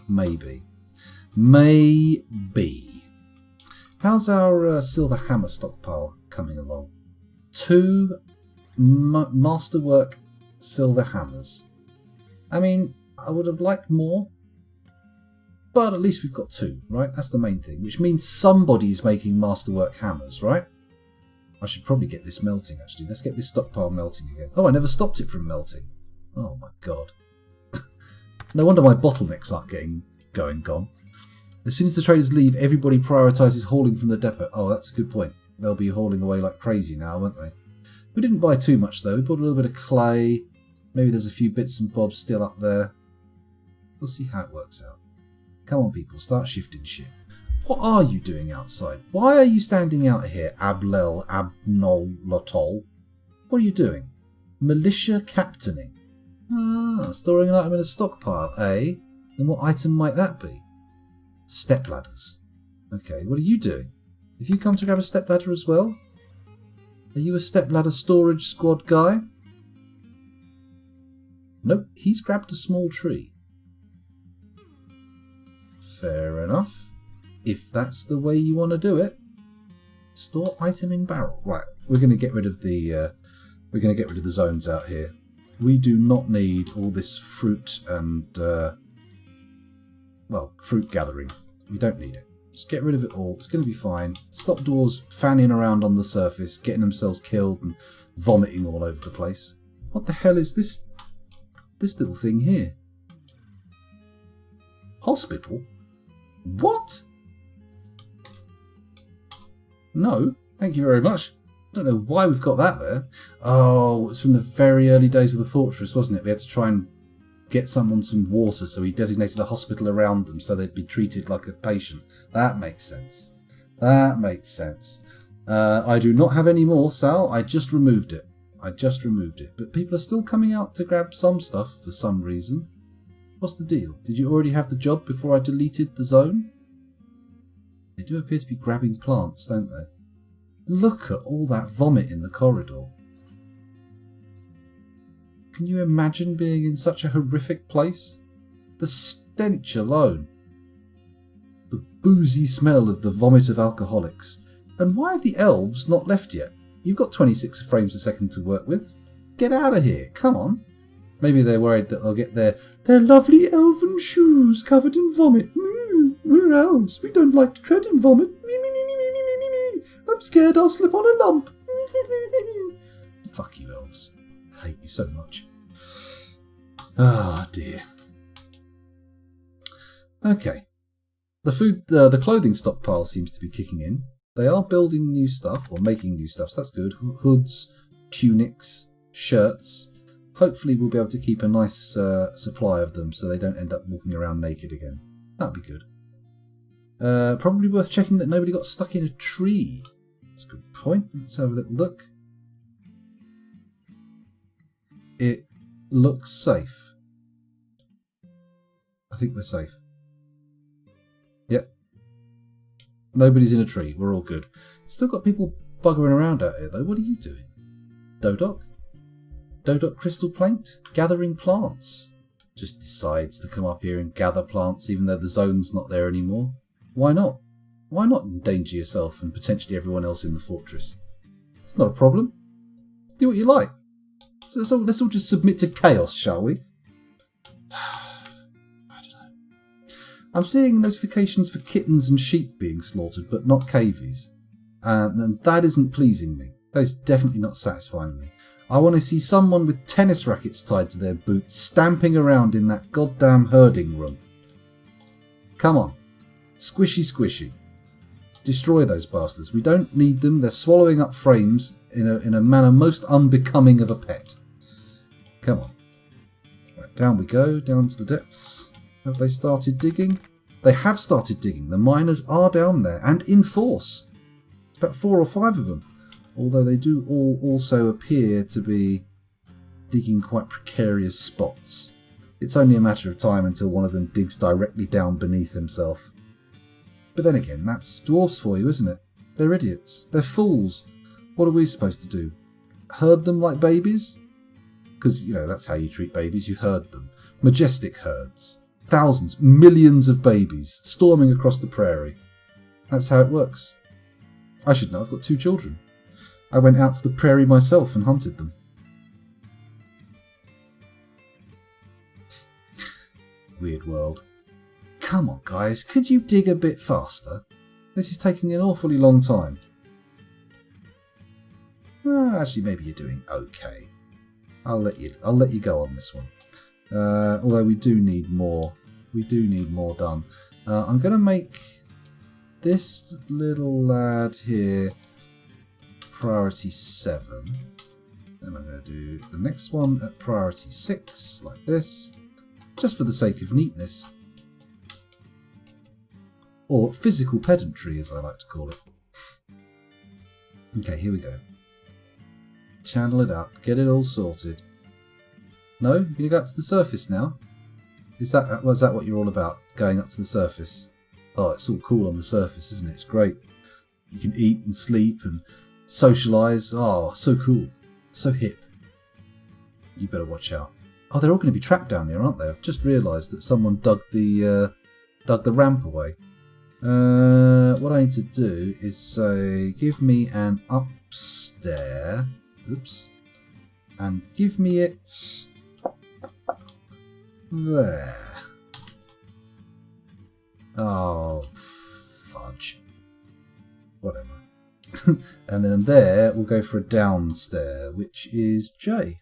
Maybe. Maybe. How's our silver hammer stockpile coming along? 2 masterwork silver hammers. I mean, I would have liked more, but at least we've got 2, right? That's the main thing, which means somebody's making masterwork hammers, right? I should probably get this melting, actually. Let's get this stockpile melting again. Oh, I never stopped it from melting. Oh, my God. No wonder my bottlenecks aren't getting gone. As soon as the traders leave, everybody prioritises hauling from the depot. Oh, that's a good point. They'll be hauling away like crazy now, won't they? We didn't buy too much, though. We bought a little bit of clay. Maybe there's a few bits and bobs still up there. We'll see how it works out. Come on, people. Start shifting shit. What are you doing outside? Why are you standing out here, Ablel Abnol Lotol? What are you doing? Militia captaining. Ah, storing an item in a stockpile, eh? And what item might that be? Step ladders. Okay, what are you doing? Have you come to grab a step ladder as well? Are you a step ladder storage squad guy? Nope, he's grabbed a small tree. Fair enough. If that's the way you want to do it. Store item in barrel. Right, we're going to get rid of the zones out here. We do not need all this fruit and fruit gathering. We don't need it. Just get rid of it all. It's going to be fine. Stop dwarves fanning around on the surface, getting themselves killed and vomiting all over the place. What the hell is this little thing here? Hospital? What? No, thank you very much. I don't know why we've got that there. Oh, it's from the very early days of the fortress, wasn't it? We had to try and get someone some water, so he designated a hospital around them so they'd be treated like a patient. That makes sense. That makes sense. I do not have any more, Sal. I just removed it. But people are still coming out to grab some stuff for some reason. What's the deal? Did you already have the job before I deleted the zone? They do appear to be grabbing plants, don't they? Look at all that vomit in the corridor. Can you imagine being in such a horrific place? The stench alone. The boozy smell of the vomit of alcoholics. And why have the elves not left yet? You've got 26 frames a second to work with. Get out of here, come on. Maybe they're worried that they'll get their lovely elven shoes covered in vomit. We're elves, we don't like to tread in vomit. I'm scared I'll slip on a lump. Fuck you, elves. I hate you so much. Ah, dear. Okay. The clothing stockpile seems to be kicking in. They are building new stuff, or making new stuff, so that's good. Hoods, tunics, shirts. Hopefully we'll be able to keep a nice supply of them so they don't end up walking around naked again. That'd be good. Probably worth checking that nobody got stuck in a tree. That's a good point. Let's have a little look. it looks safe. I think we're safe. Yep. Nobody's in a tree. We're all good. Still got people buggering around out here, though. What are you doing? Dodoc? Dodoc crystal plant? Gathering plants. Just decides to come up here and gather plants even though the zone's not there anymore. Why not? Why not endanger yourself and potentially everyone else in the fortress? It's not a problem. Do what you like. So let's all just submit to chaos, shall we? I don't know. I'm seeing notifications for kittens and sheep being slaughtered, but not cavies. And that isn't pleasing me. That is definitely not satisfying me. I want to see someone with tennis rackets tied to their boots stamping around in that goddamn herding room. Come on. Squishy squishy. Destroy those bastards. We don't need them. They're swallowing up frames in a manner most unbecoming of a pet. Come on. Right, down we go, down to the depths. Have they started digging? They have started digging. The miners are down there and in force. About 4 or 5 of them. Although they do all also appear to be digging quite precarious spots. It's only a matter of time until one of them digs directly down beneath himself. But then again, that's dwarfs for you, isn't it? They're idiots. They're fools. What are we supposed to do? Herd them like babies? Because, you know, that's how you treat babies. You herd them. Majestic herds. Thousands, millions of babies storming across the prairie. That's how it works. I should know. I've got 2 children. I went out to the prairie myself and hunted them. Weird world. Come on, guys. Could you dig a bit faster? This is taking an awfully long time. Actually, maybe you're doing okay. I'll let you go on this one. Although we do need more. We do need more done. I'm going to make this little lad here priority 7. Then I'm going to do the next one at priority 6, like this, just for the sake of neatness. Or physical pedantry, as I like to call it. Okay, here we go. Channel it up, get it all sorted. No? You're going to go up to the surface now? Was that what you're all about? Going up to the surface? Oh, it's all cool on the surface, isn't it? It's great. You can eat and sleep and socialise. Oh, so cool. So hip. You better watch out. Oh, they're all going to be trapped down here, aren't they? I've just realised that someone dug the ramp away. What I need to do is say, give me an upstairs. Oops. And give me it there. Oh, fudge. Whatever. And then there, we'll go for a downstairs, which is J.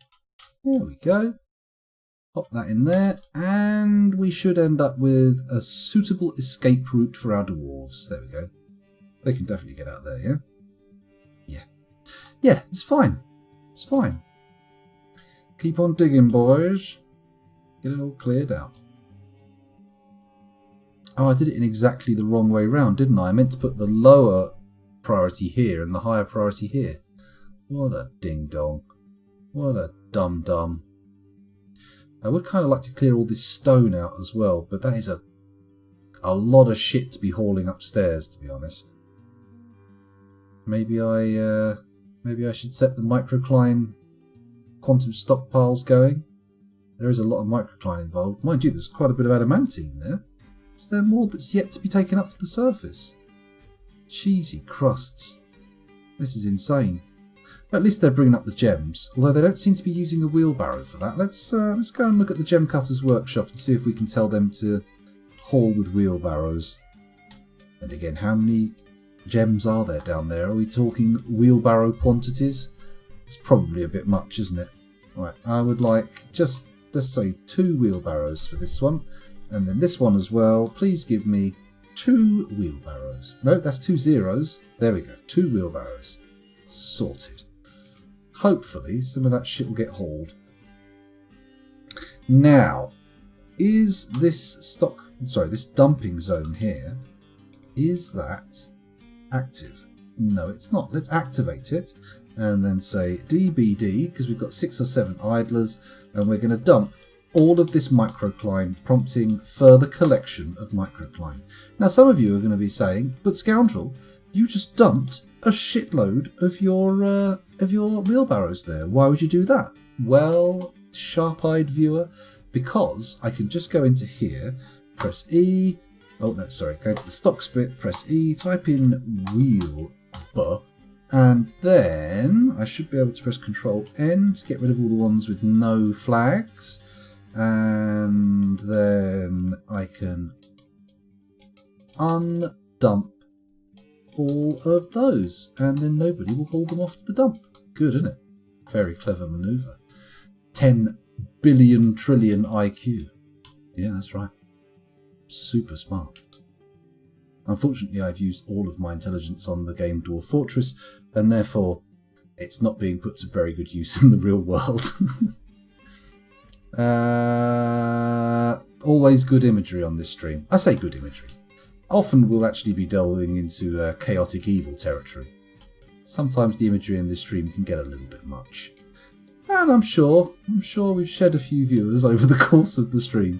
There we go. Pop that in there, and we should end up with a suitable escape route for our dwarves. There we go. They can definitely get out there, yeah? Yeah. Yeah, it's fine. It's fine. Keep on digging, boys. Get it all cleared out. Oh, I did it in exactly the wrong way round, didn't I? I meant to put the lower priority here and the higher priority here. What a ding-dong. What a dum-dum. I would kind of like to clear all this stone out as well, but that is a lot of shit to be hauling upstairs, to be honest. Maybe I should set the microcline quantum stockpiles going. There is a lot of microcline involved. Mind you, there's quite a bit of adamantine there. Is there more that's yet to be taken up to the surface? Cheesy crusts. This is insane. At least they're bringing up the gems, although they don't seem to be using a wheelbarrow for that. Let's go and look at the gem cutter's workshop and see if we can tell them to haul with wheelbarrows. And again, how many gems are there down there? Are we talking wheelbarrow quantities? It's probably a bit much, isn't it? Right, I would like just, let's say, 2 wheelbarrows for this one. And then this one as well. Please give me 2 wheelbarrows. No, that's 2 zeros. There we go. 2 wheelbarrows. Sorted. Hopefully some of that shit will get hauled. Now, is this this dumping zone here, is that active? No, it's not. Let's activate it. and then say DBD, because we've got 6 or 7 idlers, and we're going to dump all of this microcline, prompting further collection of microcline. Now some of you are going to be saying, but Scoundrel, you just dumped a shitload of your wheelbarrows there. Why would you do that? Well, sharp-eyed viewer, because I can just go into here, press E, oh no, sorry, go to the stocks bit, press E, type in wheel, and then I should be able to press Control N to get rid of all the ones with no flags, and then I can undump all of those, and then nobody will haul them off to the dump. Good, isn't it? Very clever manoeuvre. 10 billion trillion IQ. Yeah, that's right. Super smart. Unfortunately, I've used all of my intelligence on the game Dwarf Fortress, and therefore it's not being put to very good use in the real world. Always good imagery on this stream. I say good imagery. Often we'll actually be delving into chaotic evil territory. Sometimes the imagery in this stream can get a little bit much. And I'm sure we've shed a few viewers over the course of the stream.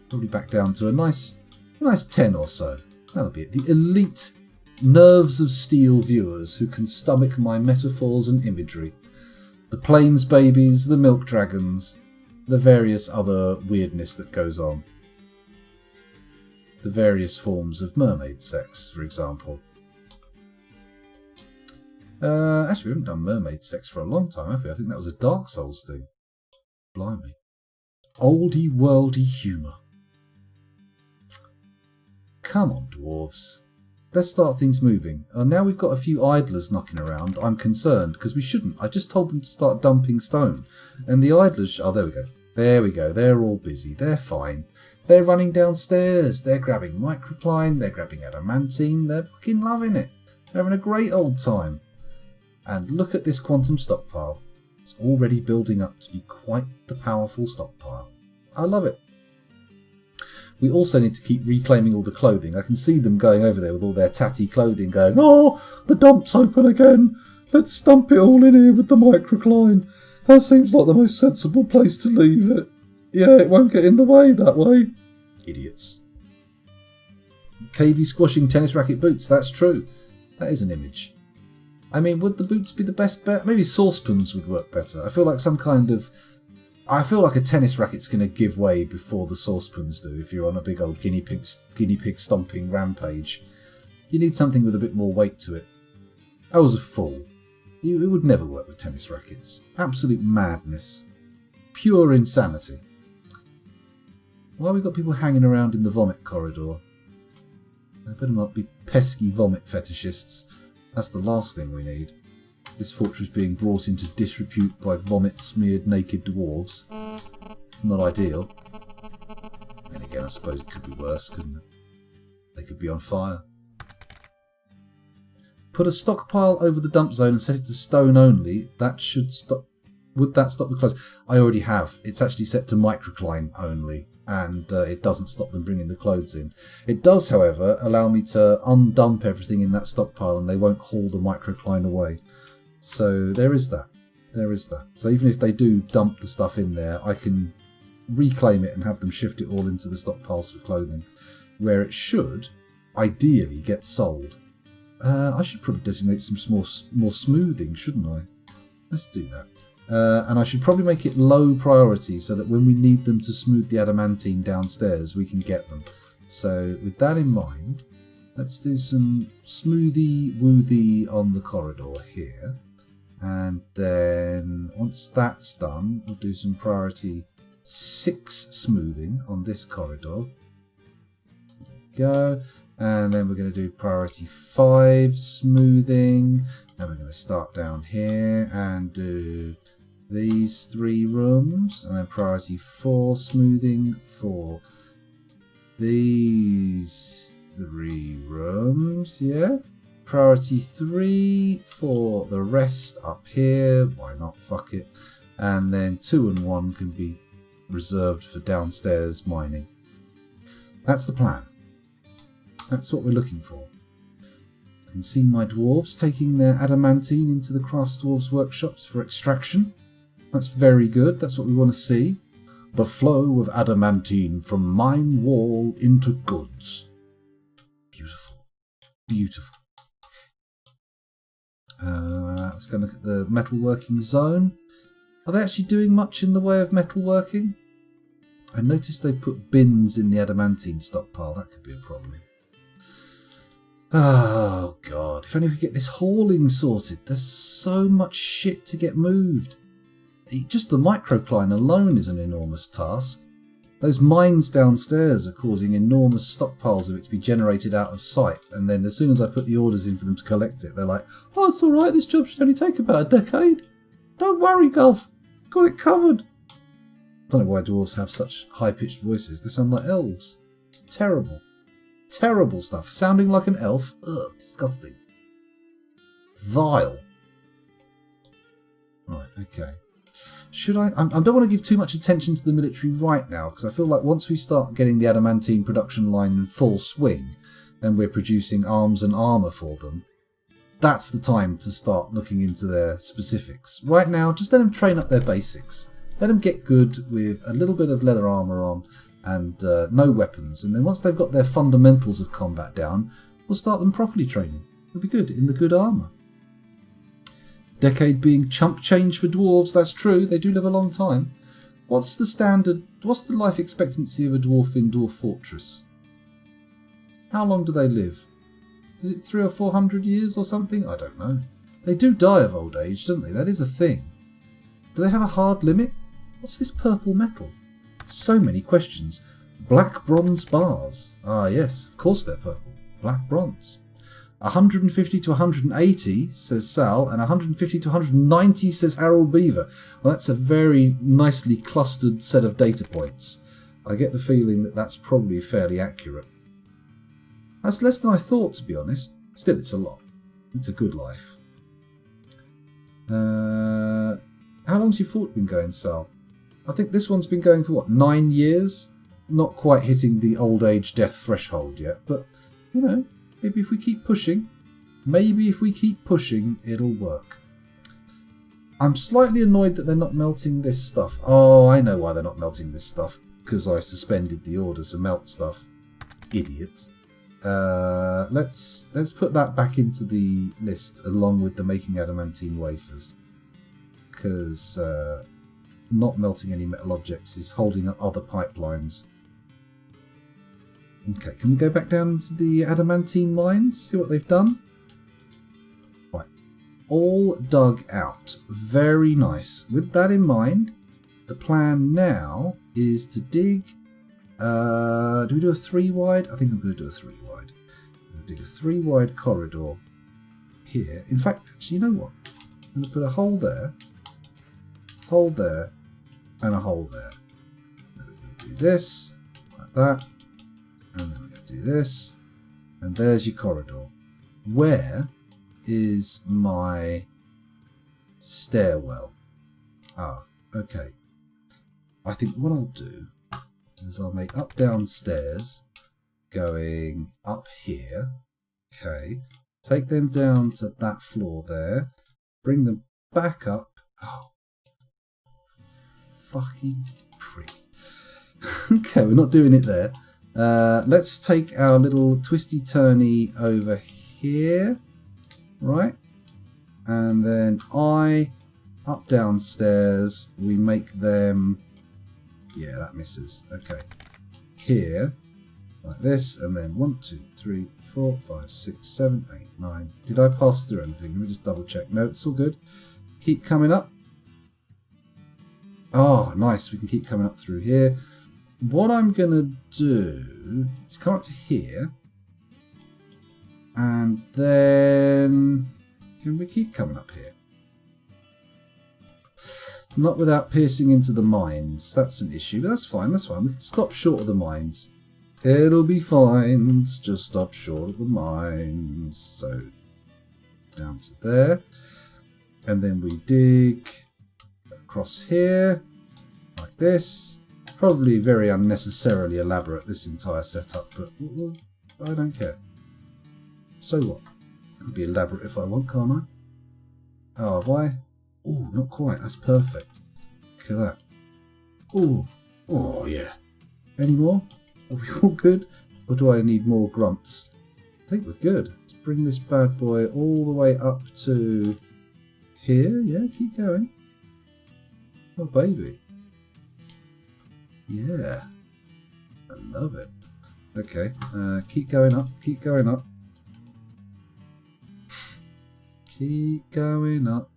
Probably back down to a nice 10 or so. That'll be it. The elite nerves of steel viewers who can stomach my metaphors and imagery. The plains babies, the milk dragons, the various other weirdness that goes on. The various forms of mermaid sex, for example. Actually, we haven't done mermaid sex for a long time, have we? I think that was a Dark Souls thing. Blimey. Oldie worldy humour. Come on, dwarves. Let's start things moving. Now we've got a few idlers knocking around. I'm concerned, because we shouldn't. I just told them to start dumping stone. And the idlers... Oh, there we go. There we go. They're all busy. They're fine. They're running downstairs. They're grabbing microcline. They're grabbing adamantine. They're fucking loving it. They're having a great old time. And look at this quantum stockpile. It's already building up to be quite the powerful stockpile. I love it. We also need to keep reclaiming all the clothing. I can see them going over there with all their tatty clothing going, oh, the dump's open again. Let's dump it all in here with the microcline. That seems like the most sensible place to leave it. Yeah, it won't get in the way that way. Idiots. KV squashing tennis racket boots. That's true. That is an image. I mean, would the boots be the best bet? Maybe saucepans would work better. I feel like a tennis racket's going to give way before the saucepans do if you're on a big old guinea pig stomping rampage. You need something with a bit more weight to it. I was a fool. It would never work with tennis rackets. Absolute madness. Pure insanity. Why have we got people hanging around in the vomit corridor? They better not be pesky vomit fetishists. That's the last thing we need. This fortress being brought into disrepute by vomit-smeared naked dwarves. It's not ideal. Then again, I suppose it could be worse, couldn't it? They could be on fire. Put a stockpile over the dump zone and set it to stone only. That should stop... Would that stop the clothes? I already have. It's actually set to microcline only, and it doesn't stop them bringing the clothes in. It does, however, allow me to undump everything in that stockpile and they won't haul the microcline away. So there is that. There is that. So even if they do dump the stuff in there, I can reclaim it and have them shift it all into the stockpiles for clothing, where it should, ideally, get sold. I should probably designate some more smoothing, shouldn't I? Let's do that. And I should probably make it low priority so that when we need them to smooth the adamantine downstairs, we can get them. So with that in mind, let's do some smoothy woothy on the corridor here. And then once that's done, we'll do some priority 6 smoothing on this corridor. There we go. And then we're going to do priority 5 smoothing. And we're going to start down here and do these 3 rooms. And then priority 4 smoothing for these 3 rooms. Yeah. Priority 3 for the rest up here. Why not? Fuck it. And then 2 and 1 can be reserved for downstairs mining. That's the plan. That's what we're looking for. can see my dwarves taking their adamantine into the crafts dwarves workshops for extraction. That's very good. That's what we want to see. The flow of adamantine from mine wall into goods. Beautiful. Beautiful. Let's go look at the metalworking zone. Are they actually doing much in the way of metalworking? I noticed they put bins in the adamantine stockpile. That could be a problem. Oh, God. If only we could get this hauling sorted. There's so much shit to get moved. Just the microcline alone is an enormous task. Those mines downstairs are causing enormous stockpiles of it to be generated out of sight. And then as soon as I put the orders in for them to collect it, they're like, oh, it's all right. This job should only take about a decade. Don't worry, Gov. Got it covered. I don't know why dwarves have such high-pitched voices. They sound like elves. Terrible. Terrible stuff. Sounding like an elf. Ugh, disgusting. Vile. Right, okay. Should I don't want to give too much attention to the military right now, because I feel like once we start getting the adamantine production line in full swing, and we're producing arms and armour for them, that's the time to start looking into their specifics. Right now, just let them train up their basics. Let them get good with a little bit of leather armour on and no weapons. And then once they've got their fundamentals of combat down, we'll start them properly training. It'll be good in the good armour. Decade being chump change for dwarves, that's true. They do live a long time. What's the life expectancy of a dwarf in Dwarf Fortress? How long do they live? Is it 300 or 400 years or something? I don't know. They do die of old age, don't they? That is a thing. Do they have a hard limit? What's this purple metal? So many questions. Black bronze bars. Ah, yes, of course they're purple. Black bronze. 150 to 180, says Sal, and 150 to 190, says Harold Beaver. Well, that's a very nicely clustered set of data points. I get the feeling that that's probably fairly accurate. That's less than I thought, to be honest. Still, it's a lot. It's a good life. How long's your fort been going, Sal? I think this one's been going for, 9 years? Not quite hitting the old age death threshold yet, but, maybe if we keep pushing, it'll work. I'm slightly annoyed that they're not melting this stuff. Oh, I know why they're not melting this stuff. Because I suspended the order to melt stuff. Idiot. Let's put that back into the list along with the making adamantine wafers. Because not melting any metal objects is holding up other pipelines. Okay, can we go back down to the adamantine mines, see what they've done? Right, all dug out. Very nice. With that in mind, the plan now is to dig... do we do a 3-wide? I think I'm going to do a 3-wide. I'm going to dig a 3-wide corridor here. In fact, actually, you know what? I'm going to put a hole there, and a hole there. We're going to do this, like that. And then we're going to do this, and there's your corridor. Where is my stairwell? Ah, okay. I think what I'll do is I'll make up-down stairs going up here. Okay. Take them down to that floor there. Bring them back up. Oh, fucking prick. Okay, we're not doing it there. Let's take our little twisty-turny over here, right? And then up downstairs, we make them, yeah, that misses, okay. Here, like this, and then 1, 2, 3, 4, 5, 6, 7, 8, 9. Did I pass through anything? Let me just double check. No, it's all good. Keep coming up. Oh, nice, we can keep coming up through here. What I'm going to do is come up to here, and then can we keep coming up here? Not without piercing into the mines. That's an issue, but that's fine, that's fine. We can stop short of the mines. It'll be fine, just stop short of the mines. So, down to there. And then we dig across here, like this. Probably very unnecessarily elaborate, this entire setup, but I don't care. So what? can be elaborate if I want, can't I? Oh, have I? Oh, not quite. That's perfect. Look at that. Oh, oh yeah. Any more? Are we all good? Or do I need more grunts? I think we're good. Let's bring this bad boy all the way up to here. Yeah, keep going. Oh, baby. Yeah. I love it. Okay, keep going up, keep going up. Keep going up.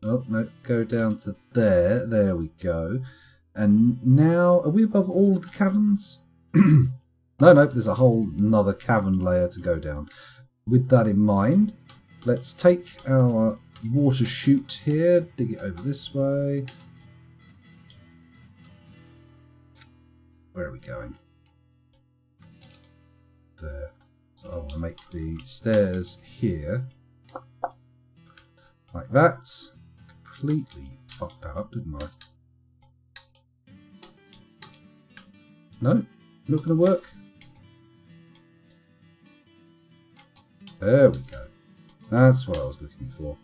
Oh, no, go down to there. There we go. And now, are we above all of the caverns? No, there's a whole another cavern layer to go down. With that in mind, let's take our water chute here, dig it over this way. Where are we going? There. So I want to make the stairs here. Like that. Completely fucked that up, didn't I? No? Not going to work? There we go. That's what I was looking for.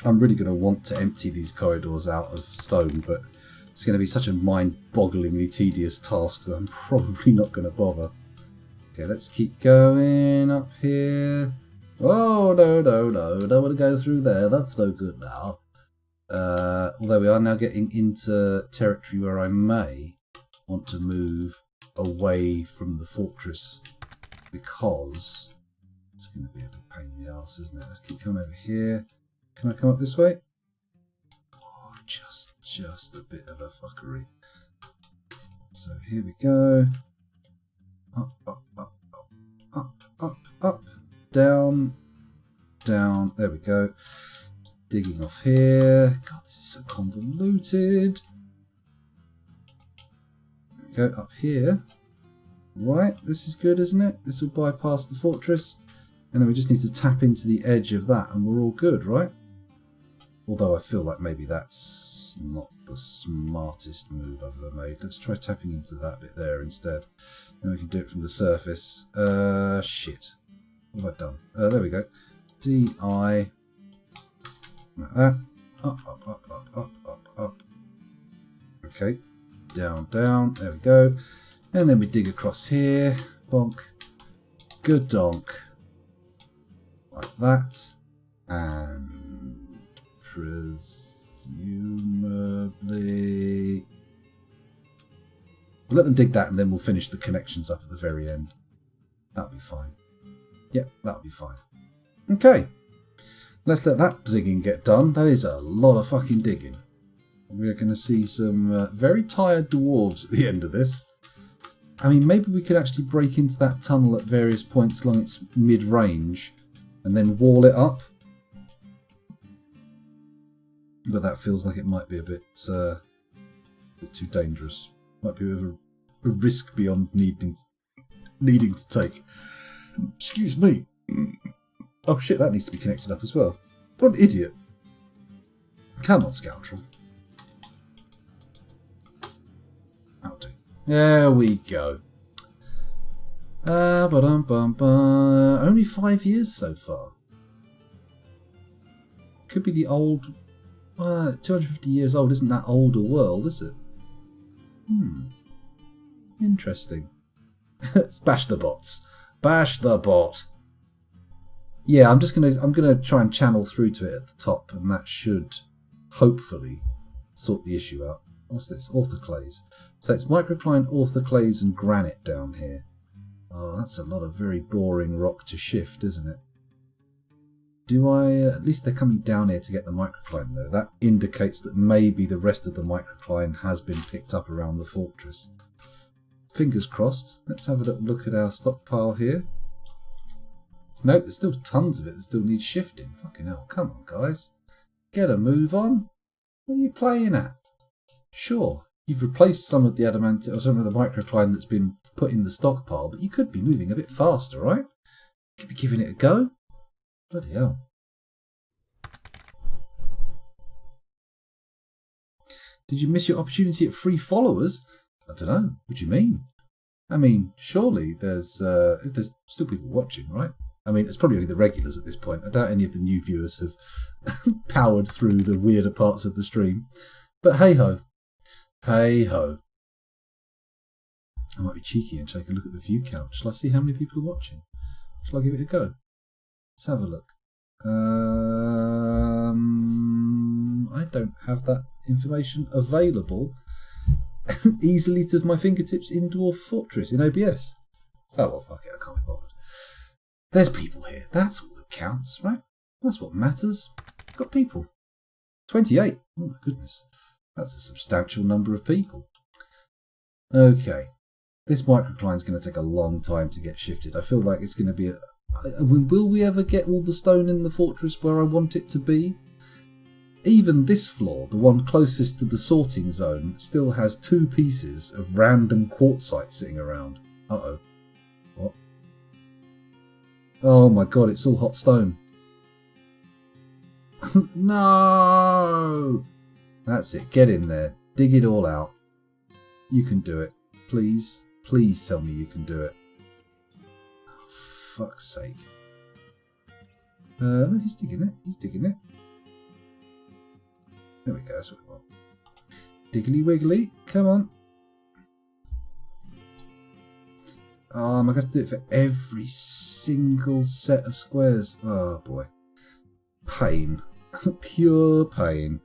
I'm really going to want to empty these corridors out of stone, but it's going to be such a mind-bogglingly tedious task that I'm probably not going to bother. Okay, let's keep going up here. Oh, no, don't want to go through there. That's no good now. Although we are now getting into territory where I may want to move away from the fortress because it's going to be a big pain in the arse, isn't it? Let's keep coming over here. Can I come up this way? Oh, just a bit of a fuckery. So here we go. Up, up, up, up, up, up, up, down, down. There we go. Digging off here. God, this is so convoluted. There we go, up here. Right, this is good, isn't it? This will bypass the fortress. And then we just need to tap into the edge of that and we're all good, right? Although I feel like maybe that's not the smartest move I've ever made. Let's try tapping into that bit there instead. Then we can do it from the surface. Shit. What have I done? There we go. DI. Like that. Up, up, up, up, up, up, up. Okay. Down, down. There we go. And then we dig across here. Bonk. Good donk. Like that. And presumably we'll let them dig that and then we'll finish the connections up at the very end. That'll be fine. Yep, that'll be fine. Okay. Let's let that digging get done. That is a lot of fucking digging. We're going to see some very tired dwarves at the end of this. I mean, maybe we could actually break into that tunnel at various points along its mid-range and then wall it up. But that feels like it might be a bit too dangerous. Might be a bit of a risk beyond needing to take. Excuse me. Oh shit, that needs to be connected up as well. What an idiot. Come on, scoundrel. That'll do. There we go. Only 5 years so far. Could be the old... 250 years old isn't that old a world, is it? Interesting. Let's bash the bots. Bash the bot. Yeah, I'm gonna try and channel through to it at the top, and that should hopefully sort the issue out. What's this? Orthoclase. So it's microcline, orthoclase, and granite down here. Oh, that's a lot of very boring rock to shift, isn't it? Do I... at least they're coming down here to get the microcline, though. That indicates that maybe the rest of the microcline has been picked up around the fortress. Fingers crossed. Let's have a little look at our stockpile here. Nope, there's still tons of it that still needs shifting. Fucking hell, come on, guys. Get a move on. What are you playing at? Sure, you've replaced some of the adamant or some of the microcline that's been put in the stockpile, but you could be moving a bit faster, right? You could be giving it a go. Bloody hell. Did you miss your opportunity at free followers? I don't know. What do you mean? I mean, surely there's still people watching, right? I mean, it's probably only the regulars at this point. I doubt any of the new viewers have powered through the weirder parts of the stream. But hey ho. Hey ho. I might be cheeky and take a look at the view count. Shall I see how many people are watching? Shall I give it a go? Let's have a look. I don't have that information available easily to my fingertips in Dwarf Fortress in OBS. Oh well, fuck it, I can't be bothered. There's people here. That's all that counts, right? That's what matters. Got people. 28. Oh my goodness. That's a substantial number of people. Okay. This microcline is going to take a long time to get shifted. I feel like it's going to be will we ever get all the stone in the fortress where I want it to be? Even this floor, the one closest to the sorting zone, still has 2 pieces of random quartzite sitting around. Uh-oh. What? Oh my god, it's all hot stone. No! That's it, get in there. Dig it all out. You can do it. Please, please tell me you can do it. Oh, fuck's sake. No, he's digging it. He's digging it. There we go, that's what we want. Diggly wiggly, come on. Oh, am I going to do it for every single set of squares? Oh boy. Pain. Pure pain.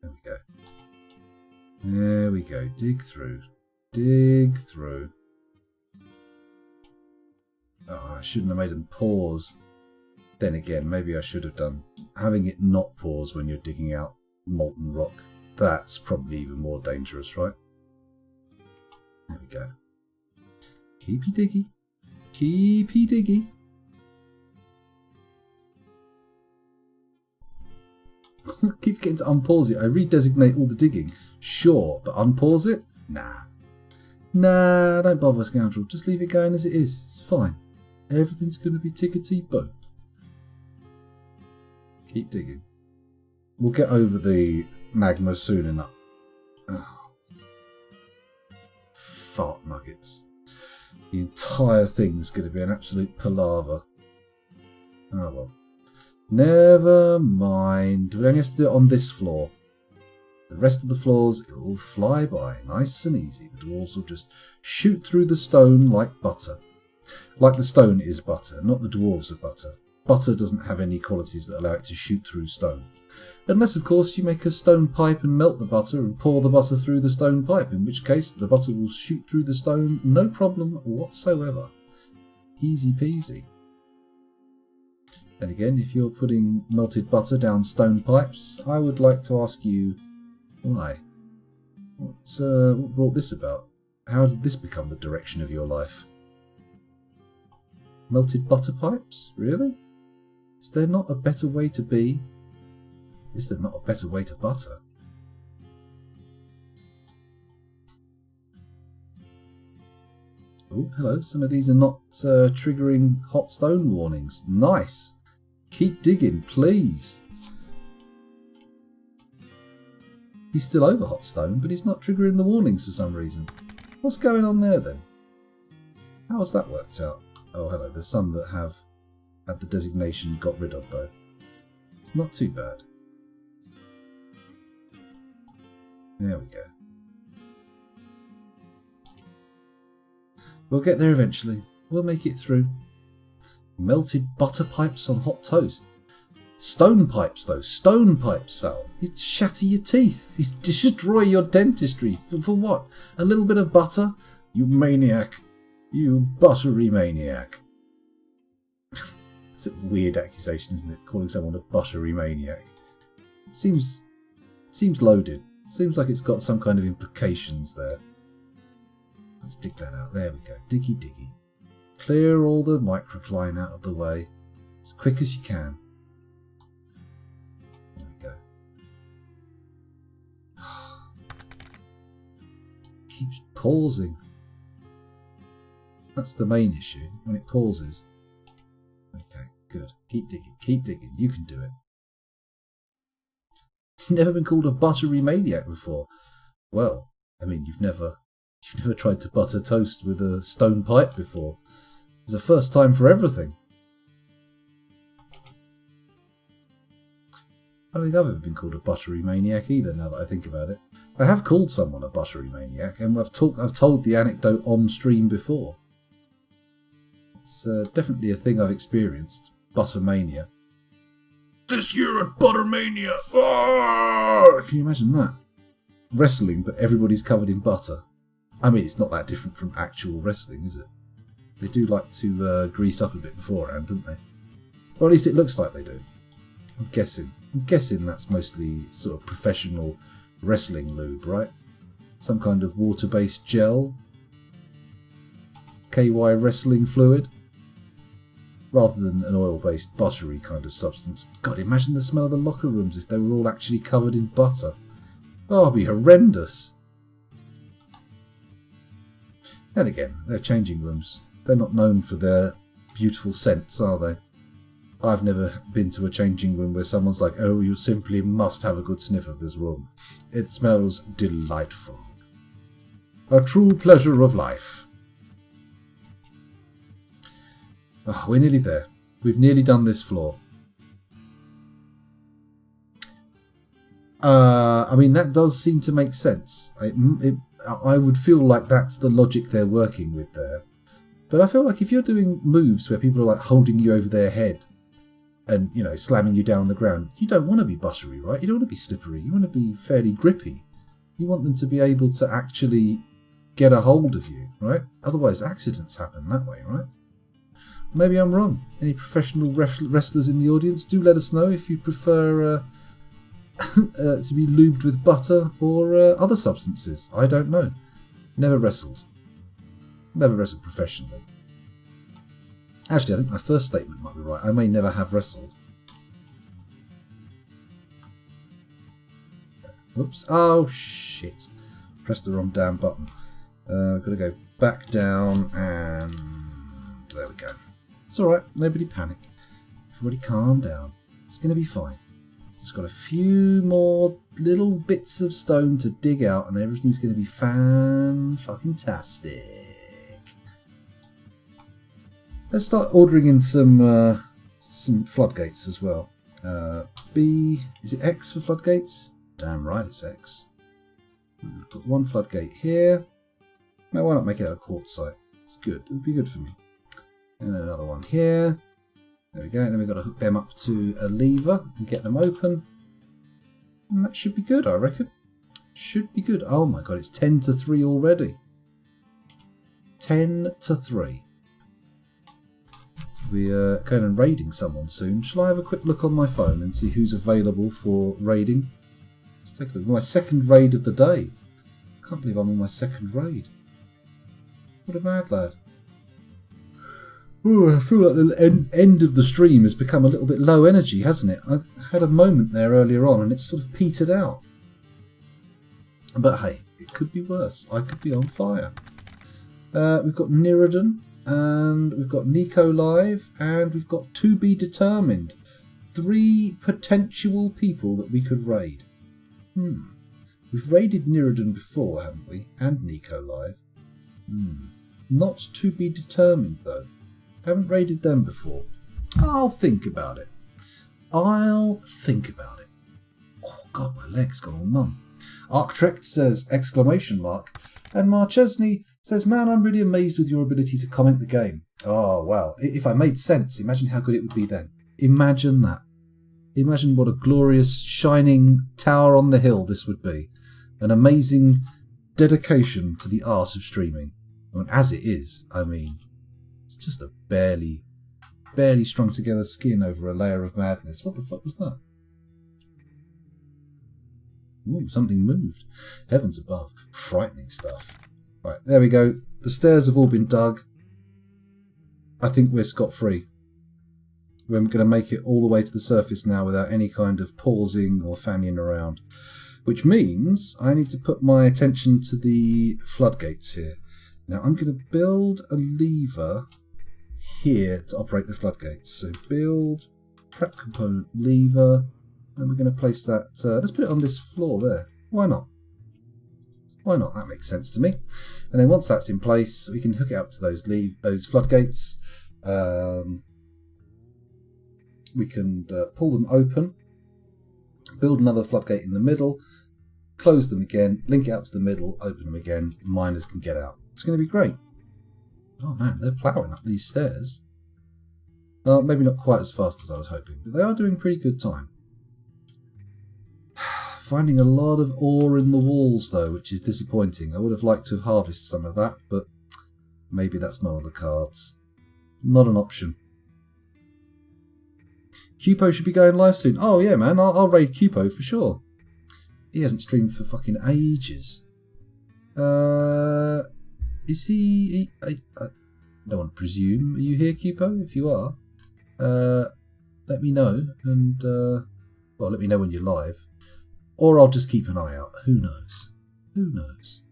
There we go. There we go. Dig through. Dig through. Oh, I shouldn't have made them pause. Then again, maybe I should have done. Having it not pause when you're digging out molten rock, that's probably even more dangerous, right? There we go. Keepy diggy. Keepy diggy. Keep getting to unpause it. I redesignate all the digging. Sure, but unpause it? Nah. Nah, don't bother, scoundrel. Just leave it going as it is. It's fine. Everything's going to be tickety-boo. Keep digging. We'll get over the magma soon enough. Oh. Fart nuggets. The entire thing's going to be an absolute palaver. Oh well. Never mind. We only have to do it on this floor. The rest of the floors, it'll all fly by. Nice and easy. The dwarves will just shoot through the stone like butter. Like the stone is butter, not the dwarves are butter. Butter doesn't have any qualities that allow it to shoot through stone. Unless, of course, you make a stone pipe and melt the butter and pour the butter through the stone pipe, in which case the butter will shoot through the stone, no problem whatsoever. Easy peasy. And again, if you're putting melted butter down stone pipes, I would like to ask you, why? What brought this about? How did this become the direction of your life? Melted butter pipes? Really? Is there not a better way to be? Is there not a better way to butter? Oh, hello. Some of these are not triggering hot stone warnings. Nice. Keep digging, please. He's still over hot stone, but he's not triggering the warnings for some reason. What's going on there then? How has that worked out? Oh, hello. There's some that have had the designation got rid of, though. It's not too bad. There we go. We'll get there eventually. We'll make it through. Melted butter pipes on hot toast. Stone pipes, though. Stone pipes, Sal. You'd shatter your teeth. You'd destroy your dentistry. For what? A little bit of butter? You maniac. You buttery maniac. It's a weird accusation, isn't it? Calling someone a buttery maniac. It seems loaded. It seems like it's got some kind of implications there. Let's dig that out. There we go. Diggy diggy. Clear all the microcline out of the way as quick as you can. There we go. Keeps pausing. That's the main issue, when it pauses. Okay, good. Keep digging, keep digging. You can do it. Never been called a buttery maniac before. Well, I mean, you've never tried to butter toast with a stone pipe before. It's a first time for everything. I don't think I've ever been called a buttery maniac either, now that I think about it. I have called someone a buttery maniac, and I've told the anecdote on stream before. It's definitely a thing I've experienced. Buttermania. This year at Buttermania! Oh! Can you imagine that? Wrestling, but everybody's covered in butter. I mean, it's not that different from actual wrestling, is it? They do like to grease up a bit beforehand, don't they? Or at least it looks like they do. I'm guessing that's mostly sort of professional wrestling lube, right? Some kind of water-based gel? KY wrestling fluid? Rather than an oil-based buttery kind of substance. God, imagine the smell of the locker rooms if they were all actually covered in butter. Oh, it'd be horrendous. Then again, they're changing rooms. They're not known for their beautiful scents, are they? I've never been to a changing room where someone's like, oh, you simply must have a good sniff of this room. It smells delightful. A true pleasure of life. Oh, we're nearly there. We've nearly done this floor. I mean, that does seem to make sense. I would feel like that's the logic they're working with there. But I feel like if you're doing moves where people are like holding you over their head and, you know, slamming you down on the ground, you don't want to be buttery, right? You don't want to be slippery. You want to be fairly grippy. You want them to be able to actually get a hold of you, right? Otherwise, accidents happen that way, right? Maybe I'm wrong. Any professional wrestlers in the audience, do let us know if you prefer to be lubed with butter or other substances. I don't know. Never wrestled. Never wrestled professionally. Actually, I think my first statement might be right. I may never have wrestled. Whoops. Oh, shit. Pressed the wrong damn button. I've got to go back down and... there we go. It's alright. Nobody panic. Everybody calm down. It's going to be fine. Just got a few more little bits of stone to dig out and everything's going to be fan-fucking-tastic. Let's start ordering in some floodgates as well. B... is it X for floodgates? Damn right it's X. Put one floodgate here. Now why not make it out of quartzite? It's good. It would be good for me. And then another one here. There we go. And then we've got to hook them up to a lever and get them open. And that should be good, I reckon. Should be good. Oh my god, it's 10 to 3 already. 10 to 3. We're going and raiding someone soon. Shall I have a quick look on my phone and see who's available for raiding? Let's take a look. My second raid of the day. I can't believe I'm on my second raid. What a mad lad. Ooh, I feel like the end of the stream has become a little bit low energy, hasn't it? I had a moment there earlier on and it's sort of petered out. But hey, it could be worse. I could be on fire. We've got Niridan, and we've got Nico live, and we've got To Be Determined. 3 potential people that we could raid. We've raided Niridan before, haven't we? And Nico live. Not To Be Determined, though. Haven't raided them before. I'll think about it. Oh god, my leg's gone all numb. Arctrek says exclamation mark. And Marchesney says, man, I'm really amazed with your ability to comment the game. Oh wow. If I made sense, imagine how good it would be then. Imagine that. Imagine what a glorious shining tower on the hill this would be. An amazing dedication to the art of streaming. And as it is, I mean, it's just a barely strung together skin over a layer of madness. What the fuck was that? Ooh, something moved. Heavens above. Frightening stuff. Right, there we go. The stairs have all been dug. I think we're scot-free. We're going to make it all the way to the surface now without any kind of pausing or fanning around. Which means I need to put my attention to the floodgates here. Now I'm going to build a lever here to operate the floodgates. So build prep component lever, and we're going to place that. Let's put it on this floor there. Why not? Why not? That makes sense to me. And then once that's in place, we can hook it up to those floodgates. We can pull them open, build another floodgate in the middle, close them again, link it up to the middle, open them again, miners can get out. It's going to be great. Oh man, they're ploughing up these stairs. Maybe not quite as fast as I was hoping, but they are doing pretty good time. Finding a lot of ore in the walls though, which is disappointing. I would have liked to have harvested some of that, but maybe that's not on the cards. Not an option. Cupo should be going live soon. Oh yeah, man, I'll raid Cupo for sure. He hasn't streamed for fucking ages. Is he? I don't want to presume. Are you here, Cupo? If you are, let me know, and well, let me know when you're live, or I'll just keep an eye out. Who knows? Who knows?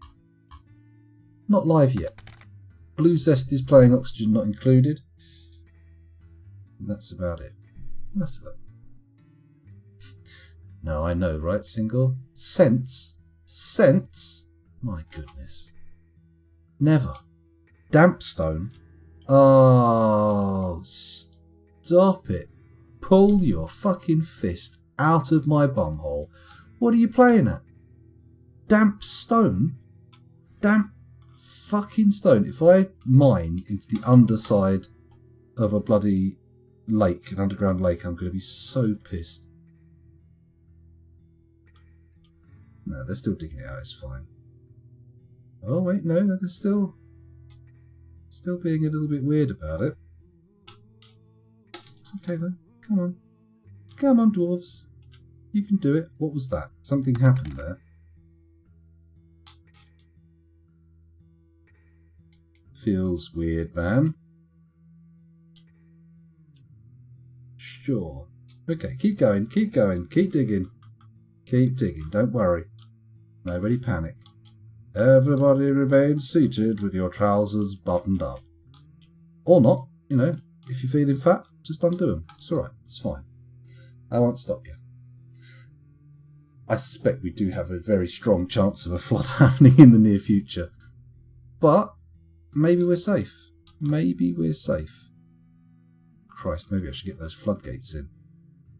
Not live yet. Blue Zest is playing Oxygen Not Included. And that's about it. That's it. No, I know, right, Single? Sense? My goodness. Never. Dampstone? Oh, stop it. Pull your fucking fist out of my bumhole. What are you playing at? Damp stone? Damp fucking stone. If I mine into the underside of a bloody lake, an underground lake, I'm going to be so pissed. No, they're still digging it out, it's fine. Oh wait, no, they're still being a little bit weird about it. It's okay though. Come on. Come on, dwarves. You can do it. What was that? Something happened there. Feels weird, man. Sure. Okay, keep going, keep going, keep digging. Keep digging, don't worry. Nobody panic. Everybody remain seated with your trousers buttoned up. Or not, you know, if you're feeling fat, just undo them. It's alright, it's fine. I won't stop you. I suspect we do have a very strong chance of a flood happening in the near future. But maybe we're safe. Maybe we're safe. Christ, maybe I should get those floodgates in.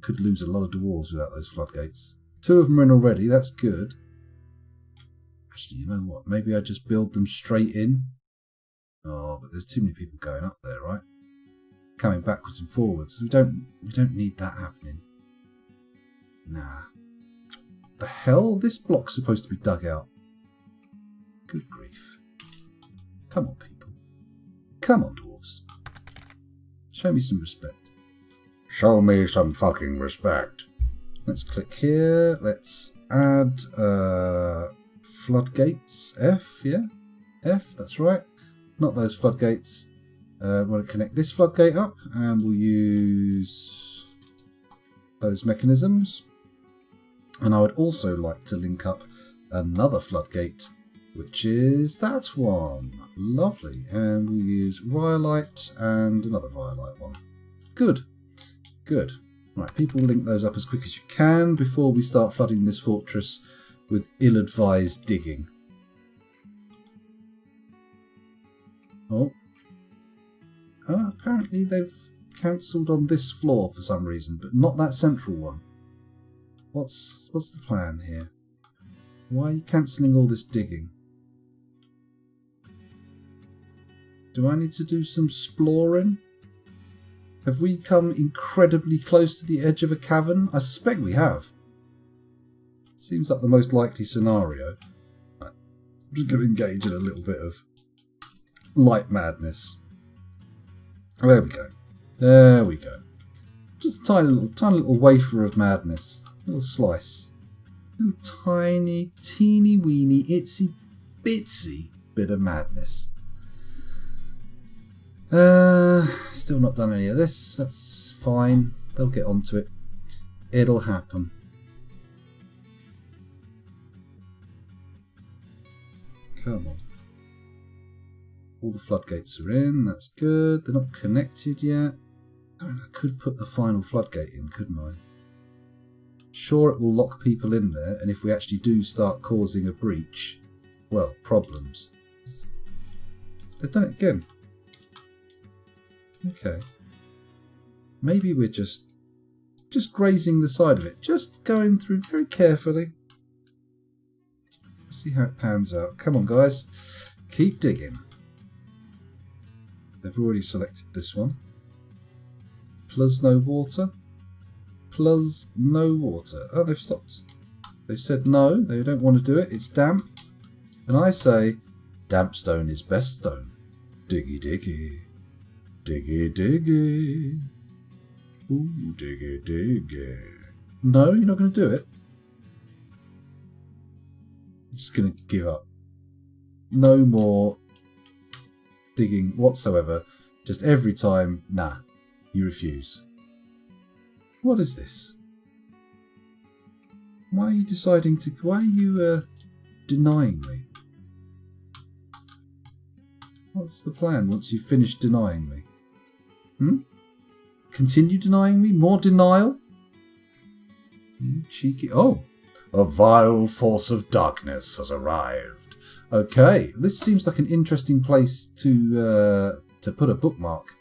Could lose a lot of dwarves without those floodgates. 2 of them are in already, that's good. Actually, you know what? Maybe I just build them straight in. Oh, but there's too many people going up there, right? Coming backwards and forwards. We don't need that happening. Nah. The hell? This block's supposed to be dug out. Good grief. Come on, people. Come on, dwarves. Show me some respect. Show me some fucking respect. Let's click here. Let's add floodgates. F, yeah? F, that's right. Not those floodgates. We want to connect this floodgate up, and we'll use those mechanisms. And I would also like to link up another floodgate, which is that one. Lovely. And we'll use rhyolite and another rhyolite one. Good. Good. Right, people link those up as quick as you can before we start flooding this fortress with ill-advised digging. Oh. Apparently they've cancelled on this floor for some reason, but not that central one. What's the plan here? Why are you cancelling all this digging? Do I need to do some exploring? Have we come incredibly close to the edge of a cavern? I suspect we have. Seems like the most likely scenario. Right. I'm just going to engage in a little bit of light madness. There we go. There we go. Just a tiny little wafer of madness. A little slice. A little tiny, teeny weeny, itsy bitsy bit of madness. Still not done any of this. That's fine. They'll get onto it. It'll happen. Come on. All the floodgates are in. That's good. They're not connected yet. I mean, I could put the final floodgate in, couldn't I? Sure, it will lock people in there, and if we actually do start causing a breach, well, problems. They've done it again. Okay. Maybe we're just grazing the side of it. Just going through very carefully. See how it pans out. Come on, guys. Keep digging. They've already selected this one. Plus no water. Plus no water. Oh, they've stopped. They've said no, they don't want to do it. It's damp. And I say, damp stone is best stone. Diggy diggy. Diggy diggy. Ooh, diggy diggy. No, you're not going to do it. I'm just going to give up. No more digging whatsoever. Just every time, nah, you refuse. What is this? Why are you deciding to... Why are you denying me? What's the plan once you've finished denying me? Hmm? Continue denying me? More denial? You cheeky... Oh! A vile force of darkness has arrived. Okay, this seems like an interesting place to put a bookmark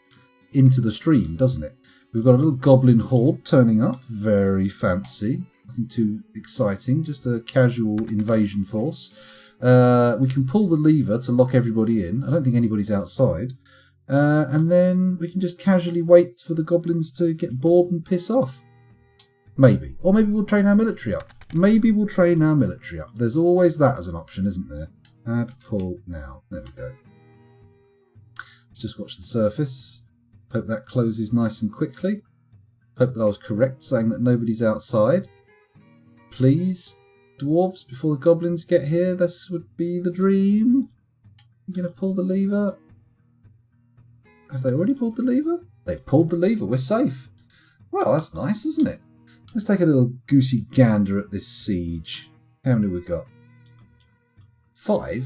into the stream, doesn't it? We've got a little goblin horde turning up. Very fancy. Nothing too exciting. Just a casual invasion force. We can pull the lever to lock everybody in. I don't think anybody's outside. And then we can just casually wait for the goblins to get bored and piss off. Maybe. Or maybe we'll train our military up. Maybe we'll train our military up. There's always that as an option, isn't there? Add pull now. There we go. Let's just watch the surface. Hope that closes nice and quickly. Hope that I was correct saying that nobody's outside. Please, dwarves, before the goblins get here, this would be the dream. You going to pull the lever? Have they already pulled the lever? They've pulled the lever. We're safe. Well, that's nice, isn't it? Let's take a little goosey gander at this siege. How many have we got? 5?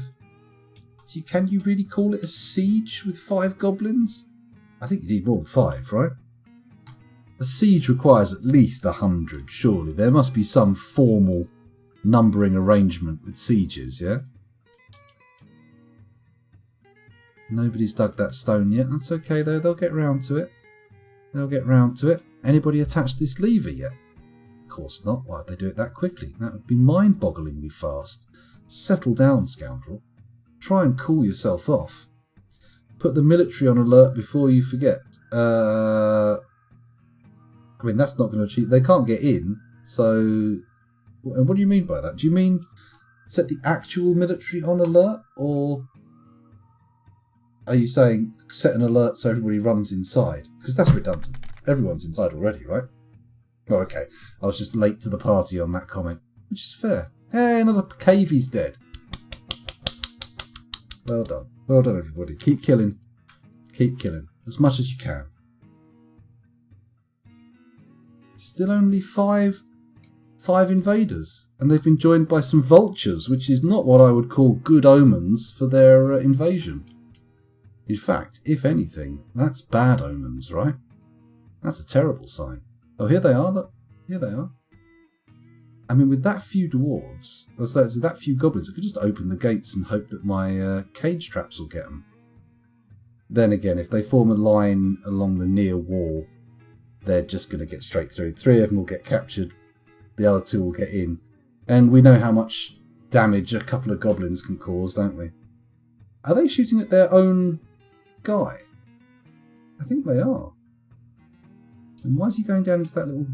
Can you really call it a siege with 5 goblins? I think you need more than 5, right? A siege requires at least 100, surely. There must be some formal numbering arrangement with sieges, yeah? Nobody's dug that stone yet. That's okay, though. They'll get round to it. They'll get round to it. Anybody attached this lever yet? Of course not. Why'd they do it that quickly? That would be mind-bogglingly fast. Settle down, scoundrel. Try and cool yourself off. Put the military on alert before you forget. I mean, that's not going to achieve... They can't get in, so... And what do you mean by that? Do you mean set the actual military on alert, or are you saying set an alert so everybody runs inside? Because that's redundant. Everyone's inside already, right? Oh, okay. I was just late to the party on that comment, which is fair. Hey, another cavey's dead. Well done. Well done, everybody. Keep killing. Keep killing. As much as you can. Still only 5 invaders. And they've been joined by some vultures, which is not what I would call good omens for their invasion. In fact, if anything, that's bad omens, right? That's a terrible sign. Oh, here they are. Look. Here they are. I mean, with that few dwarves, that few goblins, I could just open the gates and hope that my cage traps will get them. Then again, if they form a line along the near wall, they're just going to get straight through. 3 of them will get captured, the other 2 will get in. And we know how much damage a couple of goblins can cause, don't we? Are they shooting at their own guy? I think they are. And why is he going down into that little...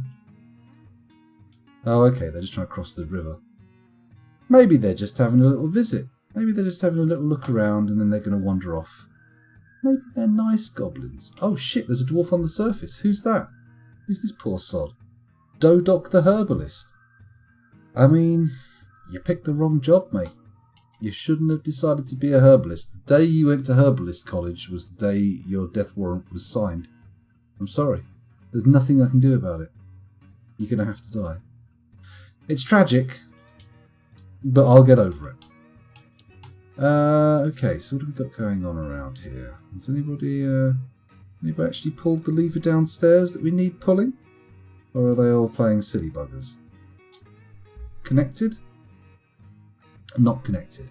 Oh, okay, they're just trying to cross the river. Maybe they're just having a little visit. Maybe they're just having a little look around and then they're going to wander off. Maybe they're nice goblins. Oh shit, there's a dwarf on the surface. Who's that? Who's this poor sod? Dodoc the herbalist. I mean, you picked the wrong job, mate. You shouldn't have decided to be a herbalist. The day you went to herbalist college was the day your death warrant was signed. I'm sorry. There's nothing I can do about it. You're going to have to die. It's tragic, but I'll get over it. Okay, so what have we got going on around here? Has anybody actually pulled the lever downstairs that we need pulling? Or are they all playing silly buggers? Connected? Not connected.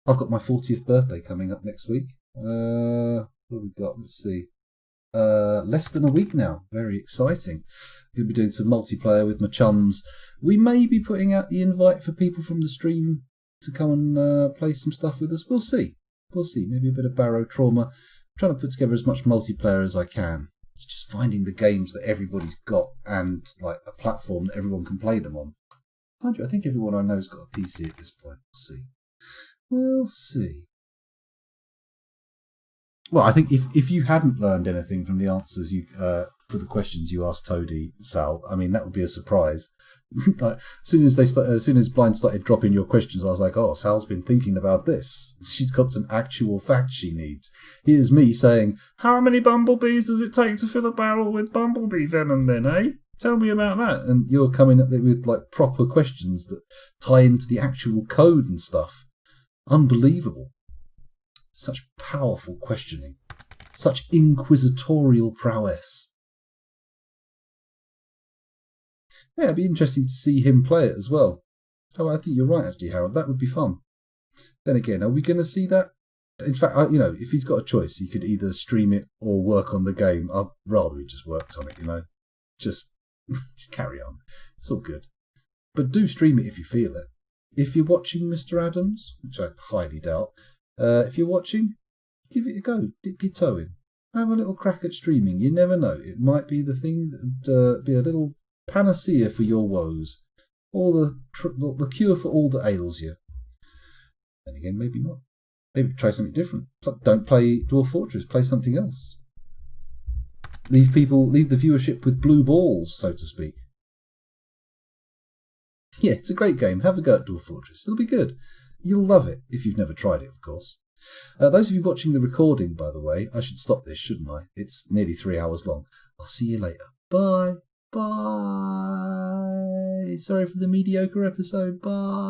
I've got my 40th birthday coming up next week. What have we got? Let's see. Less than a week now. Very exciting. Going to be doing some multiplayer with my chums. We may be putting out the invite for people from the stream to come and play some stuff with us. We'll see. We'll see. Maybe a bit of Barrow Trauma. I'm trying to put together as much multiplayer as I can. It's just finding the games that everybody's got and like a platform that everyone can play them on. Mind you, I think everyone I know's got a PC at this point. We'll see. We'll see. Well, I think if you hadn't learned anything from the answers you to the questions you asked Toadie, Sal, I mean that would be a surprise. Like, as soon as Blind started dropping your questions, I was like, "Oh, Sal's been thinking about this. She's got some actual facts she needs." Here's me saying, "How many bumblebees does it take to fill a barrel with bumblebee venom? Then, eh? Tell me about that." And you're coming up with like proper questions that tie into the actual code and stuff. Unbelievable. Such powerful questioning. Such inquisitorial prowess. Yeah, it'd be interesting to see him play it as well. Oh, I think you're right, actually, Harold. That would be fun. Then again, are we going to see that? In fact, if he's got a choice, he could either stream it or work on the game. I'd rather he just worked on it, Just carry on. It's all good. But do stream it if you feel it. If you're watching, Mr. Adams, which I highly doubt, if you're watching, give it a go. Dip your toe in. Have a little crack at streaming. You never know. It might be the thing that would be a little panacea for your woes. Or the cure for all that ails you. Then again, maybe not. Maybe try something different. Don't play Dwarf Fortress. Play something else. Leave the viewership with blue balls, so to speak. Yeah, it's a great game. Have a go at Dwarf Fortress. It'll be good. You'll love it if you've never tried it, of course. Those of you watching the recording, by the way, I should stop this, shouldn't I? It's nearly 3 hours long. I'll see you later. Bye. Bye. Sorry for the mediocre episode. Bye.